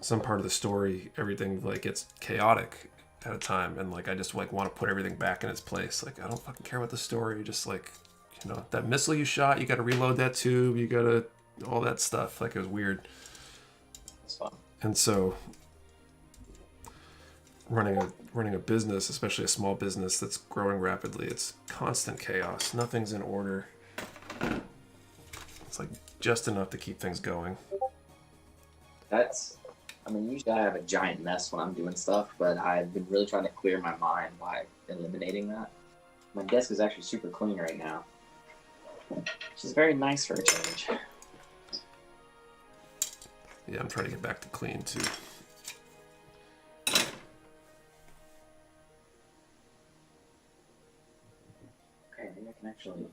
some part of the story, everything like gets chaotic at a time, and like I just like want to put everything back in its place. Like I don't fucking care about the story. Just like, you know, that missile you shot, you got to reload that tube, you got to all that stuff. Like it was weird. It's fun. And so running a business, especially a small business that's growing rapidly, it's constant chaos. Nothing's in order. It's like just enough to keep things going. I mean, usually I have a giant mess when I'm doing stuff, but I've been really trying to clear my mind by eliminating that. My desk is actually super clean right now, which is very nice for a change. Yeah, I'm trying to get back to clean too. Okay, maybe I can actually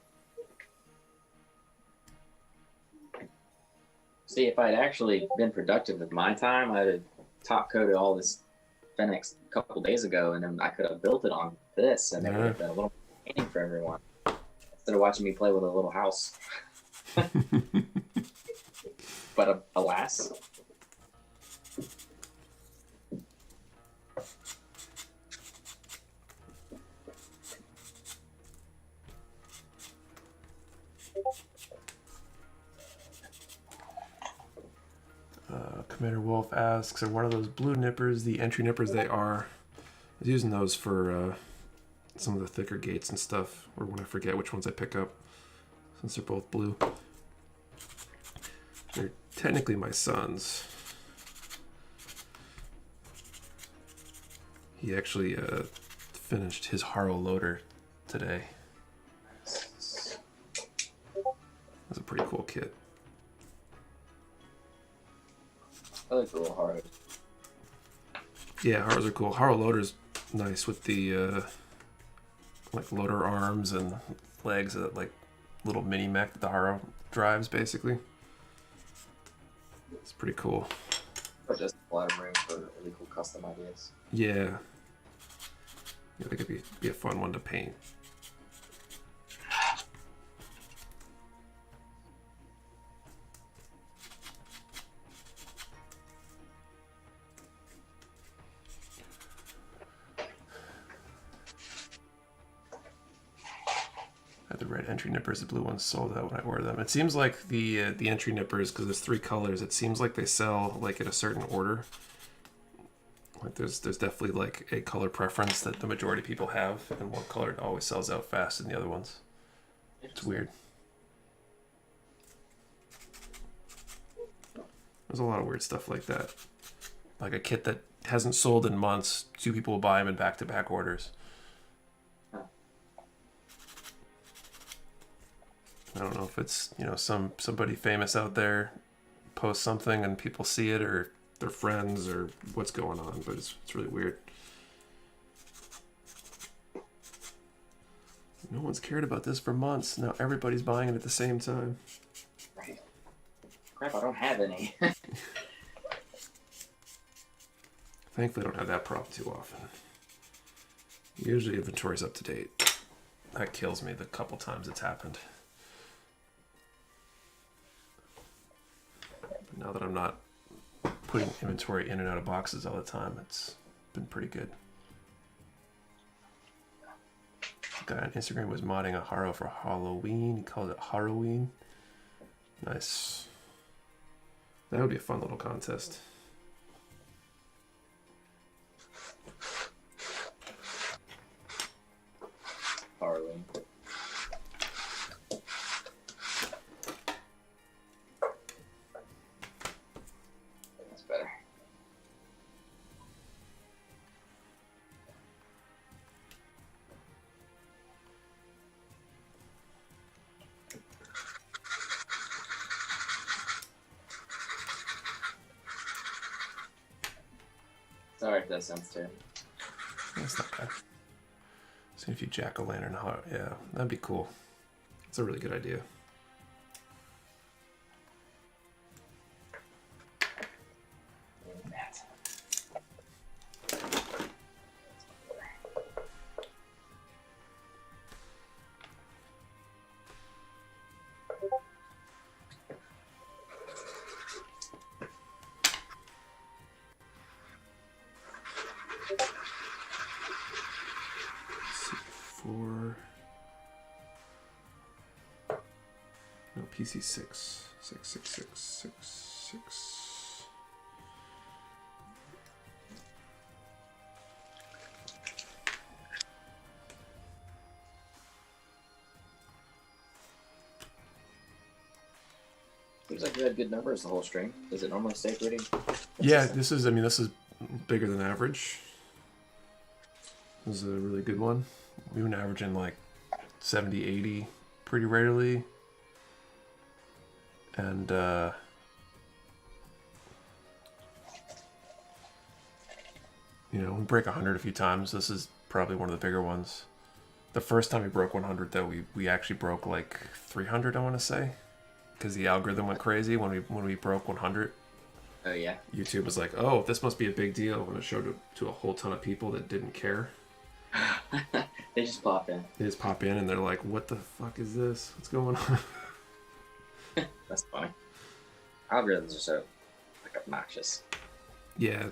see if I'd actually been productive with my time. I'd have top coated all this Fenix a couple days ago, and then I could have built it on this, and it would have been a little painting for everyone instead of watching me play with a little house. But alas. Commander Wolf asks, are one of those blue nippers the entry nippers? They are. I was using those for some of the thicker gates and stuff, or when I forget which ones I pick up, since they're both blue. They're technically my son's. He actually finished his Harrow loader today. That's a pretty cool kit. I like the little Harrow. Yeah, Harrows are cool. Harrow loader's nice with the like loader arms and legs that like little mini mech that the Haro drives basically. It's pretty cool. Or just a lot of room for really cool custom ideas. Yeah. I think it'd be a fun one to paint. Had the red entry nippers, the blue ones sold out when I ordered them. It seems like the entry nippers, because there's 3 colors, it seems like they sell like in a certain order. Like there's definitely like a color preference that the majority of people have, and one color always sells out faster than the other ones. It's weird. There's a lot of weird stuff like that. Like a kit that hasn't sold in months, 2 people will buy them in back-to-back orders. I don't know if it's, you know, somebody famous out there posts something and people see it, or their friends, or what's going on, but it's really weird. No one's cared about this for months. Now everybody's buying it at the same time. Right. Crap, I don't have any. Thankfully, I don't have that problem too often. Usually inventory's up to date. That kills me the couple times it's happened. But now that I'm not putting inventory in and out of boxes all the time, it's been pretty good. A guy on Instagram was modding a Haro for Halloween. He called it Halloween. Nice. That would be a fun little contest. Harley. That's better. Sorry if that sounds terrible. That's not bad. See if you jack-o'-lantern, yeah, that'd be cool. It's a really good idea. No, PC 6. 6. Seems like you had good numbers the whole stream. Does it normally stay pretty consistent? Yeah, this is bigger than average. This is a really good one. We've been averaging like 70, 80 pretty rarely. And you know, we break 100 a few times. This is probably one of the bigger ones. The first time we broke 100 though, we actually broke like 300, I want to say, because the algorithm went crazy when we broke 100. Oh yeah. YouTube was like, "Oh, this must be a big deal," when it showed it to a whole ton of people that didn't care. They just pop in. They just pop in and they're like, "What the fuck is this? What's going on?" That's funny. Algorithms are so like obnoxious. Yeah,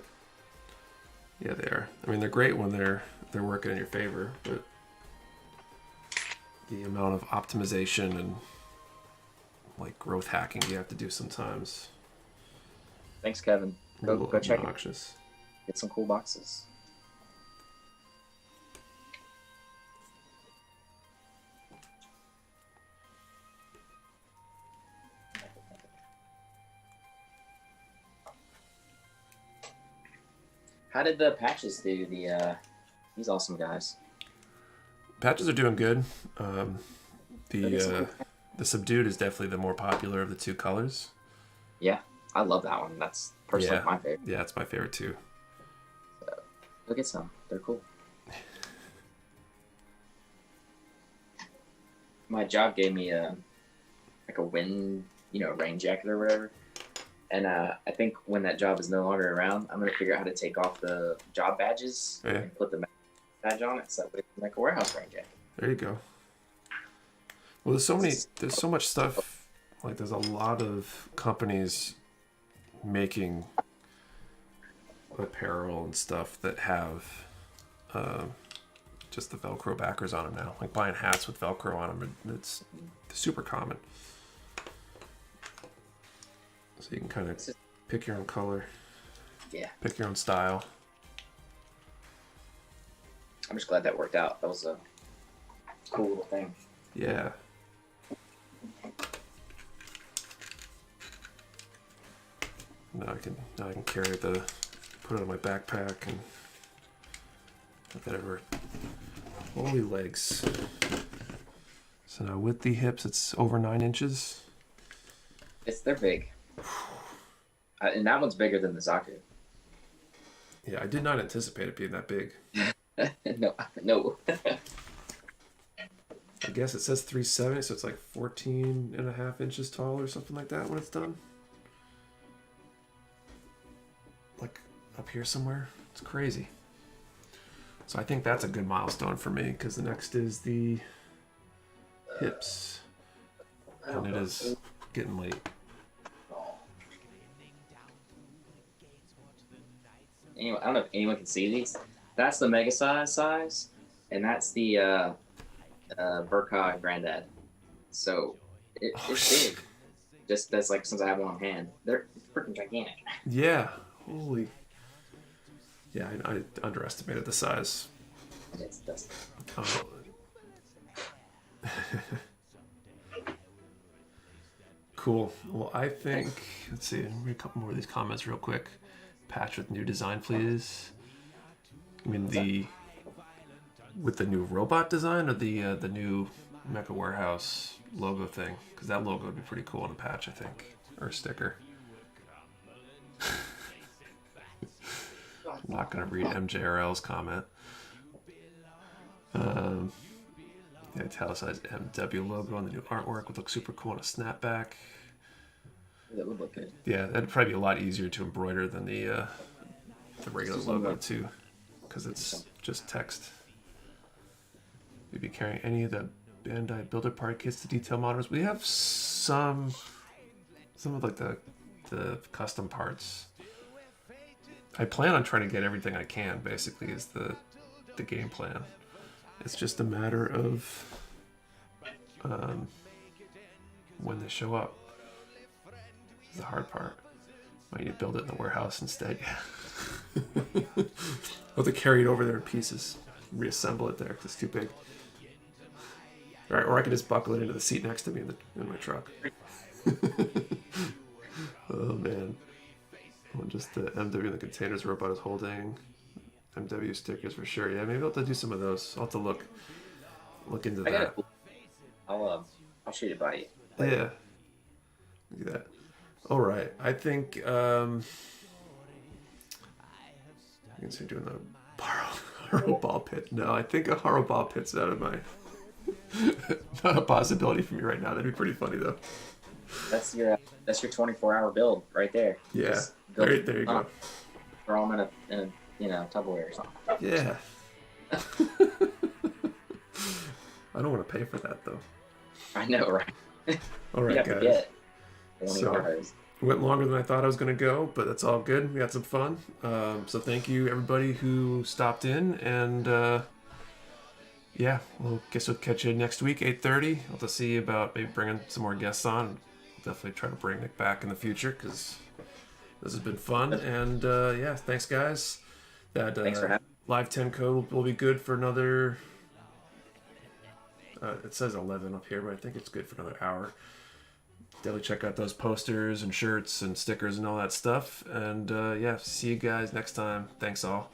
they are. I mean, they're great when they're working in your favor, but the amount of optimization and like growth hacking you have to do sometimes. Thanks, Kevin. Go check it. Obnoxious. Get some cool boxes. How did the patches do? These awesome guys. Patches are doing good. The subdued is definitely the more popular of the 2 colors. Yeah, I love that one. That's personally my favorite. Yeah, it's my favorite too. So, go get some. They're cool. my job gave me a like a wind, rain jacket or whatever. And I think when that job is no longer around, I'm gonna figure out how to take off the job badges and put the badge on it, so that way it's like a warehouse rain jacket. There you go. Well, there's so much stuff. Like, there's a lot of companies making apparel and stuff that have just the Velcro backers on them now. Like buying hats with Velcro on them, it's super common. So you can kind of pick your own color. Yeah. Pick your own style. I'm just glad that worked out. That was a cool little thing. Yeah. Now I can carry put it on my backpack and let that ever. Holy legs. So now with the hips, it's over 9 inches. They're big. And that one's bigger than the Zaku. Yeah, I did not anticipate it being that big. No. I guess it says 370, so it's like 14 and a half inches tall or something like that when it's done. Like up here somewhere. It's crazy. So I think that's a good milestone for me, because the next is the hips. And it is getting late. Anyway, I don't know if anyone can see these. That's the mega size, and that's the Burka Granddad. So it's big. Just that's like since I have one on hand, they're freaking gigantic. Yeah, holy. Yeah, I underestimated the size. That's Oh. Cool. Well, I think let's see. Read a couple more of these comments real quick. Patch with new design, please. I mean with the new robot design or the new Mecha Warehouse logo thing, because that logo would be pretty cool on a patch, I think, or a sticker. I'm not gonna read MJRL's comment. The italicized MW logo on the new artwork would look super cool on a snapback. that would look good. Yeah, that'd probably be a lot easier to embroider than the regular logo too, because it's just text. You'd be carrying any of the Bandai Builder Party kits to detail models. We have some of like the custom parts. I plan on trying to get everything I can. Basically, is the game plan. It's just a matter of when they show up. Is the hard part. Might need to build it in the warehouse instead. I'll have to carry it over there in pieces, reassemble it there because it's too big. Or I could just buckle it into the seat next to me in my truck. Oh man. Well, just the MW and the containers robot is holding. MW stickers for sure. Yeah, maybe I'll have to do some of those. I'll have to look into that. I'll shoot it by you. Yeah. Look at that. All right. I think you can see doing the Haro ball pit. No, I think a Haro ball pit's out of my not a possibility for me right now. That'd be pretty funny though. That's your 24-hour build right there. Yeah. There you go. Throw them in a Tupperware or something. Yeah. I don't want to pay for that though. I know, right? All right, guys. So, went longer than I thought I was going to go, but that's all good. We had some fun. So thank you everybody who stopped in, and yeah, we'll catch you next week, 8:30. I'll have to see about maybe bringing some more guests on. I'll definitely try to bring Nick back in the future because this has been fun. And yeah, thanks guys. That thanks for having me. Live 10 code will be good for another. It says 11 up here, but I think it's good for another hour. Definitely check out those posters and shirts and stickers and all that stuff. And yeah, see you guys next time. Thanks all.